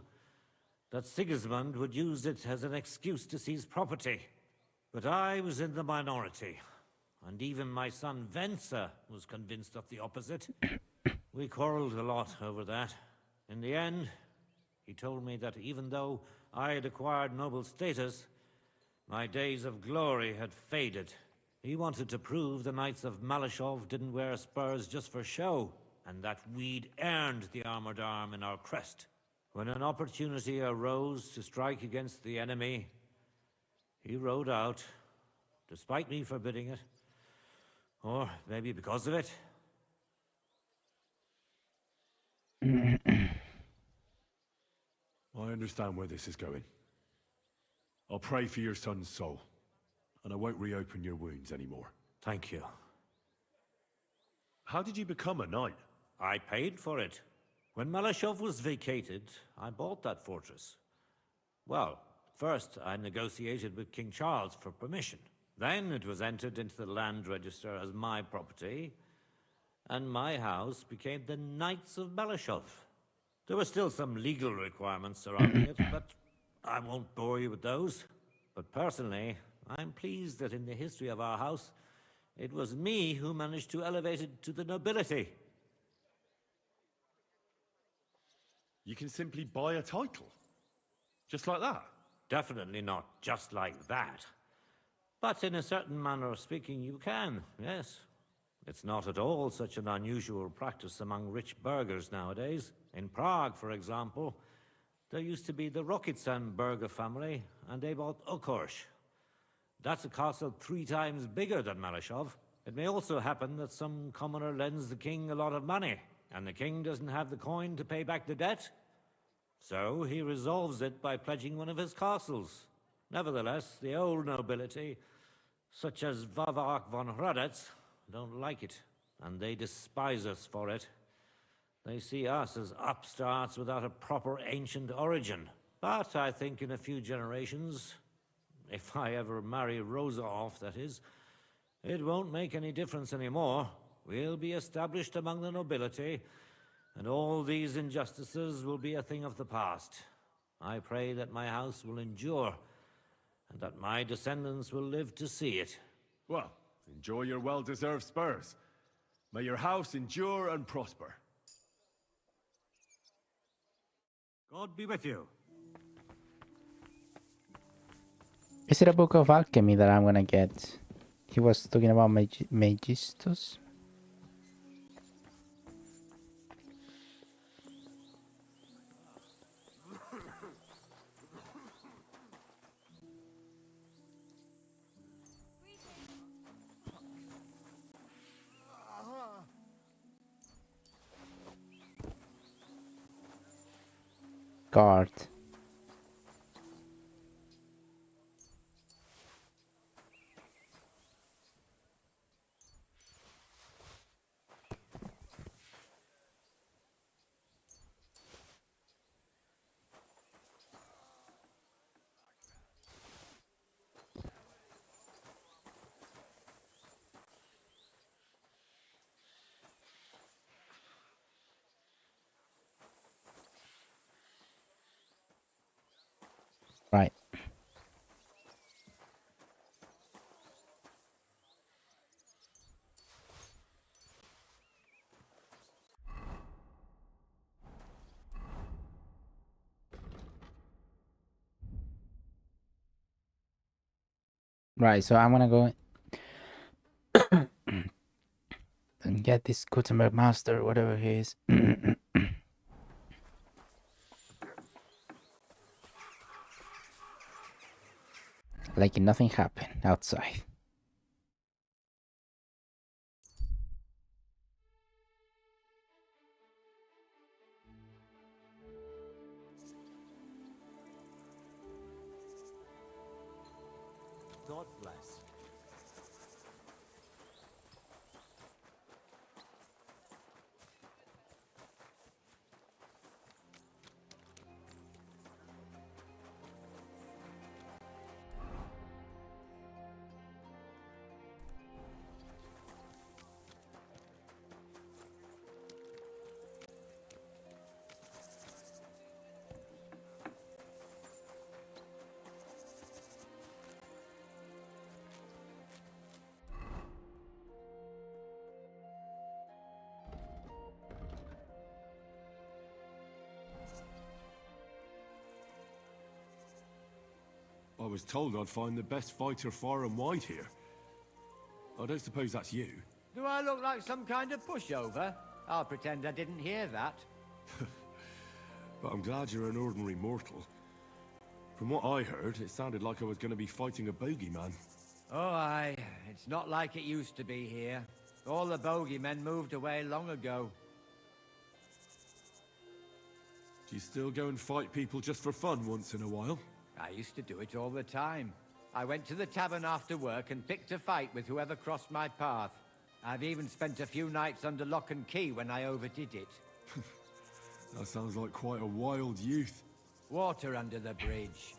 that Sigismund would use it as an excuse to seize property. But I was in the minority, and even my son Venser was convinced of the opposite. We quarreled a lot over that. In the end, he told me that even though I had acquired noble status, my days of glory had faded. He wanted to prove the Knights of Malashov didn't wear spurs just for show, and that we'd earned the armored arm in our crest. When an opportunity arose to strike against the enemy, he rode out, despite me forbidding it. Or maybe because of it. I understand where this is going. I'll pray for your son's soul, and I won't reopen your wounds anymore. Thank you. How did you become a knight? I paid for it. When Malashov was vacated, I bought that fortress. Well, First, I negotiated with King Charles for permission. Then it was entered into the land register as my property, and my house became the Knights of Belishov. There were still some legal requirements surrounding it, but I won't bore you with those. But personally, I'm pleased that in the history of our house, it was me who managed to elevate it to the nobility. You can simply buy a title? Just like that? Definitely not just like that. But in a certain manner of speaking, you can, yes. It's not at all such an unusual practice among rich burghers nowadays. In Prague, for example, there used to be the Rokitsan burgher family, and they bought Okorsh. That's a castle 3 times bigger than Malishov. It may also happen that some commoner lends the king a lot of money, and the king doesn't have the coin to pay back the debt. So he resolves it by pledging one of his castles. Nevertheless, the old nobility, such as Vavark von Hradec, don't like it, and they despise us for it. They see us as upstarts without a proper ancient origin. But I think in a few generations, if I ever marry Rosa off, that is, it won't make any difference anymore. We'll be established among the nobility, and all these injustices will be a thing of the past. I pray that my house will endure, and that my descendants will live to see it. Well, enjoy your well-deserved spurs. May your house endure and prosper. God be with you. Is it a book of alchemy that I'm gonna get? He was talking about Magistus. Guard. Right. Right, so I'm gonna go and get this Gutenberg master, whatever he is. Like nothing happened outside. God bless. I was told I'd find the best fighter far and wide here. I don't suppose that's you. Do I look like some kind of pushover? I'll pretend I didn't hear that. But I'm glad you're an ordinary mortal. From what I heard, it sounded like I was going to be fighting a bogeyman. Oh, aye. It's not like it used to be here. All the bogeymen moved away long ago. Do you still go and fight people just for fun once in a while? I used to do it all the time. I went to the tavern after work and picked a fight with whoever crossed my path. I've even spent a few nights under lock and key when I overdid it. That sounds like quite a wild youth. Water under the bridge.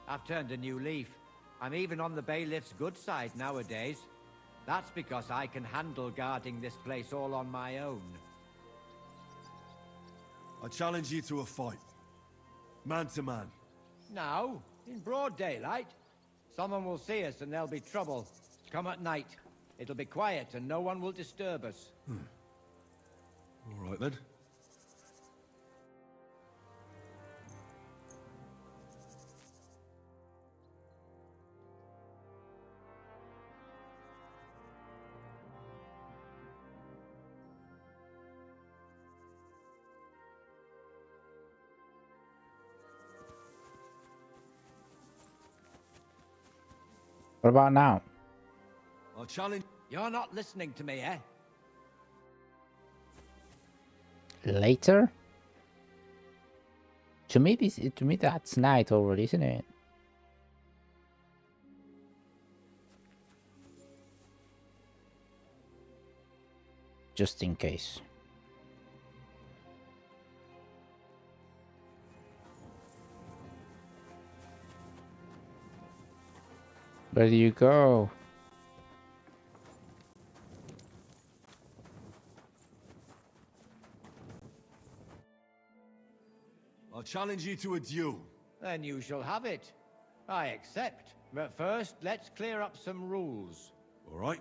I've turned a new leaf. I'm even on the bailiff's good side nowadays. That's because I can handle guarding this place all on my own. I challenge you to a fight. Man to man. Now, in broad daylight. Someone will see us and there'll be trouble. Come at night. It'll be quiet and no one will disturb us. All right then. What about now? I'll challenge... You're not listening to me, eh? Later? To me, that's night already, isn't it? Just in case. Where do you go? I'll challenge you to a duel. Then you shall have it. I accept. But first, let's clear up some rules. All right.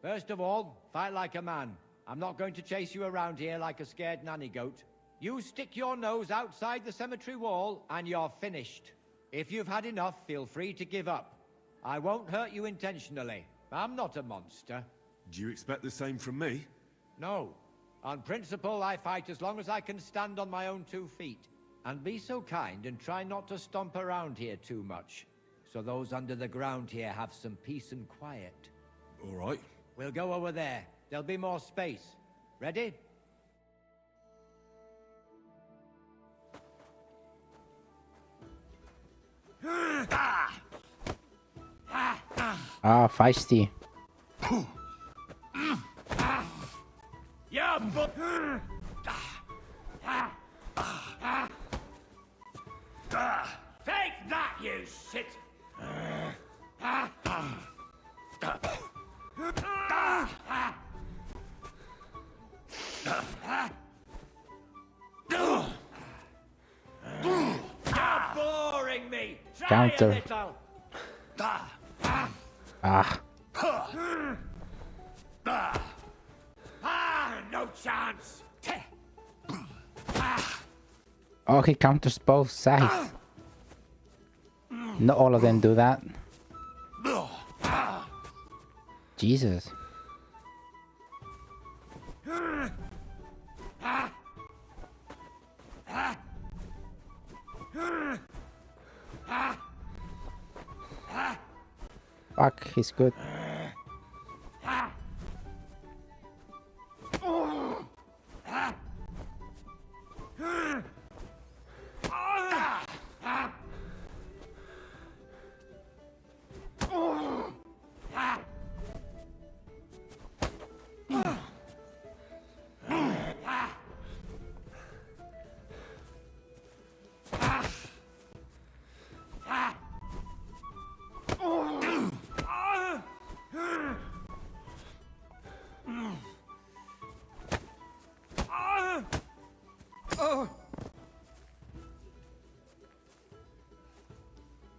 First of all, fight like a man. I'm not going to chase you around here like a scared nanny goat. You stick your nose outside the cemetery wall, and you're finished. If you've had enough, feel free to give up. I won't hurt you intentionally. I'm not a monster. Do you expect the same from me? No. On principle, I fight as long as I can stand on my own 2 feet. And be so kind and try not to stomp around here too much, so those under the ground here have some peace and quiet. All right. We'll go over there. There'll be more space. Ready? Ah, feisty. Yeah, but... Take that, you shit! You're boring me! Try Counter. a little! Ah. No chance! Oh, he counters both sides. Not all of them do that. Jesus. Fuck, he's good.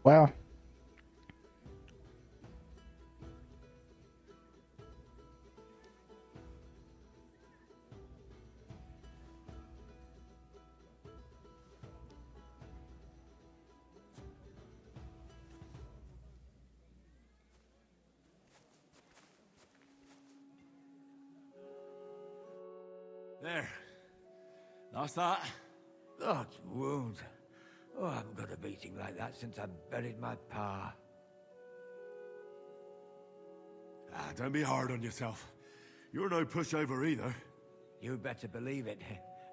Well, There. That's that. That wound. Oh, I haven't got a beating like that since I buried my pa. Don't be hard on yourself. You're no pushover either. You better believe it.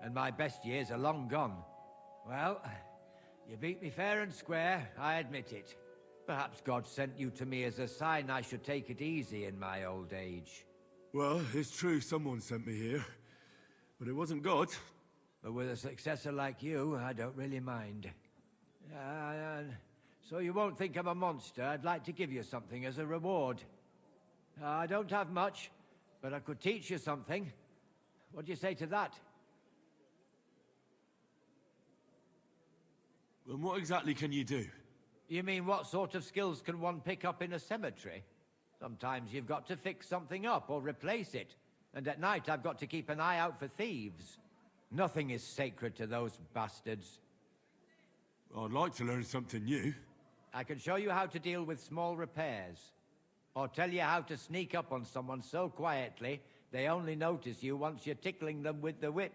And my best years are long gone. Well, you beat me fair and square, I admit it. Perhaps God sent you to me as a sign I should take it easy in my old age. Well, it's true someone sent me here. But it wasn't God. But with a successor like you, I don't really mind. So you won't think I'm a monster, I'd like to give you something as a reward. I don't have much, but I could teach you something. What do you say to that? And what exactly can you do? You mean what sort of skills can one pick up in a cemetery? Sometimes you've got to fix something up or replace it. And at night I've got to keep an eye out for thieves. Nothing is sacred to those bastards. I'd like to learn something new. I can show you how to deal with small repairs. Or tell you how to sneak up on someone so quietly, they only notice you once you're tickling them with the whip.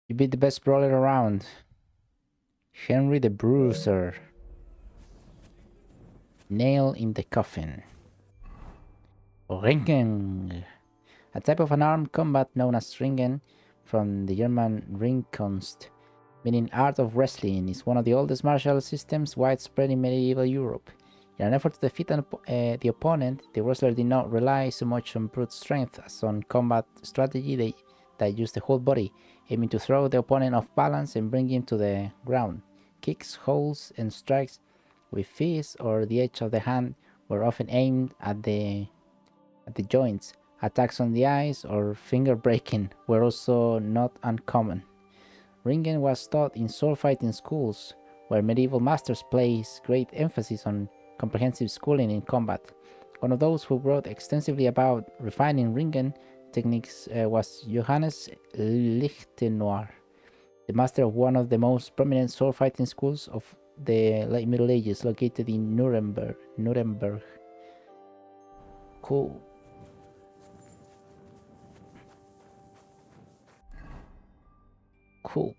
You beat the best brawler around. Henry the Bruiser. Nail in the coffin. Ringen. A type of unarmed combat known as Ringen from the German Ringkunst, meaning art of wrestling, is one of the oldest martial systems widespread in medieval Europe. In an effort to defeat the opponent, the wrestler did not rely so much on brute strength as on combat strategy that used the whole body, aiming to throw the opponent off balance and bring him to the ground. Kicks, holds, and strikes with fists or the edge of the hand were often aimed at the joints. Attacks on the eyes or finger breaking were also not uncommon. Ringen was taught in sword fighting schools, where medieval masters placed great emphasis on comprehensive schooling in combat. One of those who wrote extensively about refining Ringen techniques was Johannes Lichtenoir, the master of one of the most prominent sword fighting schools of the late Middle Ages, located in Nuremberg. Cool. Cool.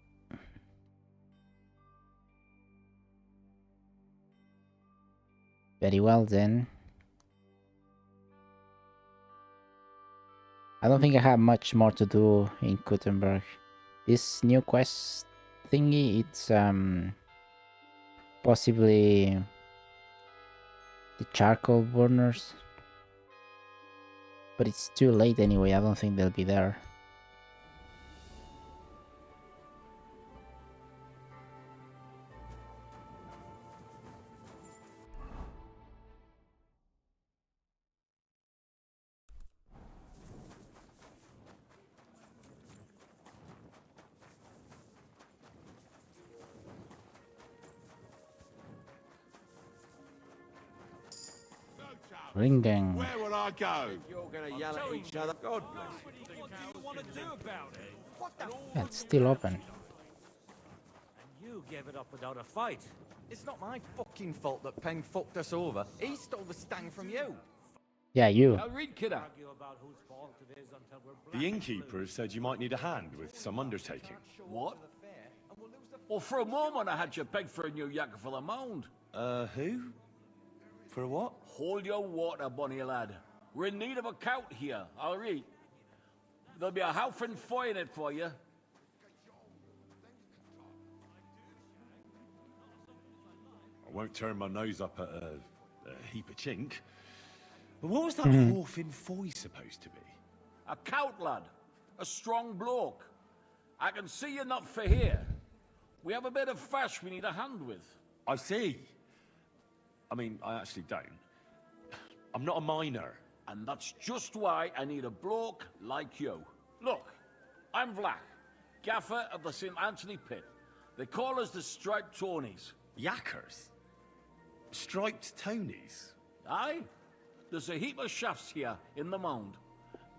Very well then. I don't think I have much more to do in Gutenberg. This new quest thingy, it's possibly the charcoal burners. But it's too late anyway, I don't think they'll be there. Ringen. Where would I go? You're gonna yell at each other. God bless you. What do you want to do about it? What the Yeah, it's still open. And you gave it up without a fight. It's not my fucking fault that Peng fucked us over. He stole the stang from you. Yeah, you. Now read, kidder. Argue about whose fault it is until we're The innkeeper said you might need a hand with some undertaking. What? Well, for a moment I had you pegged for a new yakker for the mound. Who? For what? Hold your water, bunny lad. We're in need of a count here, all right? There'll be a halfing fire in it for you. I won't turn my nose up at a heap of chink. But what was that halfing foy supposed to be? A count, lad. A strong bloke. I can see you're not for here. We have a bit of fash we need a hand with. I see. I mean, I actually don't. I'm not a miner. And that's just why I need a bloke like you. Look, I'm Vlach, gaffer of the St. Anthony Pit. They call us the Striped Tonies. Yakkers? Striped Tonys? Aye. There's a heap of shafts here in the mound,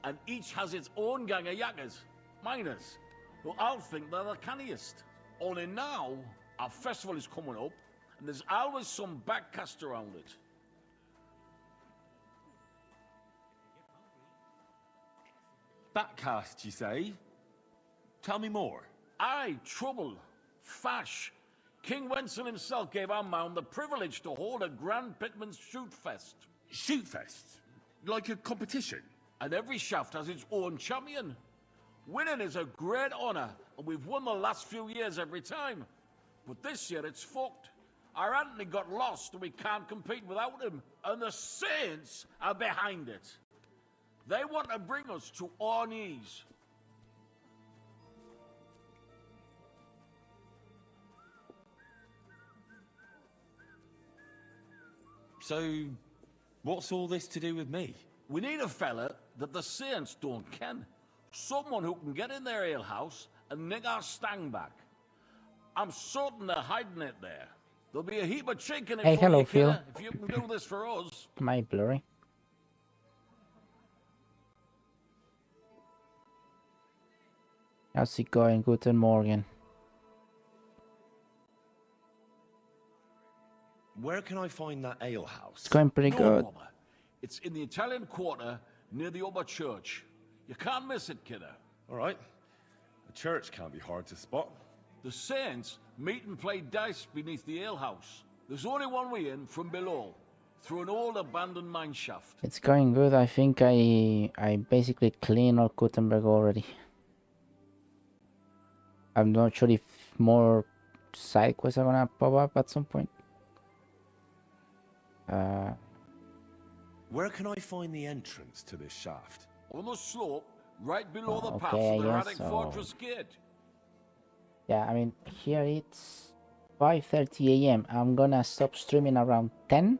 and each has its own gang of yakkers, miners, who I'll think they're the canniest. Only now, our festival is coming up, and there's always some backcast around it. Backcast, you say? Tell me more. Aye, trouble. Fash. King Wenzel himself gave our mound the privilege to hold a grand pitman's shoot fest. Shoot fest? Like a competition? And every shaft has its own champion. Winning is a great honor, and we've won the last few years every time. But this year it's fucked. Our Anthony got lost and we can't compete without him. And the Saints are behind it. They want to bring us to our knees. So, what's all this to do with me? We need a fella that the saints don't ken. Someone who can get in their alehouse and nick our stang back. I'm certain they're hiding it there. There'll be a heap of chicken in Hey, for hello, you, Phil. kidder, if you can do this for us. My blurry. How's it going? Guten Morgen. Where can I find that alehouse? It's going pretty No good. bother. It's in the Italian Quarter near the upper church. You can't miss it, kidder. All right. A church can't be hard to spot. The saints meet and play dice beneath the alehouse. There's only one way in from below, through an old abandoned mine shaft. It's going good. I think I basically cleaned all Gutenberg already. I'm not sure if more side quests are gonna pop up at some point. Where can I find the entrance to this shaft? On the slope, right below the path Okay, to the I Raddick guess so. Fortress Gate. Yeah, I mean, here it's 5:30 a.m. I'm gonna stop streaming around 10.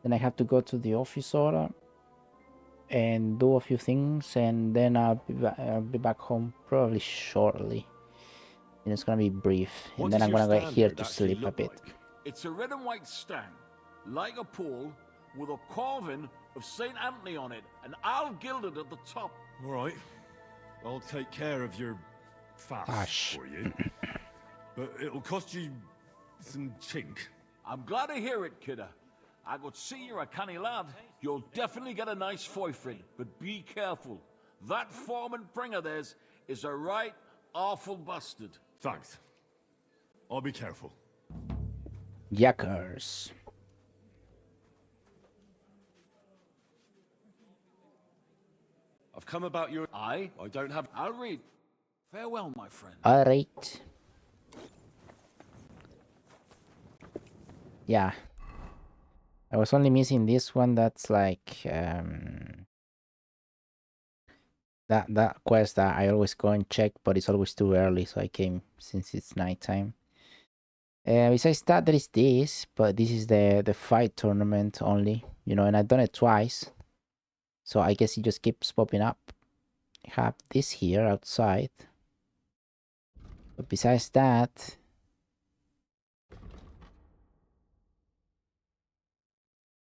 Then I have to go to the office order and do a few things, and then I'll be back home probably shortly. And it's gonna be brief, and then I'm gonna go here to sleep a bit. It's a red and white stang, like a pole, with a carving of St. Anthony on it, and I'll gilded at the top. All right. I'll take care of your fash for you. But it'll cost you some chink. I'm glad to hear it, kidder. I could see you're a canny lad. You'll definitely get a nice boyfriend, but be careful. That foreman pring of theirs is a right awful bastard. Thanks. I'll be careful. Yuckers. I've come about your... I don't have... I'll read. Farewell, my friend. Alright. Yeah. I was only missing this one that's like that quest that I always go and check, but it's always too early, so I came since it's nighttime. Besides that, there is this, but this is the fight tournament only, you know, and I've done it twice, so I guess it just keeps popping up. I have this here outside, but besides that,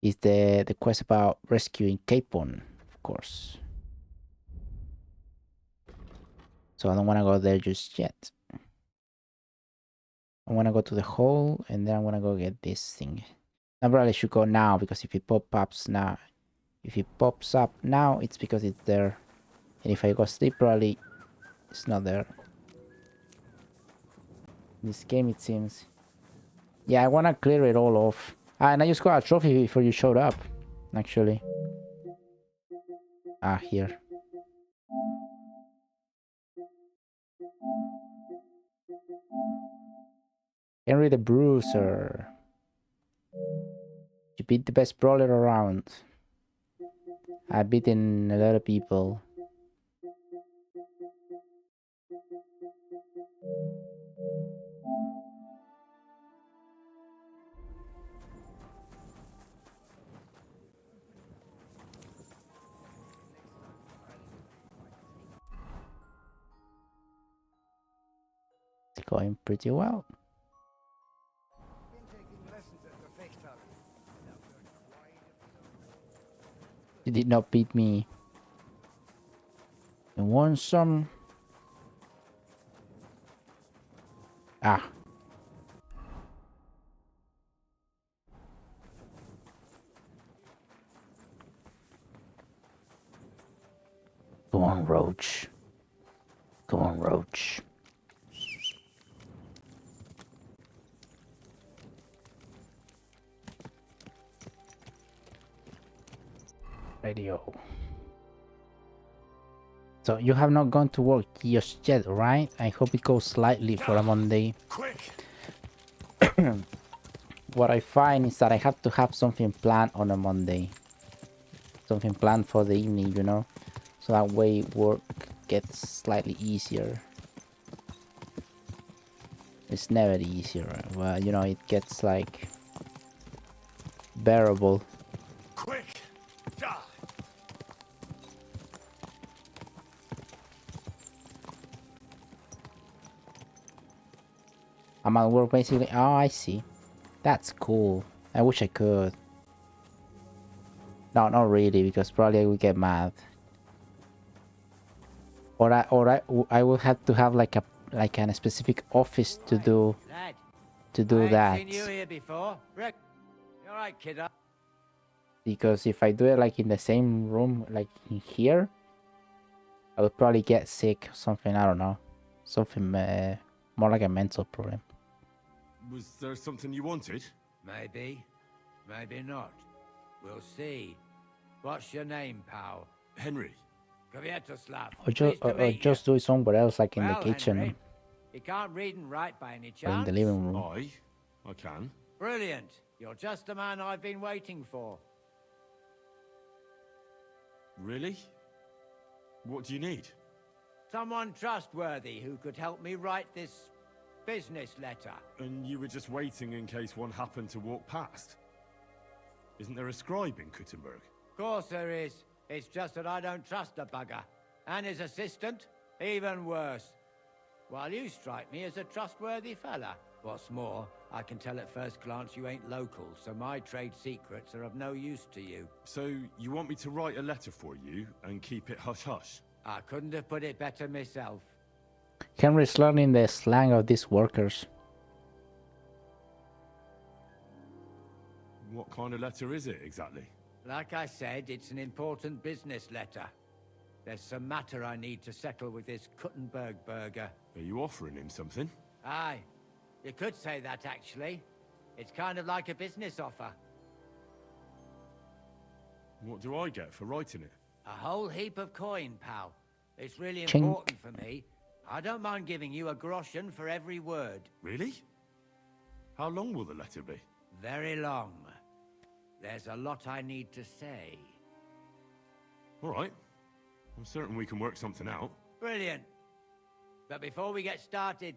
is the quest about rescuing Capon, of course. So I don't want to go there just yet. I want to go to the hole, and then I want to go get this thing. I probably should go now, because if it pops up now, it's because it's there. And if I go sleep, probably it's not there. In this game, it seems. Yeah, I want to clear it all off. And I just got a trophy before you showed up, actually. Here. Henry the Bruiser. You beat the best brawler around. I've beaten a lot of people. It's going pretty well. You did not beat me. You want some? Go on, Roach. Go on, Roach. Radio. So you have not gone to work just yet, right? I hope it goes slightly for a Monday. Quick. What I find is that I have to have something planned on a Monday. Something planned for the evening, you know? So that way work gets slightly easier. It's never easier, but you know, it gets like bearable. Quick! Die! I'm at work basically. Oh, I see. That's cool. I wish I could. No, not really, because probably I would get mad. I will have to have like a specific office to do Lad, that. seen you here before. Rick, you all right, kiddo? Because if I do it like in the same room, like in here, I would probably get sick or something. I don't know, something more like a mental problem. Was there something you wanted? Maybe. Maybe not. We'll see. What's your name, pal? Henry. Kvietoslav. Or just do it somewhere else, like in the kitchen Henry, you can't read and write by any or in chance? the living room. I can. Brilliant. You're just the man I've been waiting for. Really? What do you need? Someone trustworthy who could help me write this business letter. And you were just waiting in case one happened to walk past? Isn't there a scribe in Kuttenberg? Of course there is. It's just that I don't trust the bugger. And his assistant, even worse. While you strike me as a trustworthy fella. What's more, I can tell at first glance you ain't local, so my trade secrets are of no use to you. So, you want me to write a letter for you and keep it hush-hush? I couldn't have put it better myself. Henry's learning the slang of these workers. What kind of letter is it, exactly? Like I said, it's an important business letter. There's some matter I need to settle with this Kuttenberg burger. Are you offering him something? Aye. You could say that, actually. It's kind of like a business offer. What do I get for writing it? A whole heap of coin, pal. It's really Chink. important for me. I don't mind giving you a groschen for every word. Really? How long will the letter be? Very long. There's a lot I need to say. All right. I'm certain we can work something out. Brilliant. But before we get started,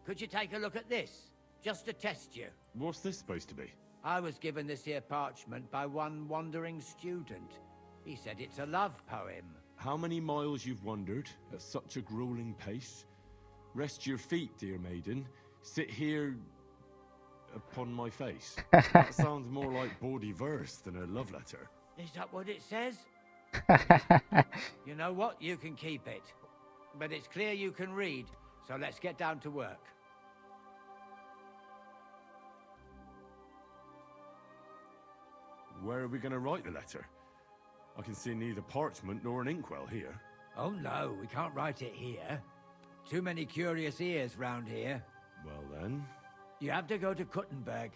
could you take a look at this? Just to test you. What's this supposed to be? I was given this here parchment by one wandering student. He said it's a love poem. How many miles you've wandered at such a grueling pace? Rest your feet, dear maiden. Sit here upon my face. That sounds more like bawdy verse than a love letter. Is that what it says? You know what? You can keep it. But it's clear you can read, so let's get down to work. Where are we going to write the letter? I can see neither parchment nor an inkwell here. Oh no, we can't write it here. Too many curious ears round here. Well then... You have to go to Kuttenberg,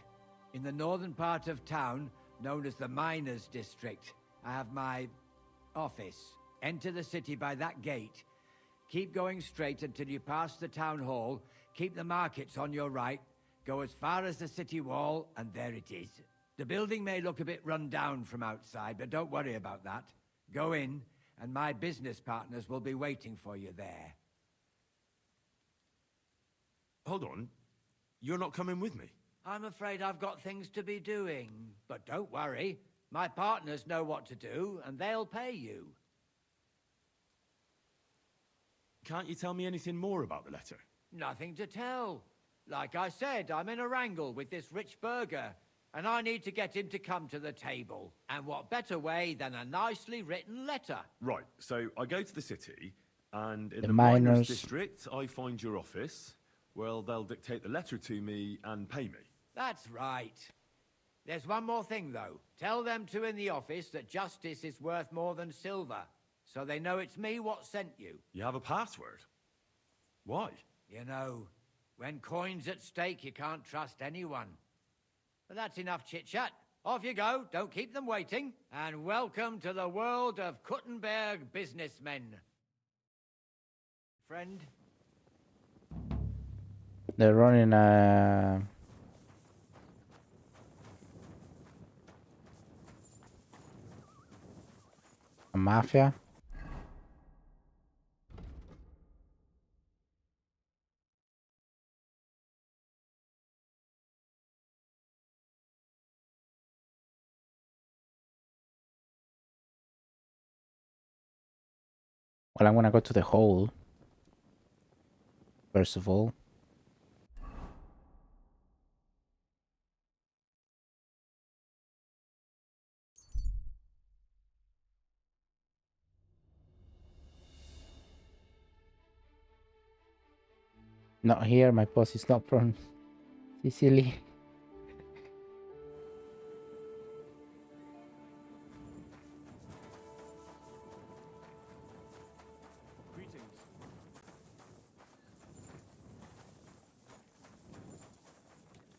in the northern part of town, known as the Miners' District. I have my office. Enter the city by that gate. Keep going straight until you pass the town hall. Keep the markets on your right. Go as far as the city wall, and there it is. The building may look a bit run down from outside, but don't worry about that. Go in, and my business partners will be waiting for you there. Hold on. You're not coming with me? I'm afraid I've got things to be doing. But don't worry. My partners know what to do, and they'll pay you. Can't you tell me anything more about the letter? Nothing to tell. Like I said, I'm in a wrangle with this rich burger, and I need to get him to come to the table. And what better way than a nicely written letter? Right, so I go to the city, and in The the miners' miners. district, I find your office. Well, they'll dictate the letter to me and pay me. That's right. There's one more thing, though. Tell them two in the office that justice is worth more than silver, so they know it's me what sent you. You have a password? Why? You know, when coin's at stake, you can't trust anyone. But that's enough chit-chat. Off you go, don't keep them waiting. And welcome to the world of Kuttenberg businessmen. Friend? They're running a mafia. Well, I'm gonna go to the hole. First of all. Not here, my boss is not from Sicily.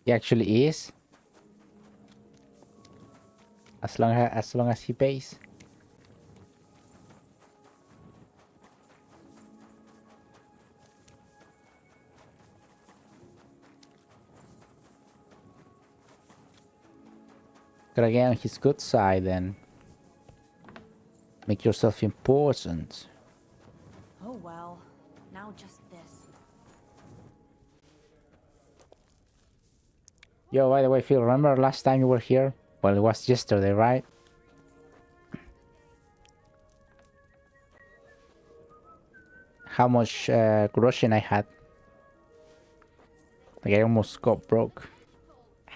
He actually is. As long as he pays. Gotta get on his good side then. Make yourself important. Oh well, now just this. Yo, by the way, Phil, remember last time you were here? Well, it was yesterday, right? How much groschen I had. Like I almost got broke.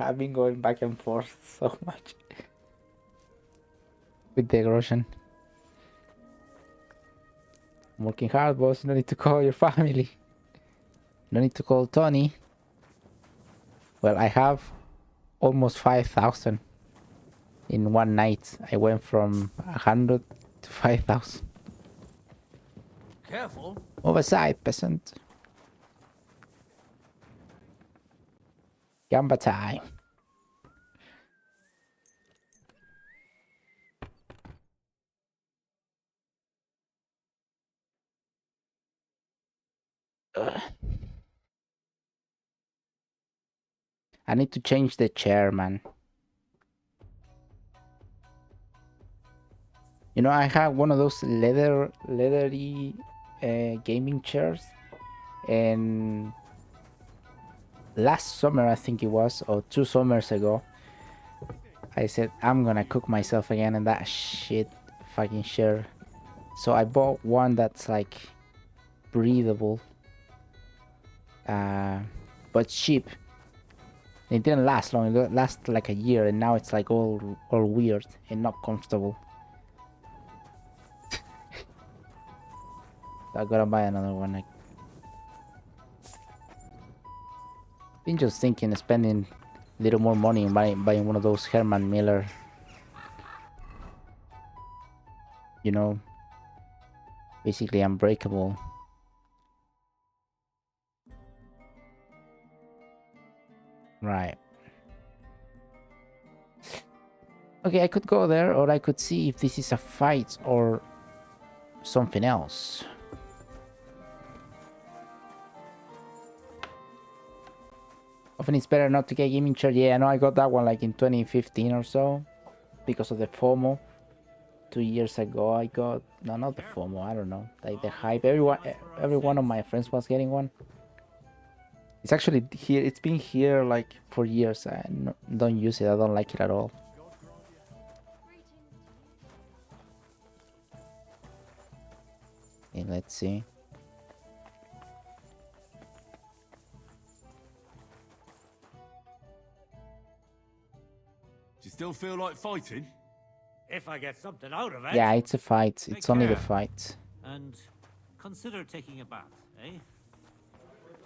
I've been going back and forth so much with the groschen. I'm working hard, boss. No need to call your family. No need to call Tony. Well, I have almost 5,000 in one night. I went from 100 to 5,000. Careful. Overside, peasant. Gamba time. Ugh. I need to change the chair, man. You know, I have one of those leathery gaming chairs, and last summer I think it was, or 2 summers ago, I said I'm gonna cook myself again in that shit fucking chair. So I bought one that's like breathable, but cheap. It didn't last long. It lasted like a year, and now it's like all weird and not comfortable. I gotta buy another one. Like, been just thinking of spending a little more money and buying one of those Herman Miller. You know, basically unbreakable. Right. Okay, I could go there, or I could see if this is a fight or something else. Often it's better not to get gaming chair. Yeah, I know I got that one like in 2015 or so because of the FOMO. 2 years ago I got, no, not the FOMO, I don't know, like the hype. Every one of my friends was getting one. It's actually here, it's been here like for years. I don't use it, I don't like it at all. Okay, let's see. Do you still feel like fighting? If I get something out of it. Yeah, it's a fight. Take It's only the care. fight. And consider taking a bath, eh?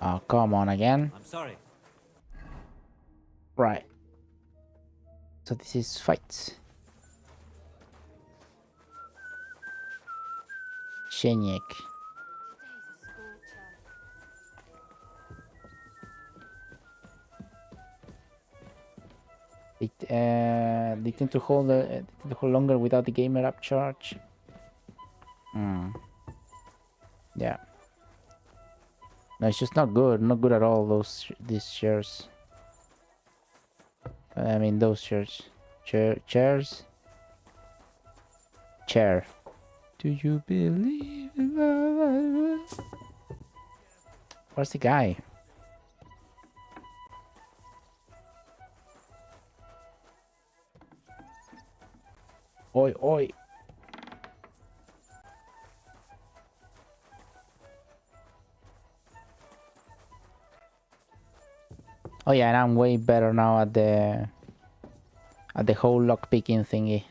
Oh, come on again. I'm sorry. Right. So this is fight. Shenyek. They tend to hold longer without the gamer upcharge. Yeah. No, it's just not good. Not good at all. These shares. I mean those shares. Chairs. Chair. Do you believe in love? Where's the guy? Oi, oi. Oh yeah, and I'm way better now at the whole lock picking thingy.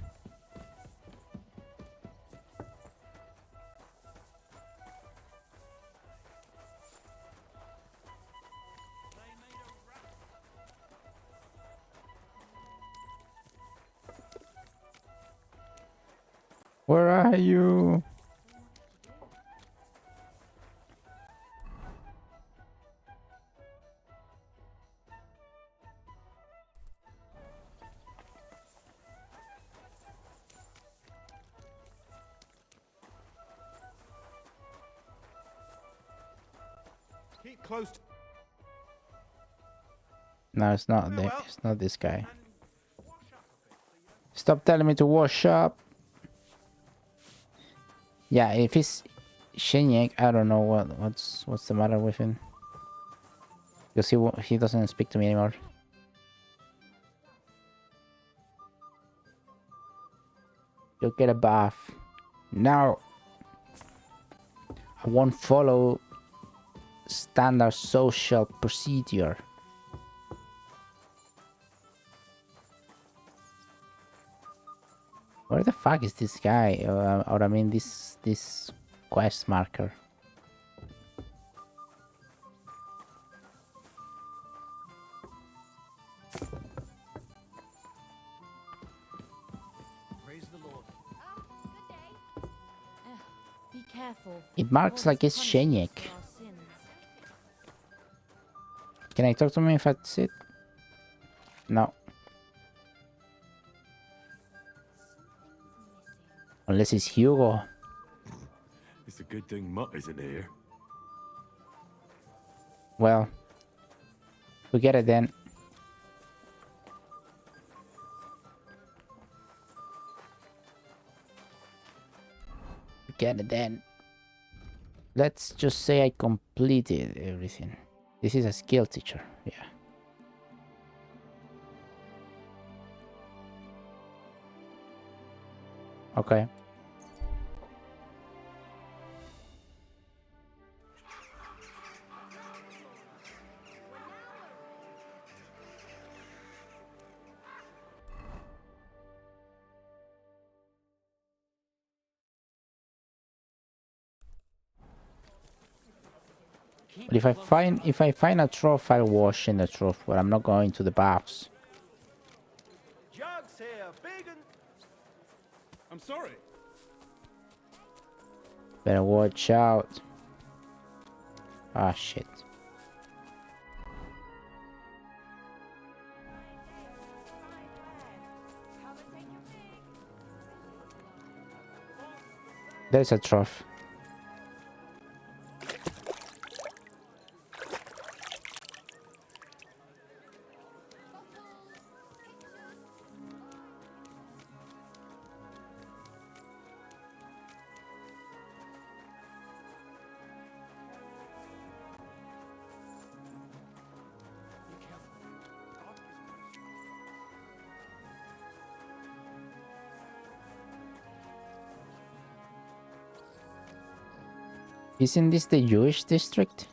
Where are you? Keep close. No, it's not. It's not this guy. Stop telling me to wash up. Yeah, if it's Shenyek, I don't know what's the matter with him. Because he doesn't speak to me anymore. Go get a bath. No. I won't follow standard social procedure. Where the fuck is this guy? Or I mean this quest marker. Praise the Lord. Be careful. It marks like it's Shenyek. Can I talk to him if I sit? No. Unless it's Hugo. It's a good thing Mutt isn't here. Well, forget it then. Forget it then. Let's just say I completed everything. This is a skill teacher, yeah. Okay. But if I find a trough, I'll wash in the trough, but I'm not going to the baths. Jugs here, big and... I'm sorry. Better watch out. Ah, shit. There's a trough. Isn't this the Jewish district?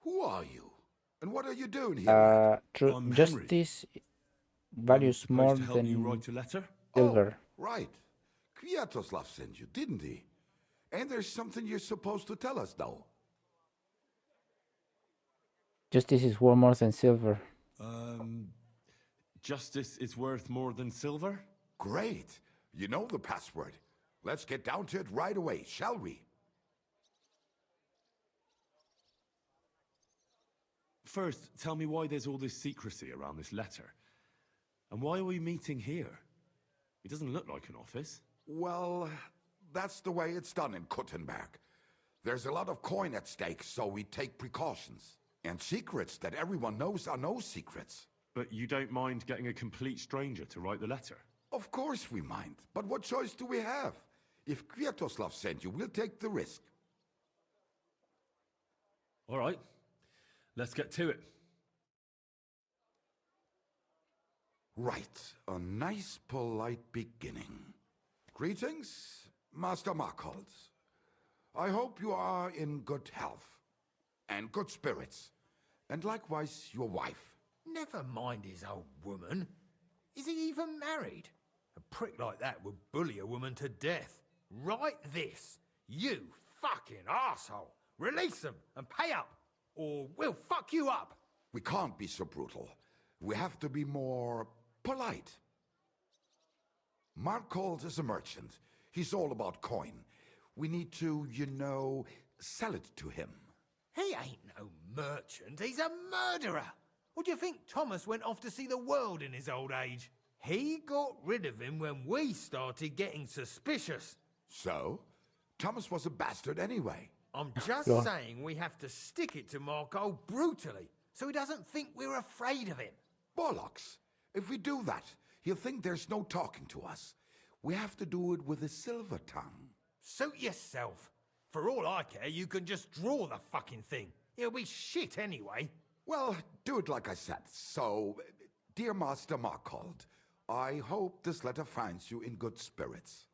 Who are you? And what are you doing here, lad? True. Justice values more than silver. Right. Kwiatoslav sent you, didn't he? And there's something you're supposed to tell us, though. Justice is worth more than silver. Justice is worth more than silver? Great. You know the password. Let's get down to it right away, shall we? First, tell me why there's all this secrecy around this letter. And why are we meeting here? It doesn't look like an office. Well, that's the way it's done in Kuttenberg. There's a lot of coin at stake, so we take precautions. And secrets that everyone knows are no secrets. But you don't mind getting a complete stranger to write the letter? Of course we mind. But what choice do we have? If Kviatoslav sent you, we'll take the risk. All right, let's get to it. Right, a nice, polite beginning. Greetings, Master Markhold. I hope you are in good health and good spirits, and likewise your wife. Never mind his old woman. Is he even married? A prick like that would bully a woman to death. Right this, you fucking arsehole. Release them and pay up, or we'll fuck you up. We can't be so brutal. We have to be more polite. Markhold is a merchant. He's all about coin. We need to, sell it to him. He ain't no merchant, he's a murderer. What do you think Thomas went off to see the world in his old age? He got rid of him when we started getting suspicious. So? Thomas was a bastard anyway. I'm just saying we have to stick it to Markhold brutally, so he doesn't think we're afraid of him. Bollocks. If we do that, he'll think there's no talking to us. We have to do it with a silver tongue. Suit yourself. For all I care, you can just draw the fucking thing. It'll be shit anyway. Well, do it like I said. So, dear Master Markhold, I hope this letter finds you in good spirits.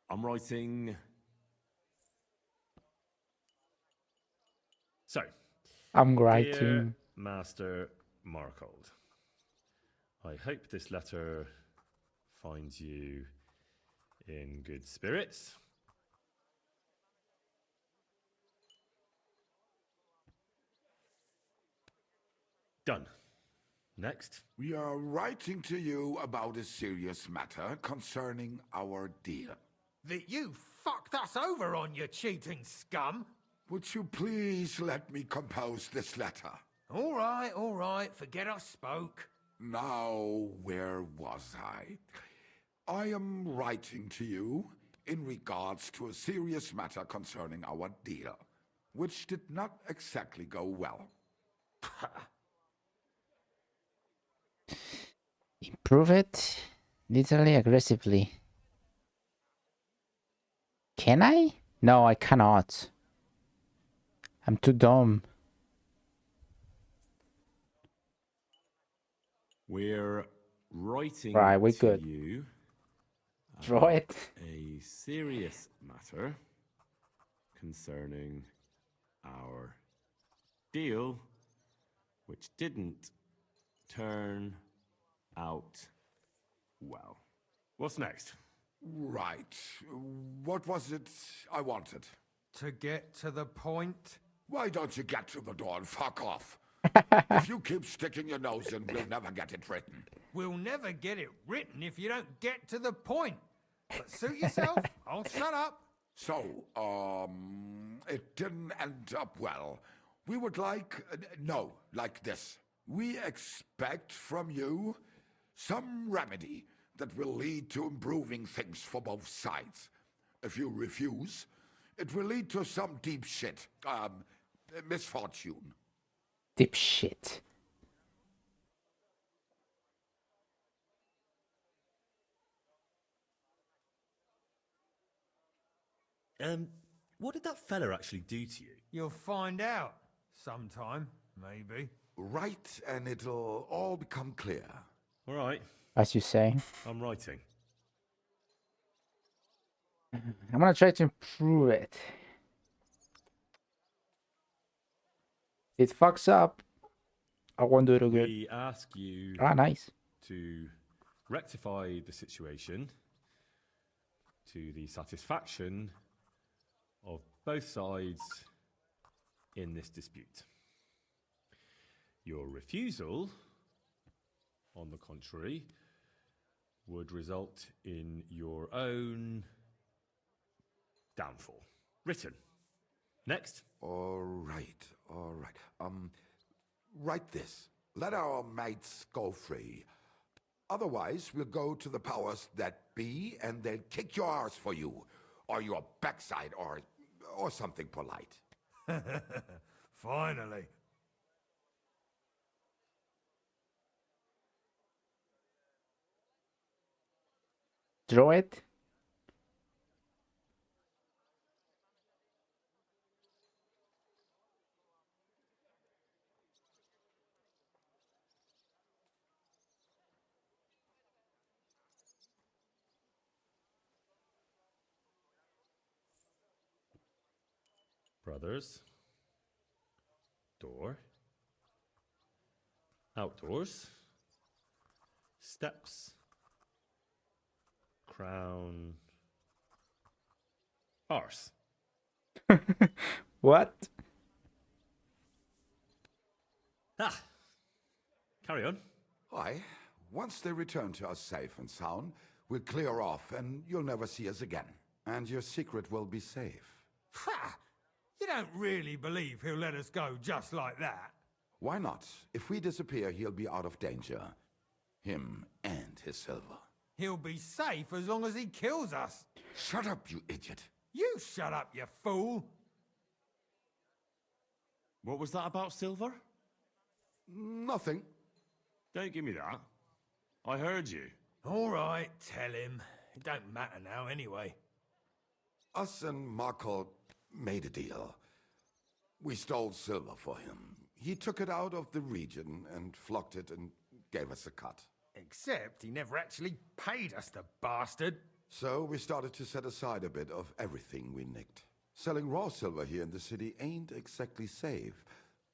I'm writing. So, I'm dear writing. Master Markhold, I hope this letter finds you in good spirits. Done. Next. We are writing to you about a serious matter concerning our deal. That you fucked us over on, you cheating scum! Would you please let me compose this letter? All right, forget I spoke. Now, where was I? I am writing to you in regards to a serious matter concerning our deal, which did not exactly go well. Improve it. Literally aggressively. Can I? No, I cannot. I'm too dumb. We're writing Right, we're to good. you Right. a serious matter concerning our deal, which didn't turn out well. What's next? Right. What was it I wanted? To get to the point? Why don't you get to the door and fuck off? If you keep sticking your nose in, we'll never get it written. We'll never get it written if you don't get to the point. But suit yourself, I'll shut up. So, it didn't end up well. We would like this. We expect from you some remedy that will lead to improving things for both sides. If you refuse, it will lead to some deep shit, misfortune. Deep shit. What did that fella actually do to you? You'll find out. Sometime, maybe. Right, and it'll all become clear. All right. As you say. I'm writing. I'm gonna try to improve it. It fucks up. I won't do it again. We ask you nice. to rectify the situation to the satisfaction of both sides in this dispute. Your refusal, on the contrary, would result in your own downfall. Written. Next. All right. Write this. Let our mates go free. Otherwise, we'll go to the powers that be, and they'll kick your arse for you, or your backside, or something polite. Finally. Draw it. Brothers. Door. Outdoors. Steps. Crown. Arse. What? Ah. Carry on. Why, once they return to us safe and sound, we'll clear off and you'll never see us again. And your secret will be safe. Ha! You don't really believe he'll let us go just like that? Why not? If we disappear, he'll be out of danger. Him and his silver. He'll be safe as long as he kills us. Shut up, you idiot. You shut up, you fool. What was that about silver? Nothing. Don't give me that. I heard you. All right, tell him. It don't matter now anyway. Us and Marco made a deal. We stole silver for him. He took it out of the region and flocked it and gave us a cut. Except he never actually paid us, the bastard. So we started to set aside a bit of everything we nicked. Selling raw silver here in the city ain't exactly safe,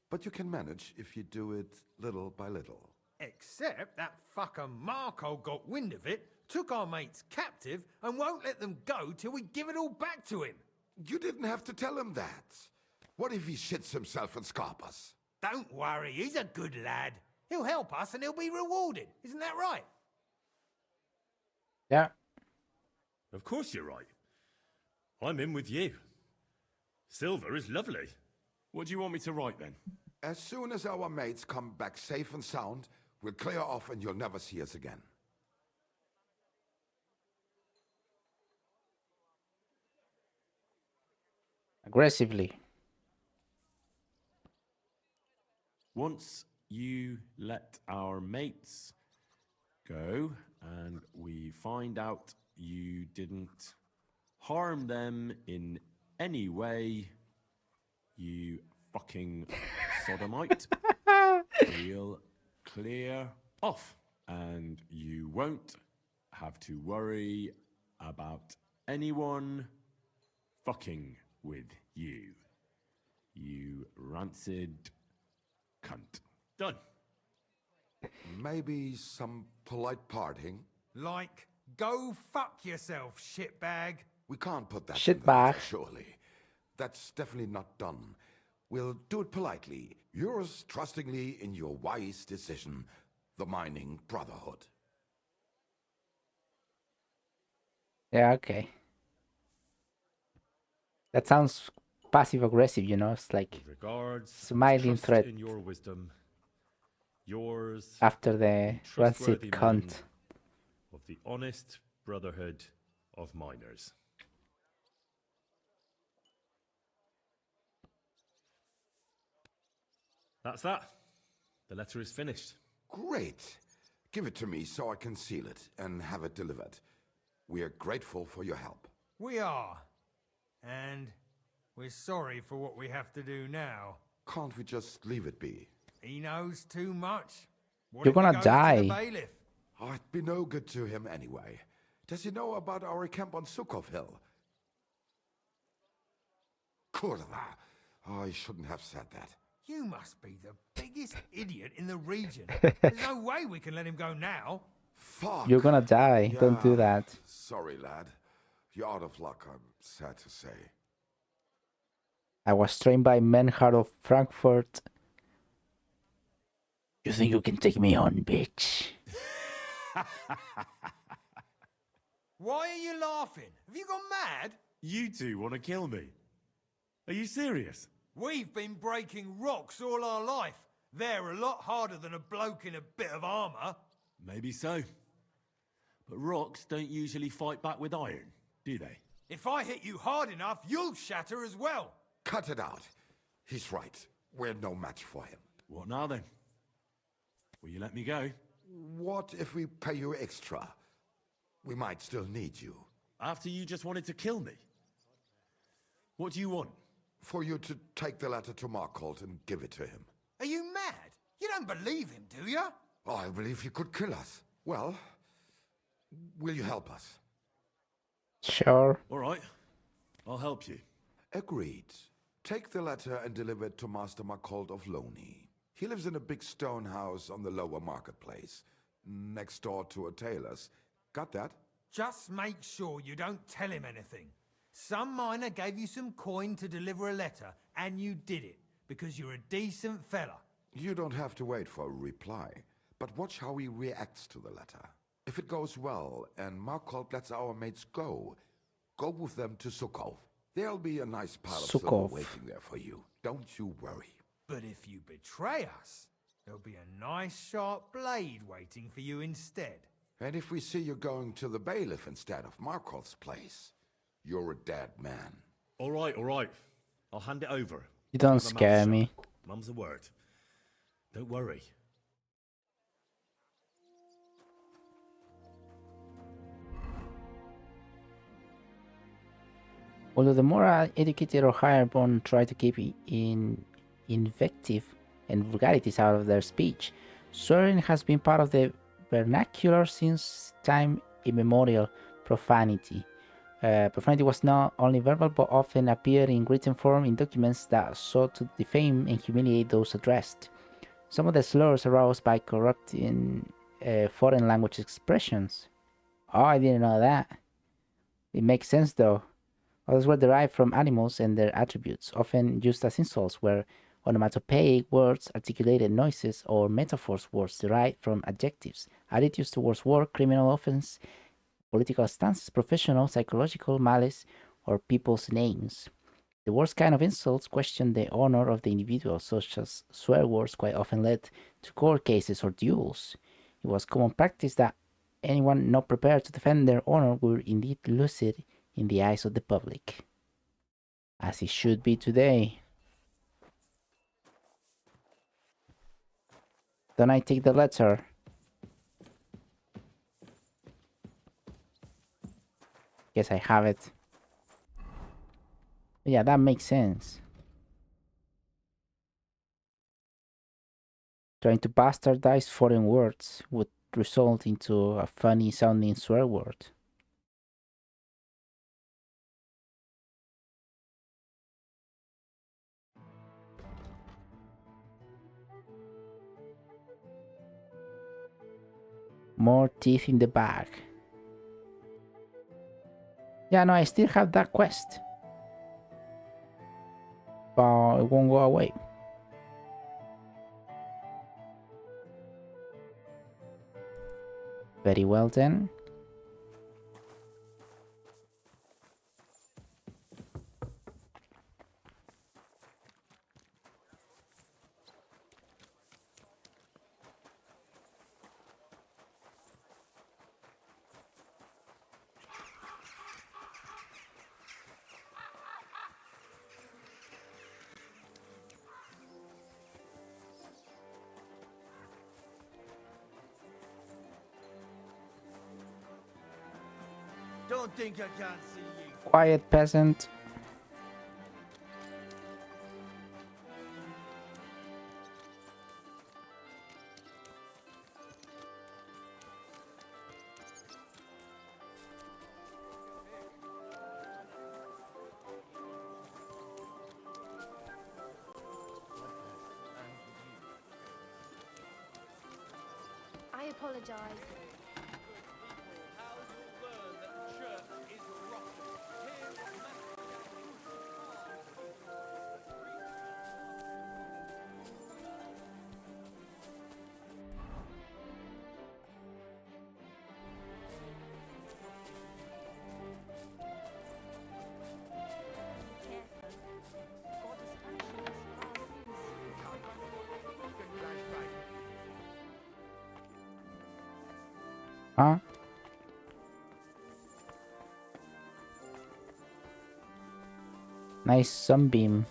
but you can manage if you do it little by little. Except that fucker Marco got wind of it, took our mates captive, and won't let them go till we give it all back to him. You didn't have to tell him that. What if he shits himself and scarp us? Don't worry, he's a good lad. He'll help us and he'll be rewarded. Isn't that right? Yeah. Of course you're right. I'm in with you. Silver is lovely. What do you want me to write then? As soon as our mates come back safe and sound, we'll clear off and you'll never see us again. Aggressively. Once you let our mates go and we find out you didn't harm them in any way, you fucking sodomite, we'll clear off and you won't have to worry about anyone fucking with you. You rancid cunt. Done. Maybe some polite parting? Like, go fuck yourself, shitbag. We can't put that Shit in the bag. letter, surely. That's definitely not done. We'll do it politely. Yours trustingly in your wise decision, the Mining Brotherhood. Yeah, okay. That sounds passive aggressive, you know? It's like Regards, smiling trust threat in your wisdom. Yours, after the rancid trustworthy man cunt. of the honest brotherhood of miners. That's that. The letter is finished. Great. Give it to me so I can seal it and have it delivered. We are grateful for your help. We are. And we're sorry for what we have to do now. Can't we just leave it be? He knows too much. What You're if he gonna goes to the die. bailiff? Oh, it'd be no good to him anyway. Does he know about our camp on Sukov Hill? Kurva. Oh, I shouldn't have said that. You must be the biggest idiot in the region. There's no way we can let him go now. Fuck. You're gonna die. Don't do Yeah. that. Sorry, lad. You're out of luck, I'm sad to say. I was trained by Menhard of Frankfurt. You think you can take me on, bitch? Why are you laughing? Have you gone mad? You two want to kill me? Are you serious? We've been breaking rocks all our life. They're a lot harder than a bloke in a bit of armor. Maybe so. But rocks don't usually fight back with iron, do they? If I hit you hard enough, you'll shatter as well. Cut it out. He's right. We're no match for him. What now then? Will you let me go? What if we pay you extra? We might still need you. After you just wanted to kill me? What do you want? For you to take the letter to Markholt and give it to him. Are you mad? You don't believe him, do you? Oh, I believe he could kill us. Well, will you help us? Sure. All right. I'll help you. Agreed. Take the letter and deliver it to Master Markholt of Loney. He lives in a big stone house on the lower marketplace, next door to a tailor's. Got that? Just make sure you don't tell him anything. Some miner gave you some coin to deliver a letter, and you did it, because you're a decent fella. You don't have to wait for a reply, but watch how he reacts to the letter. If it goes well and Markholt lets our mates go with them to Sukhov. There'll be a nice pile of silver Sukhov. waiting there for you. Don't you worry. But if you betray us, there'll be a nice sharp blade waiting for you instead. And if we see you going to the bailiff instead of Markholt's place, you're a dead man. All right, all right. I'll hand it over. You don't Keep my mouth scare shut. me. Mum's a word. Don't worry. Although the more educated or higher born try to keep in invective and vulgarities out of their speech, swearing has been part of the vernacular since time immemorial. Profanity. Profanity was not only verbal but often appeared in written form in documents that sought to defame and humiliate those addressed. Some of the slurs arose by corrupting foreign language expressions. Oh, I didn't know that. It makes sense though. Others were derived from animals and their attributes, often used as insults, where onomatopoeic words, articulated noises, or metaphors words derived from adjectives, attitudes towards work, criminal offense, political stances, professional, psychological malice, or people's names. The worst kind of insults question the honor of the individual, such as swear words quite often led to court cases or duels. It was common practice that anyone not prepared to defend their honor would indeed lose it in the eyes of the public. As it should be today. Don't I take the letter? Guess I have it. Yeah, that makes sense. Trying to bastardize foreign words would result into a funny sounding swear word. More teeth in the bag. Yeah, no, I still have that quest. But it won't go away. Very well then. Don't think I can't see you. Quiet peasant. I apologize. Huh? Nice sunbeam.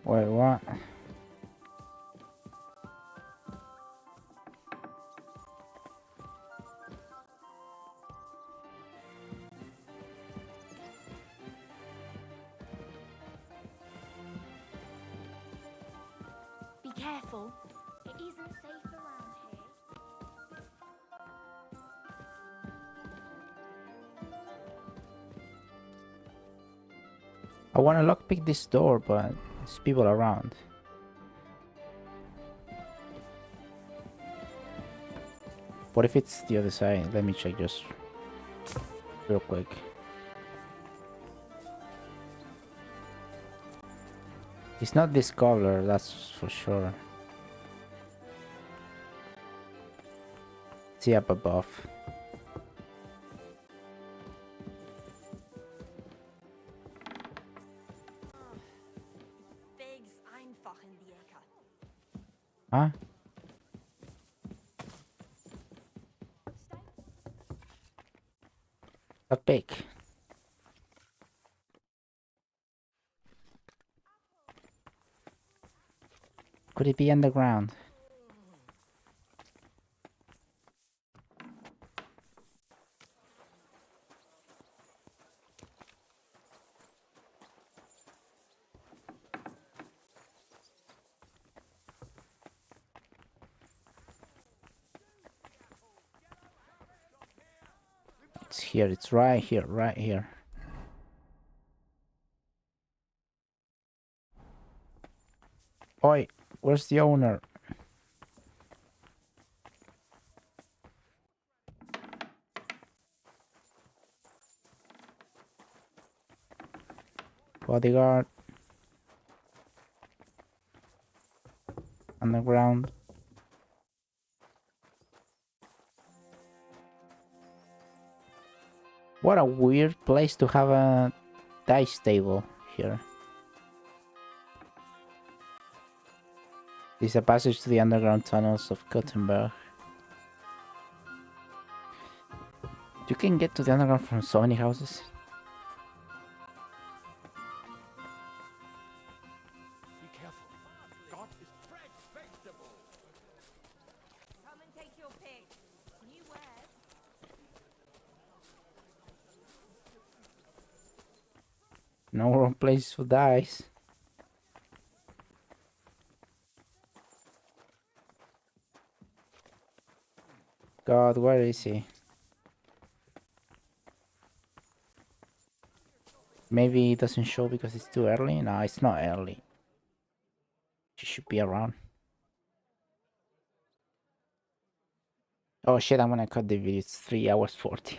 Wait, what? Be careful. It isn't safe around here. I want to lockpick this door, but there's people around. What if it's the other side? Let me check just real quick. It's not this color, that's for sure. See up above. Weg's einfach in die Ecke. Huh? Lockpick. Could it be underground? It's here, it's right here, right here. Oi, where's the owner? Bodyguard. Underground. What a weird place to have a dice table here. This is a passage to the underground tunnels of Gothenburg. You can get to the underground from so many houses. Be careful. God is fresh vegetable. Come and take your pick. New wares. No wrong place for dice. God, where is he? Maybe it doesn't show because it's too early? No, it's not early. She should be around. Oh shit, I'm gonna cut the video. It's 3 hours 40.